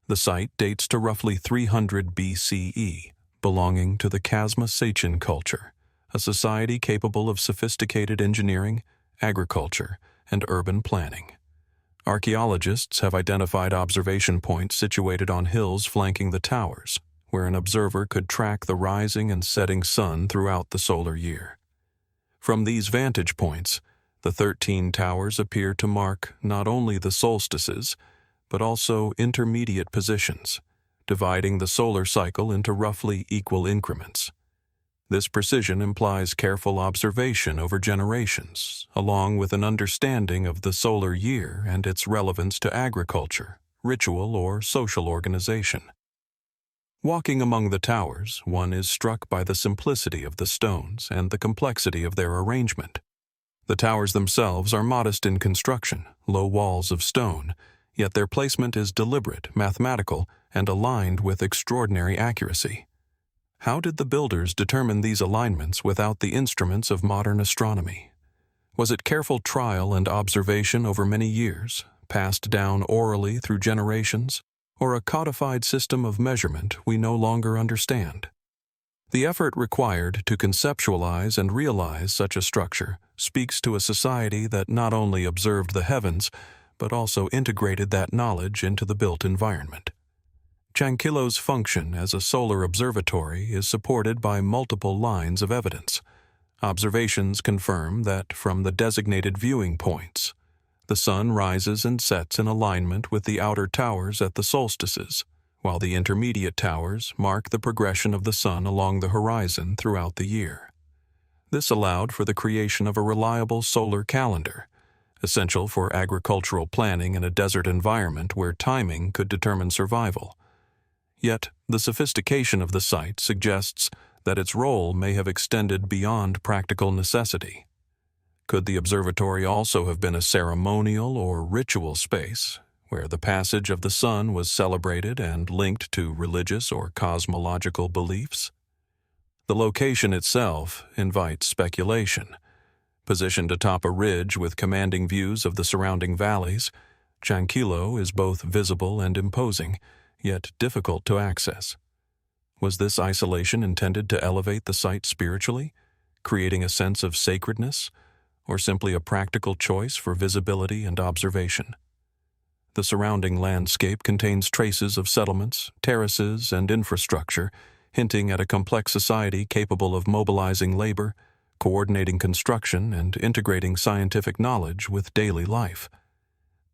The site dates to roughly 300 BCE, belonging to the Chasma Sachem culture, a society capable of sophisticated engineering, agriculture, and urban planning. Archaeologists have identified observation points situated on hills flanking the towers, where an observer could track the rising and setting sun throughout the solar year. From these vantage points, the 13 towers appear to mark not only the solstices, but also intermediate positions, dividing the solar cycle into roughly equal increments. This precision implies careful observation over generations, along with an understanding of the solar year and its relevance to agriculture, ritual, or social organization. Walking among the towers, one is struck by the simplicity of the stones and the complexity of their arrangement. The towers themselves are modest in construction, low walls of stone, yet their placement is deliberate, mathematical, and aligned with extraordinary accuracy. How did the builders determine these alignments without the instruments of modern astronomy? Was it careful trial and observation over many years, passed down orally through generations, or a codified system of measurement we no longer understand? The effort required to conceptualize and realize such a structure speaks to a society that not only observed the heavens, but also integrated that knowledge into the built environment. Chankillo's function as a solar observatory is supported by multiple lines of evidence. Observations confirm that from the designated viewing points, the sun rises and sets in alignment with the outer towers at the solstices, while the intermediate towers mark the progression of the sun along the horizon throughout the year. This allowed for the creation of a reliable solar calendar, essential for agricultural planning in a desert environment where timing could determine survival. Yet, the sophistication of the site suggests that its role may have extended beyond practical necessity. Could the observatory also have been a ceremonial or ritual space, where the passage of the sun was celebrated and linked to religious or cosmological beliefs? The location itself invites speculation. Positioned atop a ridge with commanding views of the surrounding valleys, Chankillo is both visible and imposing, yet difficult to access. Was this isolation intended to elevate the site spiritually, creating a sense of sacredness, or simply a practical choice for visibility and observation? The surrounding landscape contains traces of settlements, terraces, and infrastructure, hinting at a complex society capable of mobilizing labor, coordinating construction, and integrating scientific knowledge with daily life.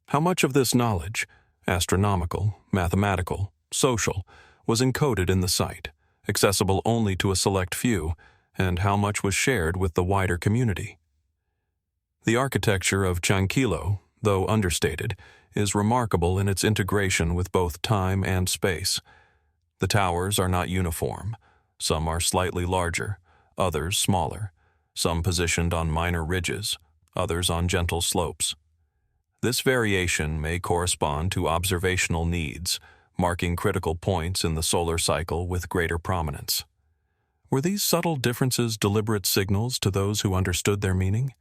How much of this knowledge, astronomical, mathematical, social, was encoded in the site, accessible only to a select few, and how much was shared with the wider community? The architecture of Chankillo, though understated, is remarkable in its integration with both time and space. The towers are not uniform. Some are slightly larger, others smaller, some positioned on minor ridges, others on gentle slopes. This variation may correspond to observational needs, marking critical points in the solar cycle with greater prominence. Were these subtle differences deliberate signals to those who understood their meaning?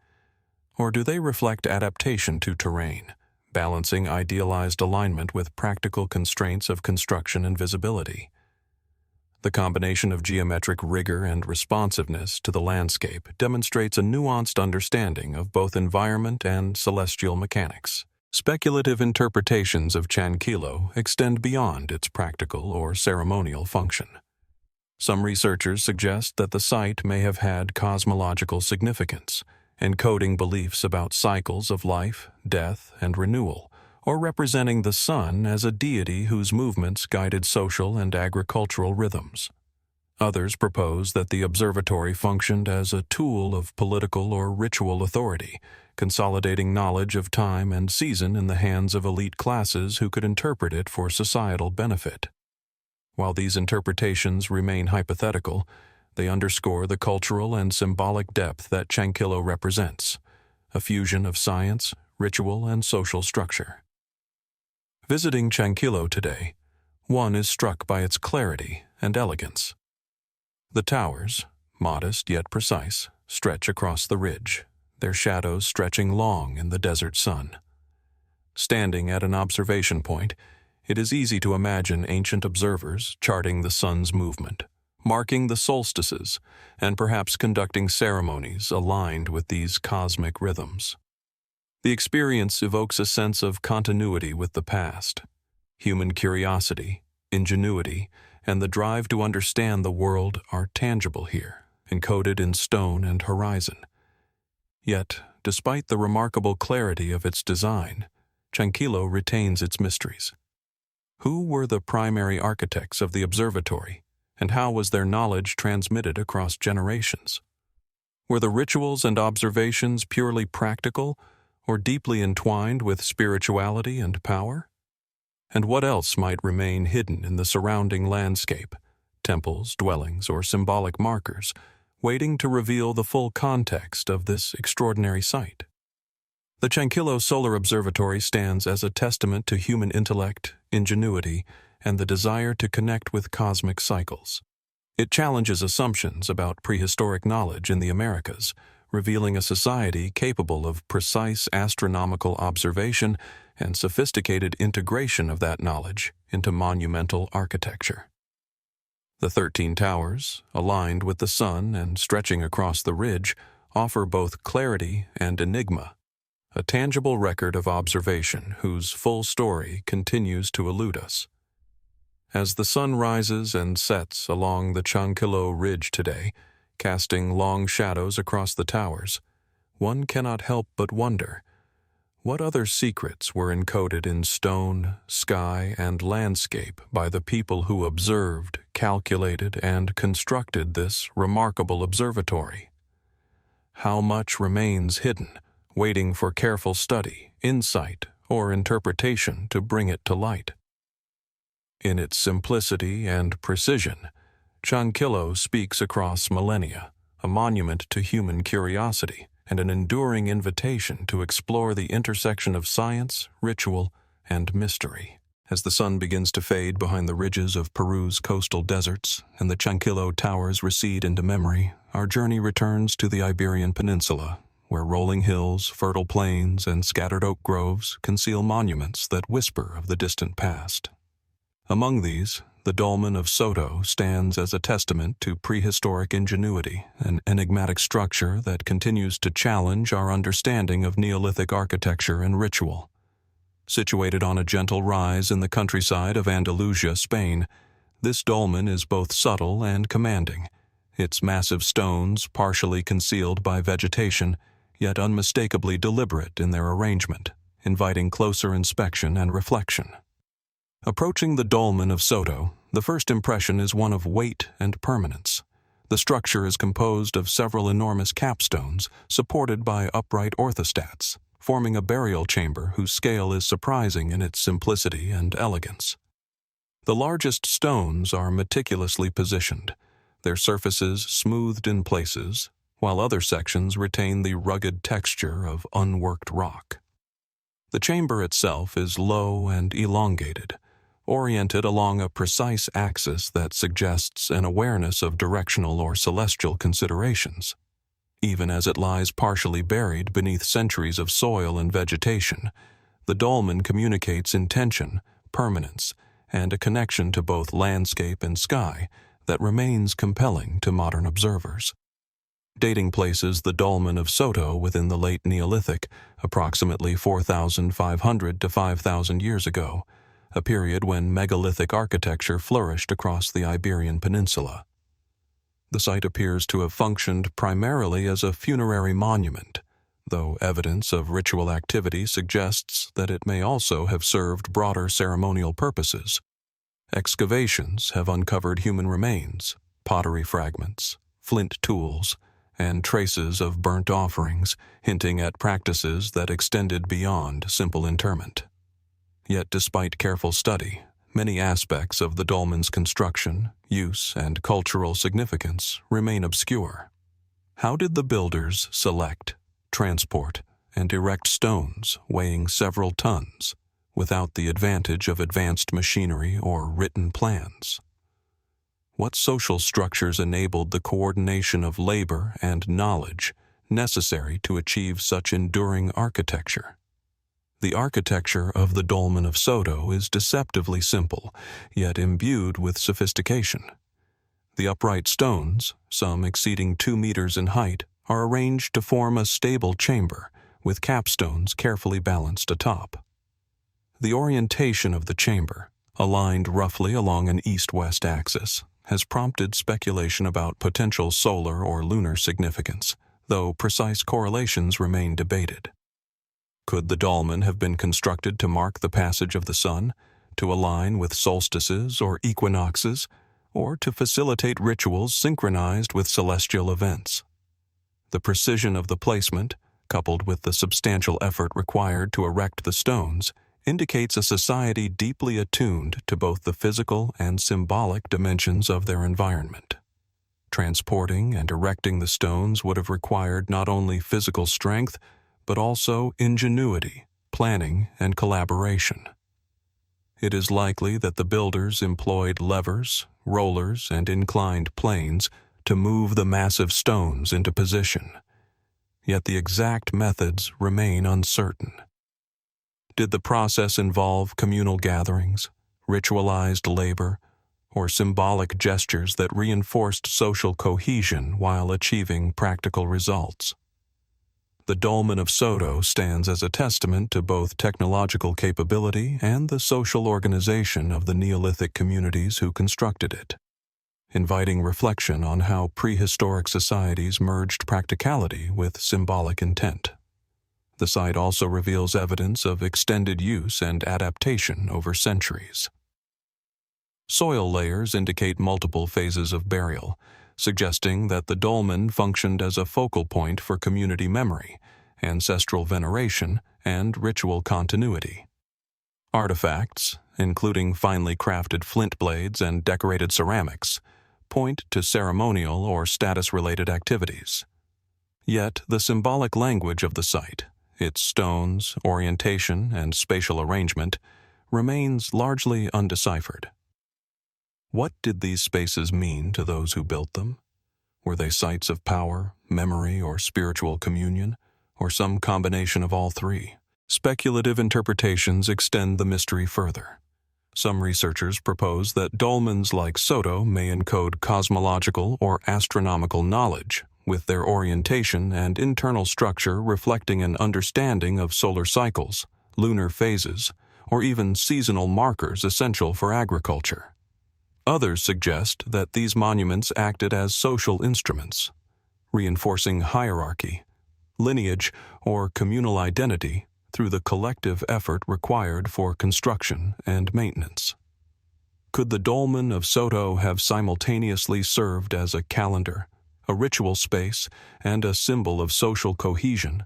Or do they reflect adaptation to terrain, balancing idealized alignment with practical constraints of construction and visibility? The combination of geometric rigor and responsiveness to the landscape demonstrates a nuanced understanding of both environment and celestial mechanics. Speculative interpretations of Chankillo extend beyond its practical or ceremonial function. Some researchers suggest that the site may have had cosmological significance, encoding beliefs about cycles of life, death, and renewal, or representing the sun as a deity whose movements guided social and agricultural rhythms. Others propose that the observatory functioned as a tool of political or ritual authority, consolidating knowledge of time and season in the hands of elite classes who could interpret it for societal benefit. While these interpretations remain hypothetical, they underscore the cultural and symbolic depth that Chankillo represents, a fusion of science, ritual, and social structure. Visiting Chankillo today, one is struck by its clarity and elegance. The towers, modest yet precise, stretch across the ridge, their shadows stretching long in the desert sun. Standing at an observation point, it is easy to imagine ancient observers charting the sun's movement, marking the solstices, and perhaps conducting ceremonies aligned with these cosmic rhythms. The experience evokes a sense of continuity with the past. Human curiosity, ingenuity, and the drive to understand the world are tangible here, encoded in stone and horizon. Yet, despite the remarkable clarity of its design, Chankillo retains its mysteries. Who were the primary architects of the observatory, and how was their knowledge transmitted across generations? Were the rituals and observations purely practical, or deeply entwined with spirituality and power? And what else might remain hidden in the surrounding landscape, temples, dwellings, or symbolic markers, waiting to reveal the full context of this extraordinary site? The Chankillo Solar Observatory stands as a testament to human intellect, ingenuity, and the desire to connect with cosmic cycles. It challenges assumptions about prehistoric knowledge in the Americas, revealing a society capable of precise astronomical observation and sophisticated integration of that knowledge into monumental architecture. The 13 towers, aligned with the sun and stretching across the ridge, offer both clarity and enigma, a tangible record of observation whose full story continues to elude us. As the sun rises and sets along the Chankillo Ridge today, casting long shadows across the towers, one cannot help but wonder, what other secrets were encoded in stone, sky, and landscape by the people who observed, calculated, and constructed this remarkable observatory? How much remains hidden, waiting for careful study, insight, or interpretation to bring it to light? In its simplicity and precision, Chankillo speaks across millennia, a monument to human curiosity and an enduring invitation to explore the intersection of science, ritual, and mystery. As the sun begins to fade behind the ridges of Peru's coastal deserts and the Chankillo towers recede into memory, our journey returns to the Iberian Peninsula, where rolling hills, fertile plains, and scattered oak groves conceal monuments that whisper of the distant past. Among these, the Dolmen of Soto stands as a testament to prehistoric ingenuity, an enigmatic structure that continues to challenge our understanding of Neolithic architecture and ritual. Situated on a gentle rise in the countryside of Andalusia, Spain, this dolmen is both subtle and commanding, its massive stones partially concealed by vegetation, yet unmistakably deliberate in their arrangement, inviting closer inspection and reflection. Approaching the Dolmen of Soto, the first impression is one of weight and permanence. The structure is composed of several enormous capstones supported by upright orthostats, forming a burial chamber whose scale is surprising in its simplicity and elegance. The largest stones are meticulously positioned, their surfaces smoothed in places, while other sections retain the rugged texture of unworked rock. The chamber itself is low and elongated, oriented along a precise axis that suggests an awareness of directional or celestial considerations. Even as it lies partially buried beneath centuries of soil and vegetation, the dolmen communicates intention, permanence, and a connection to both landscape and sky that remains compelling to modern observers. Dating places the Dolmen of Soto within the late Neolithic, approximately 4,500 to 5,000 years ago, a period when megalithic architecture flourished across the Iberian Peninsula. The site appears to have functioned primarily as a funerary monument, though evidence of ritual activity suggests that it may also have served broader ceremonial purposes. Excavations have uncovered human remains, pottery fragments, flint tools, and traces of burnt offerings, hinting at practices that extended beyond simple interment. Yet despite careful study, many aspects of the dolmen's construction, use, and cultural significance remain obscure. How did the builders select, transport, and erect stones weighing several tons without the advantage of advanced machinery or written plans? What social structures enabled the coordination of labor and knowledge necessary to achieve such enduring architecture? The architecture of the Dolmen of Soto is deceptively simple, yet imbued with sophistication. The upright stones, some exceeding 2 meters in height, are arranged to form a stable chamber, with capstones carefully balanced atop. The orientation of the chamber, aligned roughly along an east-west axis, has prompted speculation about potential solar or lunar significance, though precise correlations remain debated. Could the dolmen have been constructed to mark the passage of the sun, to align with solstices or equinoxes, or to facilitate rituals synchronized with celestial events? The precision of the placement, coupled with the substantial effort required to erect the stones, indicates a society deeply attuned to both the physical and symbolic dimensions of their environment. Transporting and erecting the stones would have required not only physical strength, but also ingenuity, planning, and collaboration. It is likely that the builders employed levers, rollers, and inclined planes to move the massive stones into position. Yet the exact methods remain uncertain. Did the process involve communal gatherings, ritualized labor, or symbolic gestures that reinforced social cohesion while achieving practical results? The Dolmen of Soto stands as a testament to both technological capability and the social organization of the Neolithic communities who constructed it, inviting reflection on how prehistoric societies merged practicality with symbolic intent. The site also reveals evidence of extended use and adaptation over centuries. Soil layers indicate multiple phases of burial, suggesting that the dolmen functioned as a focal point for community memory, ancestral veneration, and ritual continuity. Artifacts, including finely crafted flint blades and decorated ceramics, point to ceremonial or status-related activities. Yet the symbolic language of the site, its stones, orientation, and spatial arrangement, remains largely undeciphered. What did these spaces mean to those who built them? Were they sites of power, memory, or spiritual communion, or some combination of all three? Speculative interpretations extend the mystery further. Some researchers propose that dolmens like Soto may encode cosmological or astronomical knowledge, with their orientation and internal structure reflecting an understanding of solar cycles, lunar phases, or even seasonal markers essential for agriculture. Others suggest that these monuments acted as social instruments, reinforcing hierarchy, lineage, or communal identity through the collective effort required for construction and maintenance. Could the Dolmen of Soto have simultaneously served as a calendar, a ritual space, and a symbol of social cohesion,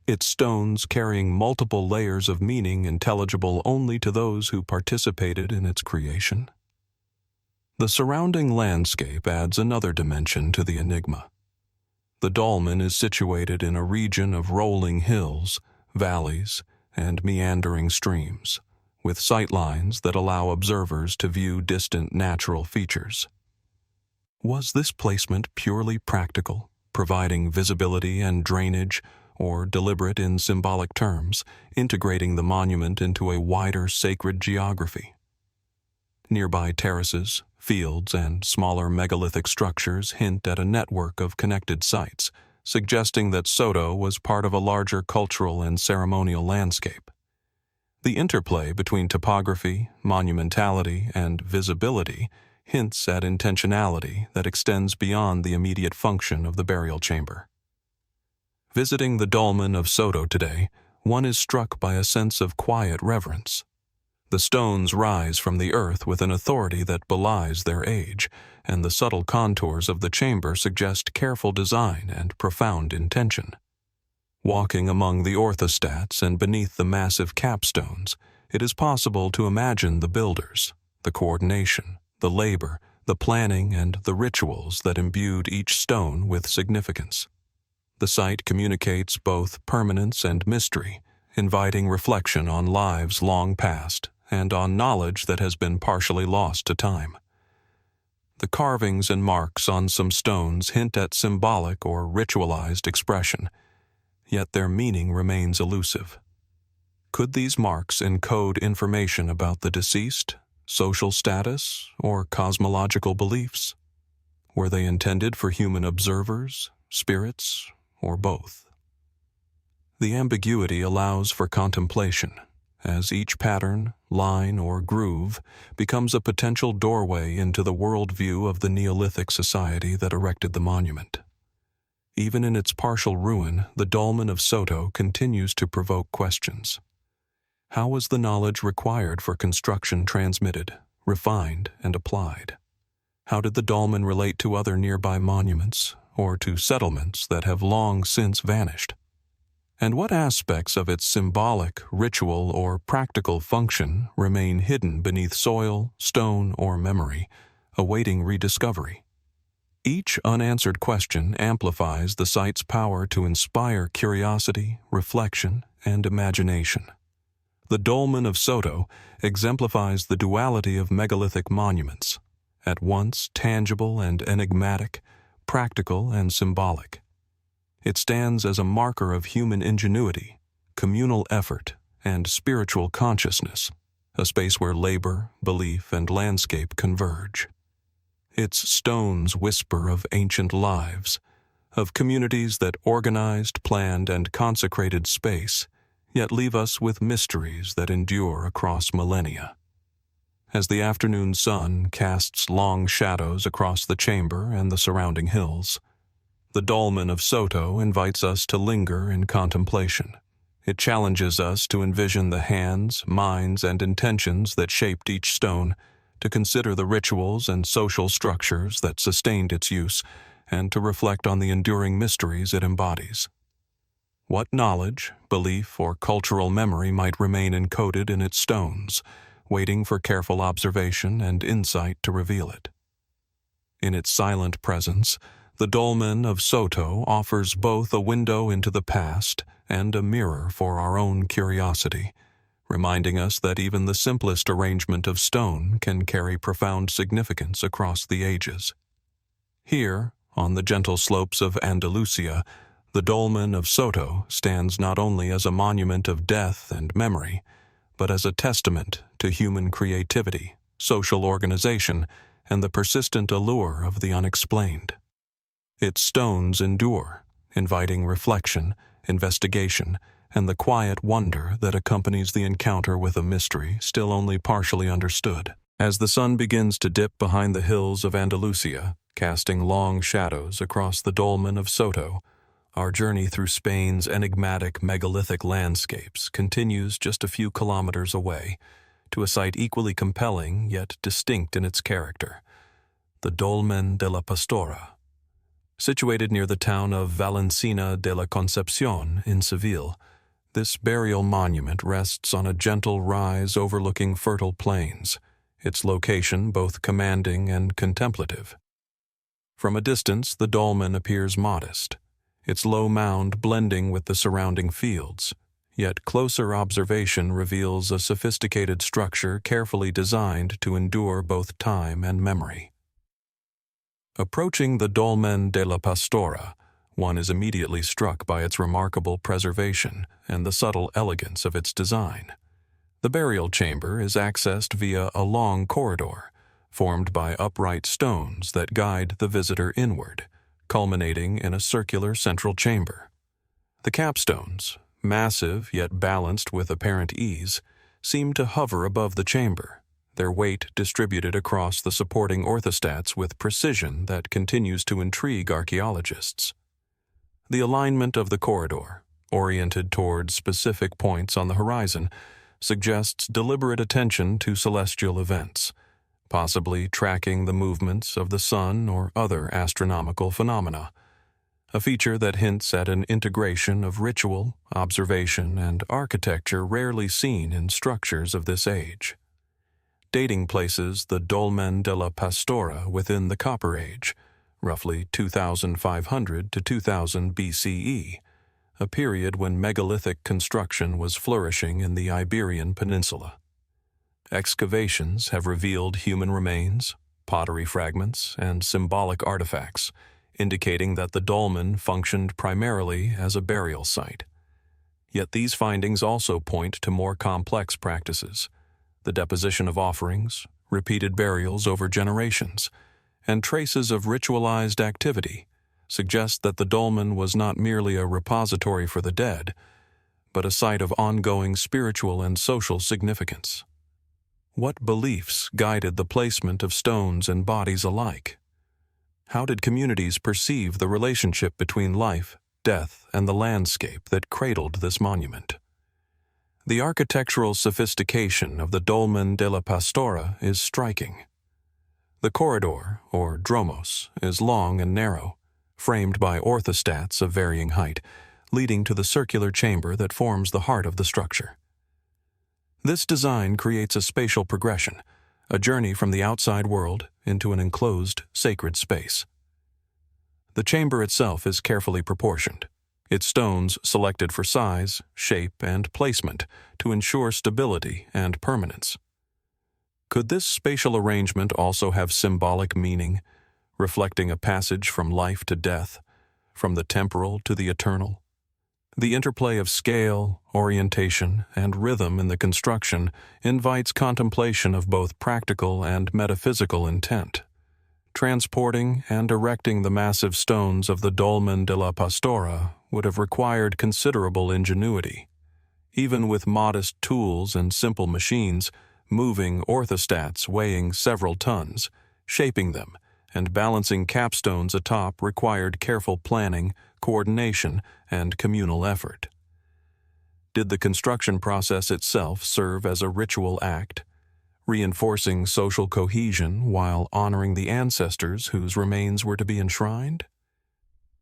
its stones carrying multiple layers of meaning intelligible only to those who participated in its creation? The surrounding landscape adds another dimension to the enigma. The dolmen is situated in a region of rolling hills, valleys, and meandering streams, with sightlines that allow observers to view distant natural features. Was this placement purely practical, providing visibility and drainage, or deliberate in symbolic terms, integrating the monument into a wider sacred geography? Nearby terraces, fields, and smaller megalithic structures hint at a network of connected sites, suggesting that Soto was part of a larger cultural and ceremonial landscape. The interplay between topography, monumentality, and visibility hints at intentionality that extends beyond the immediate function of the burial chamber. Visiting the Dolmen of Soto today, one is struck by a sense of quiet reverence. The stones rise from the earth with an authority that belies their age, and the subtle contours of the chamber suggest careful design and profound intention. Walking among the orthostats and beneath the massive capstones, it is possible to imagine the builders, the coordination, the labor, the planning, and the rituals that imbued each stone with significance. The site communicates both permanence and mystery, inviting reflection on lives long past and on knowledge that has been partially lost to time. The carvings and marks on some stones hint at symbolic or ritualized expression, yet their meaning remains elusive. Could these marks encode information about the deceased, social status, or cosmological beliefs? Were they intended for human observers, spirits, or both? The ambiguity allows for contemplation, as each pattern, line, or groove becomes a potential doorway into the worldview of the Neolithic society that erected the monument. Even in its partial ruin, the Dolmen of Soto continues to provoke questions. How was the knowledge required for construction transmitted, refined, and applied? How did the dolmen relate to other nearby monuments, or to settlements that have long since vanished? And what aspects of its symbolic, ritual, or practical function remain hidden beneath soil, stone, or memory, awaiting rediscovery? Each unanswered question amplifies the site's power to inspire curiosity, reflection, and imagination. The Dolmen of Soto exemplifies the duality of megalithic monuments, at once tangible and enigmatic, practical and symbolic. It stands as a marker of human ingenuity, communal effort, and spiritual consciousness, a space where labor, belief, and landscape converge. Its stones whisper of ancient lives, of communities that organized, planned, and consecrated space, yet leave us with mysteries that endure across millennia. As the afternoon sun casts long shadows across the chamber and the surrounding hills, the Dolmen of Soto invites us to linger in contemplation. It challenges us to envision the hands, minds, and intentions that shaped each stone, to consider the rituals and social structures that sustained its use, and to reflect on the enduring mysteries it embodies. What knowledge, belief, or cultural memory might remain encoded in its stones, waiting for careful observation and insight to reveal it? In its silent presence, the Dolmen of Soto offers both a window into the past and a mirror for our own curiosity, reminding us that even the simplest arrangement of stone can carry profound significance across the ages. Here, on the gentle slopes of Andalusia, the Dolmen of Soto stands not only as a monument of death and memory, but as a testament to human creativity, social organization, and the persistent allure of the unexplained. Its stones endure, inviting reflection, investigation, and the quiet wonder that accompanies the encounter with a mystery still only partially understood. As the sun begins to dip behind the hills of Andalusia, casting long shadows across the Dolmen of Soto, our journey through Spain's enigmatic megalithic landscapes continues just a few kilometers away, to a site equally compelling yet distinct in its character, the Dolmen de la Pastora. Situated near the town of Valencina de la Concepcion in Seville, this burial monument rests on a gentle rise overlooking fertile plains, its location both commanding and contemplative. From a distance, the dolmen appears modest, its low mound blending with the surrounding fields, yet closer observation reveals a sophisticated structure carefully designed to endure both time and memory. Approaching the Dolmen de la Pastora, one is immediately struck by its remarkable preservation and the subtle elegance of its design. The burial chamber is accessed via a long corridor, formed by upright stones that guide the visitor inward, culminating in a circular central chamber. The capstones, massive yet balanced with apparent ease, seem to hover above the chamber, their weight distributed across the supporting orthostats with precision that continues to intrigue archaeologists. The alignment of the corridor, oriented toward specific points on the horizon, suggests deliberate attention to celestial events, possibly tracking the movements of the sun or other astronomical phenomena, a feature that hints at an integration of ritual, observation, and architecture rarely seen in structures of this age. Dating places the Dolmen de la Pastora within the Copper Age, roughly 2500 to 2000 BCE, a period when megalithic construction was flourishing in the Iberian Peninsula. Excavations have revealed human remains, pottery fragments, and symbolic artifacts, indicating that the dolmen functioned primarily as a burial site. Yet these findings also point to more complex practices: the deposition of offerings, repeated burials over generations, and traces of ritualized activity suggest that the dolmen was not merely a repository for the dead, but a site of ongoing spiritual and social significance. What beliefs guided the placement of stones and bodies alike? How did communities perceive the relationship between life, death, and the landscape that cradled this monument? The architectural sophistication of the Dolmen de la Pastora is striking. The corridor, or dromos, is long and narrow, framed by orthostats of varying height, leading to the circular chamber that forms the heart of the structure. This design creates a spatial progression, a journey from the outside world into an enclosed, sacred space. The chamber itself is carefully proportioned, its stones selected for size, shape, and placement to ensure stability and permanence. Could this spatial arrangement also have symbolic meaning, reflecting a passage from life to death, from the temporal to the eternal? The interplay of scale, orientation, and rhythm in the construction invites contemplation of both practical and metaphysical intent. Transporting and erecting the massive stones of the Dolmen de la Pastora would have required considerable ingenuity. Even with modest tools and simple machines, moving orthostats weighing several tons, shaping them, and balancing capstones atop required careful planning, coordination, and communal effort. Did the construction process itself serve as a ritual act, reinforcing social cohesion while honoring the ancestors whose remains were to be enshrined?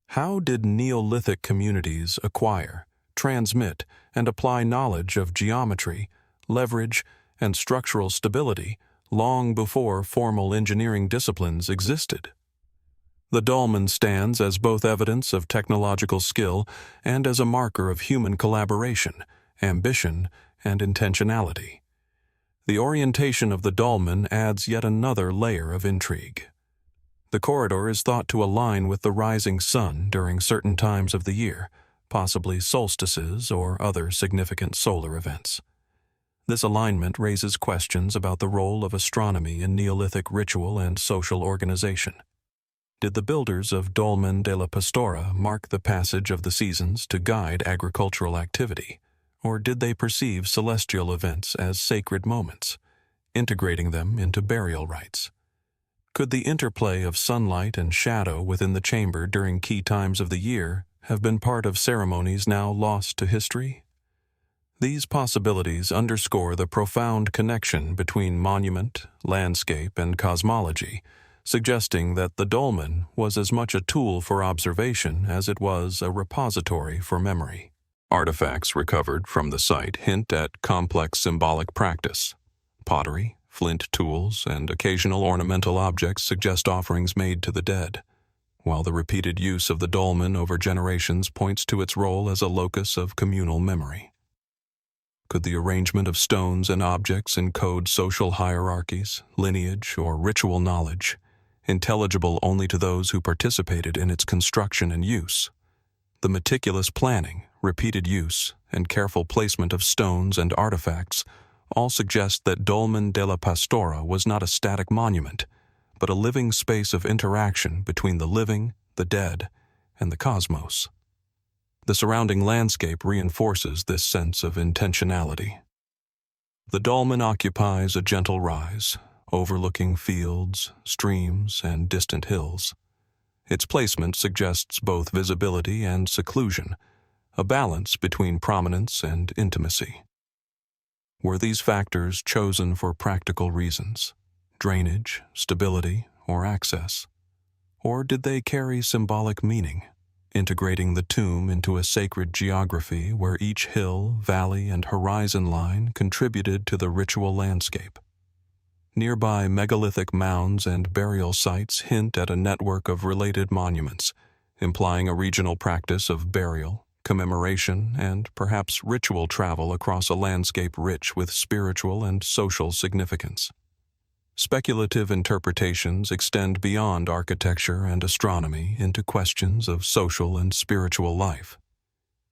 How did Neolithic communities acquire, transmit, and apply knowledge of geometry, leverage, and structural stability long before formal engineering disciplines existed? The dolmen stands as both evidence of technological skill and as a marker of human collaboration, ambition, and intentionality. The orientation of the dolmen adds yet another layer of intrigue. The corridor is thought to align with the rising sun during certain times of the year, possibly solstices or other significant solar events. This alignment raises questions about the role of astronomy in Neolithic ritual and social organization. Did the builders of Dolmen de la Pastora mark the passage of the seasons to guide agricultural activity, or did they perceive celestial events as sacred moments, integrating them into burial rites? Could the interplay of sunlight and shadow within the chamber during key times of the year have been part of ceremonies now lost to history? These possibilities underscore the profound connection between monument, landscape, and cosmology, suggesting that the dolmen was as much a tool for observation as it was a repository for memory. Artifacts recovered from the site hint at complex symbolic practice. Pottery, flint tools, and occasional ornamental objects suggest offerings made to the dead, while the repeated use of the dolmen over generations points to its role as a locus of communal memory. Could the arrangement of stones and objects encode social hierarchies, lineage, or ritual knowledge, intelligible only to those who participated in its construction and use? The meticulous planning, repeated use, and careful placement of stones and artifacts all suggest that Dolmen de la Pastora was not a static monument, but a living space of interaction between the living, the dead, and the cosmos. The surrounding landscape reinforces this sense of intentionality. The dolmen occupies a gentle rise, overlooking fields, streams, and distant hills. Its placement suggests both visibility and seclusion, a balance between prominence and intimacy. Were these factors chosen for practical reasons, drainage, stability, or access? Or did they carry symbolic meaning, integrating the tomb into a sacred geography where each hill, valley, and horizon line contributed to the ritual landscape? Nearby megalithic mounds and burial sites hint at a network of related monuments, implying a regional practice of burial, commemoration, and perhaps ritual travel across a landscape rich with spiritual and social significance. Speculative interpretations extend beyond architecture and astronomy into questions of social and spiritual life.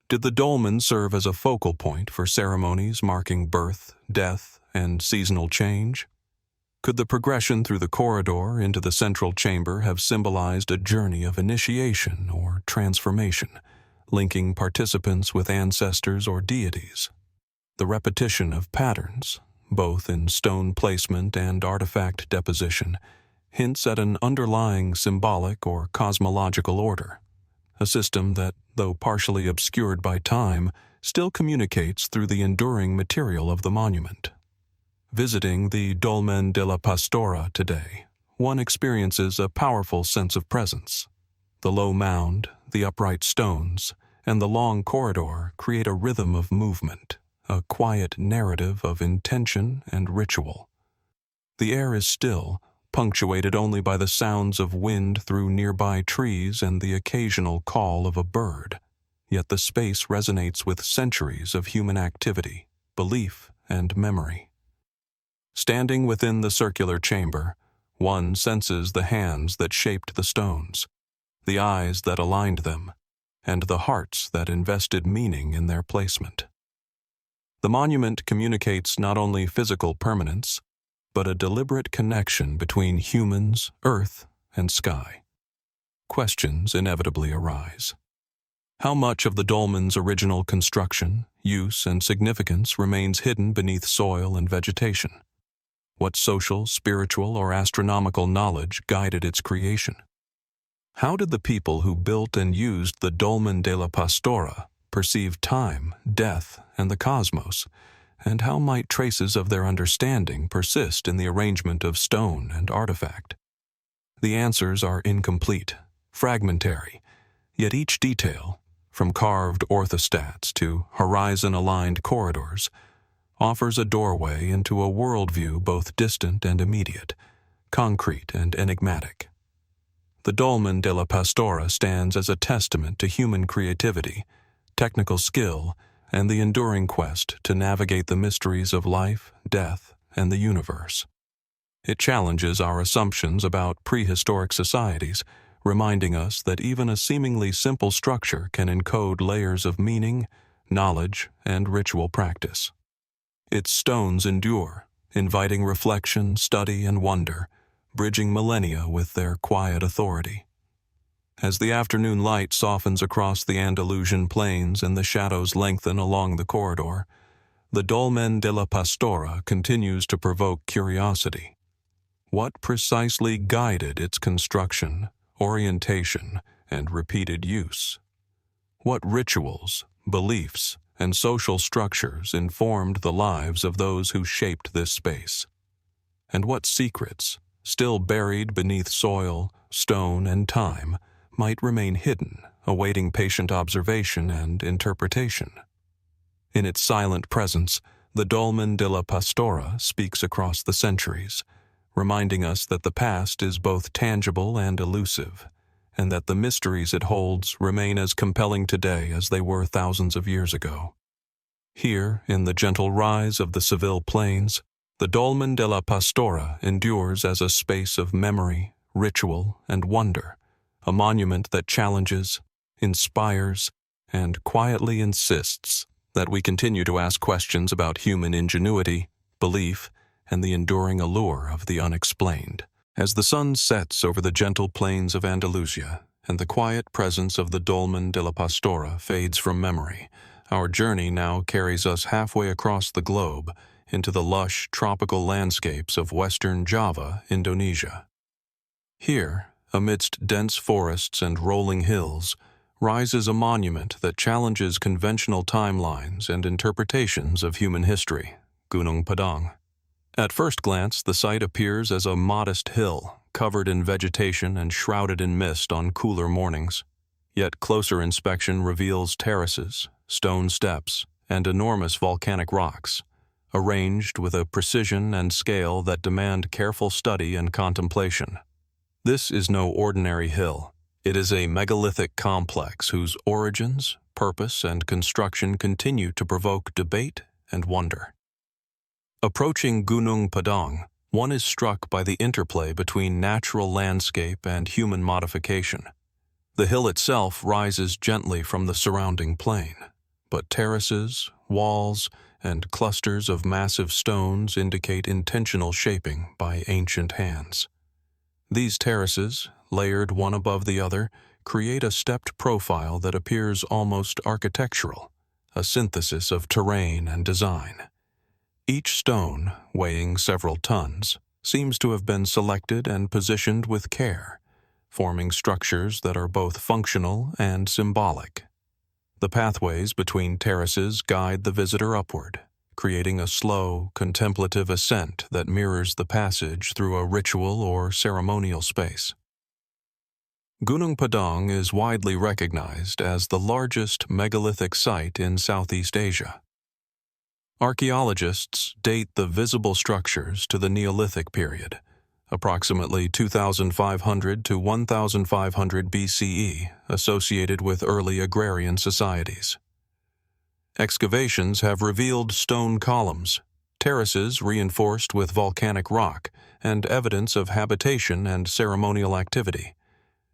Did the dolmen serve as a focal point for ceremonies marking birth, death, and seasonal change? Could the progression through the corridor into the central chamber have symbolized a journey of initiation or transformation, linking participants with ancestors or deities? The repetition of patterns, both in stone placement and artifact deposition, hints at an underlying symbolic or cosmological order, a system that, though partially obscured by time, still communicates through the enduring material of the monument. Visiting the Dolmen de la Pastora today, one experiences a powerful sense of presence. The low mound, the upright stones, and the long corridor create a rhythm of movement, a quiet narrative of intention and ritual. The air is still, punctuated only by the sounds of wind through nearby trees and the occasional call of a bird, yet the space resonates with centuries of human activity, belief, and memory. Standing within the circular chamber, one senses the hands that shaped the stones, the eyes that aligned them, and the hearts that invested meaning in their placement. The monument communicates not only physical permanence, but a deliberate connection between humans, earth, and sky. Questions inevitably arise. How much of the dolmen's original construction, use, and significance remains hidden beneath soil and vegetation? What social, spiritual, or astronomical knowledge guided its creation? How did the people who built and used the Dolmen de la Pastora perceive time, death, and the cosmos, and how might traces of their understanding persist in the arrangement of stone and artifact? The answers are incomplete, fragmentary, yet each detail, from carved orthostats to horizon-aligned corridors, offers a doorway into a worldview both distant and immediate, concrete and enigmatic. The Dolmen de la Pastora stands as a testament to human creativity, technical skill, and the enduring quest to navigate the mysteries of life, death, and the universe. It challenges our assumptions about prehistoric societies, reminding us that even a seemingly simple structure can encode layers of meaning, knowledge, and ritual practice. Its stones endure, inviting reflection, study, and wonder, bridging millennia with their quiet authority. As the afternoon light softens across the Andalusian plains and the shadows lengthen along the corridor, the Dolmen de la Pastora continues to provoke curiosity. What precisely guided its construction, orientation, and repeated use? What rituals, beliefs, and social structures informed the lives of those who shaped this space? And what secrets, still buried beneath soil, stone, and time, might remain hidden, awaiting patient observation and interpretation? In its silent presence, the Dolmen de la Pastora speaks across the centuries, reminding us that the past is both tangible and elusive, and that the mysteries it holds remain as compelling today as they were thousands of years ago. Here, in the gentle rise of the Seville Plains, the Dolmen de la Pastora endures as a space of memory, ritual, and wonder, a monument that challenges, inspires, and quietly insists that we continue to ask questions about human ingenuity, belief, and the enduring allure of the unexplained. As the sun sets over the gentle plains of Andalusia and the quiet presence of the Dolmen de la Pastora fades from memory, our journey now carries us halfway across the globe into the lush tropical landscapes of western Java, Indonesia. Here, amidst dense forests and rolling hills, rises a monument that challenges conventional timelines and interpretations of human history, Gunung Padang. At first glance, the site appears as a modest hill, covered in vegetation and shrouded in mist on cooler mornings. Yet closer inspection reveals terraces, stone steps, and enormous volcanic rocks, arranged with a precision and scale that demand careful study and contemplation. This is no ordinary hill. It is a megalithic complex whose origins, purpose, and construction continue to provoke debate and wonder. Approaching Gunung Padang, one is struck by the interplay between natural landscape and human modification. The hill itself rises gently from the surrounding plain, but terraces, walls, and clusters of massive stones indicate intentional shaping by ancient hands. These terraces, layered one above the other, create a stepped profile that appears almost architectural, a synthesis of terrain and design. Each stone, weighing several tons, seems to have been selected and positioned with care, forming structures that are both functional and symbolic. The pathways between terraces guide the visitor upward, creating a slow, contemplative ascent that mirrors the passage through a ritual or ceremonial space. Gunung Padang is widely recognized as the largest megalithic site in Southeast Asia. Archaeologists date the visible structures to the Neolithic period, approximately 2,500 to 1,500 BCE, associated with early agrarian societies. Excavations have revealed stone columns, terraces reinforced with volcanic rock, and evidence of habitation and ceremonial activity.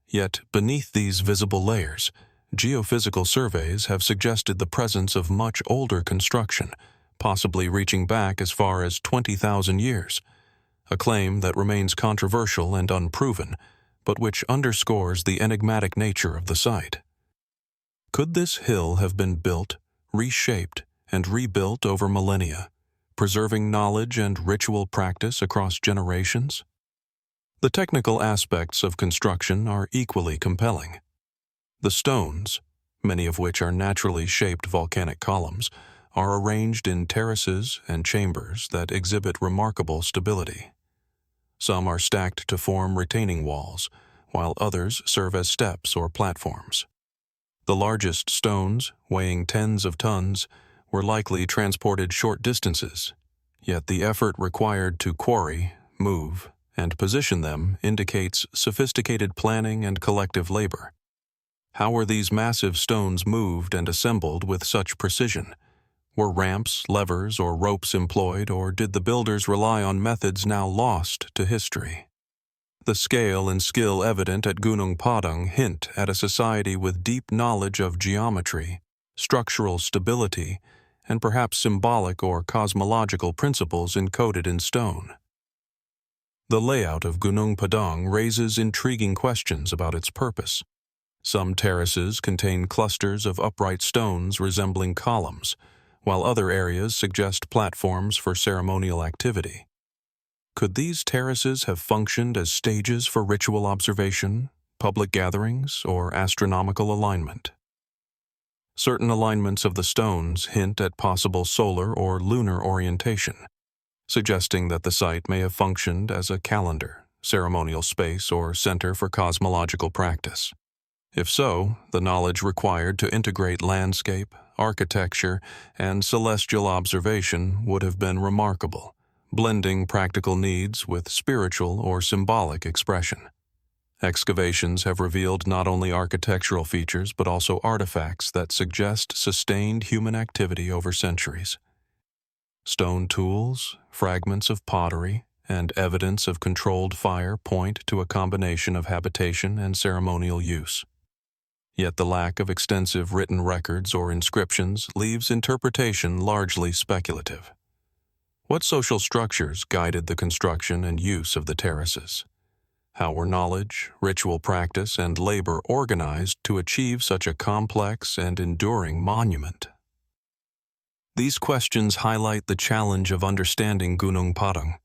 Yet, beneath these visible layers, geophysical surveys have suggested the presence of much older construction, possibly reaching back as far as 20,000 years, a claim that remains controversial and unproven, but which underscores the enigmatic nature of the site. Could this hill have been built, reshaped, and rebuilt over millennia, preserving knowledge and ritual practice across generations? The technical aspects of construction are equally compelling. The stones, many of which are naturally shaped volcanic columns, are arranged in terraces and chambers that exhibit remarkable stability. Some are stacked to form retaining walls, while others serve as steps or platforms. The largest stones, weighing tens of tons, were likely transported short distances, yet the effort required to quarry, move, and position them indicates sophisticated planning and collective labor. How were these massive stones moved and assembled with such precision? Were ramps, levers, or ropes employed, or did the builders rely on methods now lost to history? The scale and skill evident at Gunung Padang hint at a society with deep knowledge of geometry, structural stability, and perhaps symbolic or cosmological principles encoded in stone. The layout of Gunung Padang raises intriguing questions about its purpose. Some terraces contain clusters of upright stones resembling columns, while other areas suggest platforms for ceremonial activity. Could these terraces have functioned as stages for ritual observation, public gatherings, or astronomical alignment? Certain alignments of the stones hint at possible solar or lunar orientation, suggesting that the site may have functioned as a calendar, ceremonial space, or center for cosmological practice. If so, the knowledge required to integrate landscape, architecture, and celestial observation would have been remarkable, blending practical needs with spiritual or symbolic expression. Excavations have revealed not only architectural features but also artifacts that suggest sustained human activity over centuries. Stone tools, fragments of pottery, and evidence of controlled fire point to a combination of habitation and ceremonial use. Yet the lack of extensive written records or inscriptions leaves interpretation largely speculative. What social structures guided the construction and use of the terraces? How were knowledge, ritual practice, and labor organized to achieve such a complex and enduring monument? These questions highlight the challenge of understanding Gunung Padang.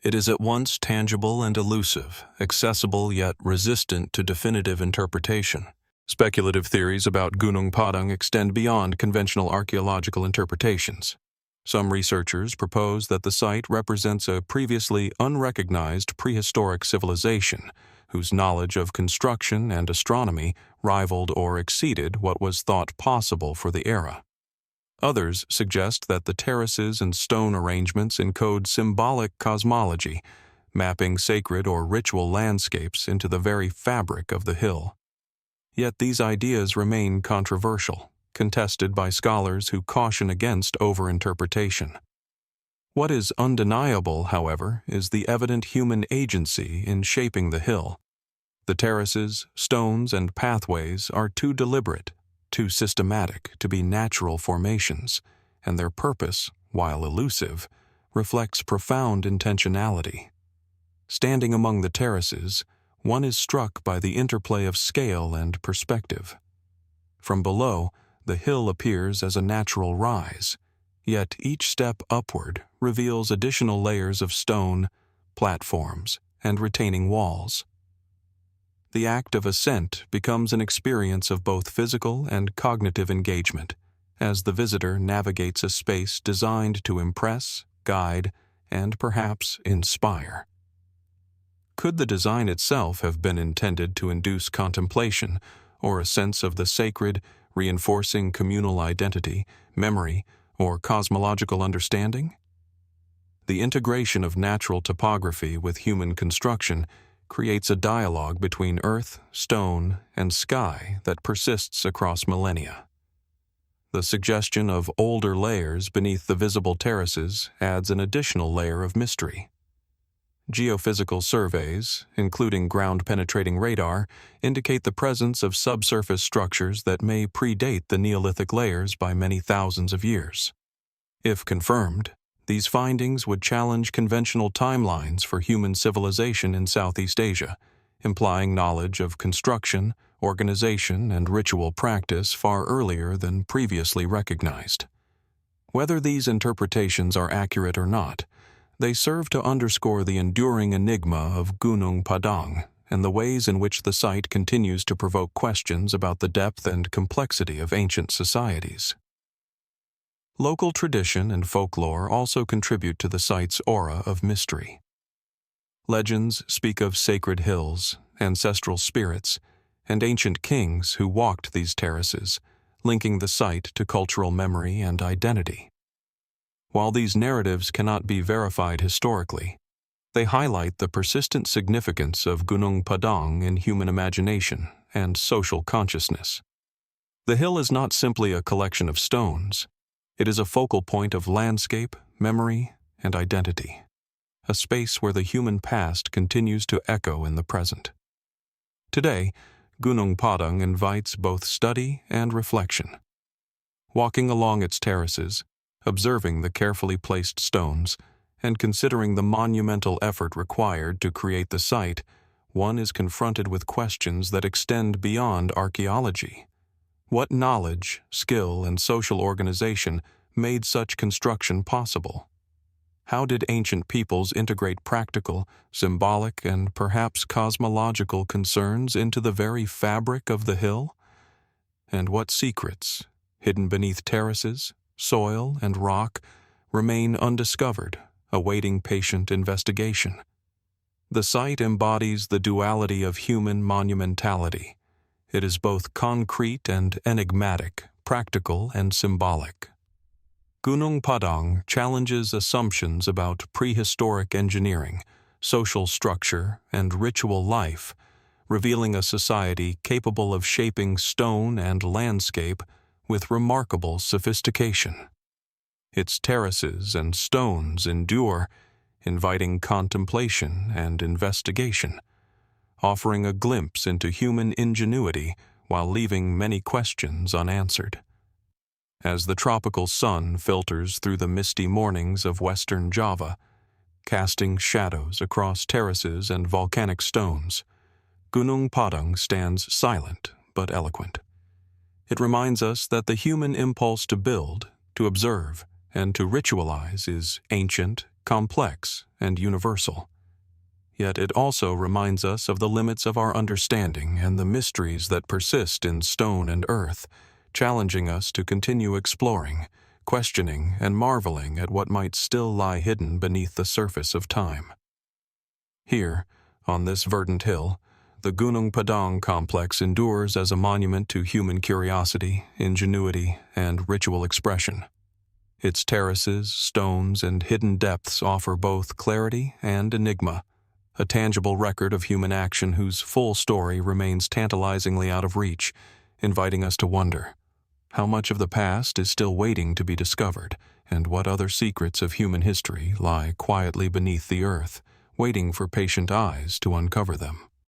It is at once tangible and elusive, accessible yet resistant to definitive interpretation. Speculative theories about Gunung Padang extend beyond conventional archaeological interpretations. Some researchers propose that the site represents a previously unrecognized prehistoric civilization whose knowledge of construction and astronomy rivaled or exceeded what was thought possible for the era. Others suggest that the terraces and stone arrangements encode symbolic cosmology, mapping sacred or ritual landscapes into the very fabric of the hill. Yet these ideas remain controversial, contested by scholars who caution against overinterpretation. What is undeniable, however, is the evident human agency in shaping the hill. The terraces, stones, and pathways are too deliberate, too systematic to be natural formations, and their purpose, while elusive, reflects profound intentionality. Standing among the terraces, one is struck by the interplay of scale and perspective. From below, the hill appears as a natural rise, yet each step upward reveals additional layers of stone, platforms, and retaining walls. The act of ascent becomes an experience of both physical and cognitive engagement, as the visitor navigates a space designed to impress, guide, and perhaps inspire. Could the design itself have been intended to induce contemplation or a sense of the sacred, reinforcing communal identity, memory, or cosmological understanding? The integration of natural topography with human construction creates a dialogue between earth, stone, and sky that persists across millennia. The suggestion of older layers beneath the visible terraces adds an additional layer of mystery. Geophysical surveys, including ground-penetrating radar, indicate the presence of subsurface structures that may predate the Neolithic layers by many thousands of years. If confirmed, these findings would challenge conventional timelines for human civilization in Southeast Asia, implying knowledge of construction, organization, and ritual practice far earlier than previously recognized. Whether these interpretations are accurate or not, they serve to underscore the enduring enigma of Gunung Padang and the ways in which the site continues to provoke questions about the depth and complexity of ancient societies. Local tradition and folklore also contribute to the site's aura of mystery. Legends speak of sacred hills, ancestral spirits, and ancient kings who walked these terraces, linking the site to cultural memory and identity. While these narratives cannot be verified historically, they highlight the persistent significance of Gunung Padang in human imagination and social consciousness. The hill is not simply a collection of stones. It is a focal point of landscape, memory, and identity, a space where the human past continues to echo in the present. Today, Gunung Padang invites both study and reflection. Walking along its terraces, observing the carefully placed stones, and considering the monumental effort required to create the site, one is confronted with questions that extend beyond archaeology. What knowledge, skill, and social organization made such construction possible? How did ancient peoples integrate practical, symbolic, and perhaps cosmological concerns into the very fabric of the hill? And what secrets, hidden beneath terraces, soil, and rock, remain undiscovered, awaiting patient investigation? The site embodies the duality of human monumentality. It is both concrete and enigmatic, practical and symbolic. Gunung Padang challenges assumptions about prehistoric engineering, social structure, and ritual life, revealing a society capable of shaping stone and landscape with remarkable sophistication. Its terraces and stones endure, inviting contemplation and investigation, offering a glimpse into human ingenuity while leaving many questions unanswered. As the tropical sun filters through the misty mornings of western Java, casting shadows across terraces and volcanic stones, Gunung Padang stands silent but eloquent. It reminds us that the human impulse to build, to observe, and to ritualize is ancient, complex, and universal. Yet it also reminds us of the limits of our understanding and the mysteries that persist in stone and earth, challenging us to continue exploring, questioning, and marveling at what might still lie hidden beneath the surface of time. Here, on this verdant hill, the Gunung Padang complex endures as a monument to human curiosity, ingenuity, and ritual expression. Its terraces, stones, and hidden depths offer both clarity and enigma, a tangible record of human action whose full story remains tantalizingly out of reach, inviting us to wonder how much of the past is still waiting to be discovered, and what other secrets of human history lie quietly beneath the earth, waiting for patient eyes to uncover them.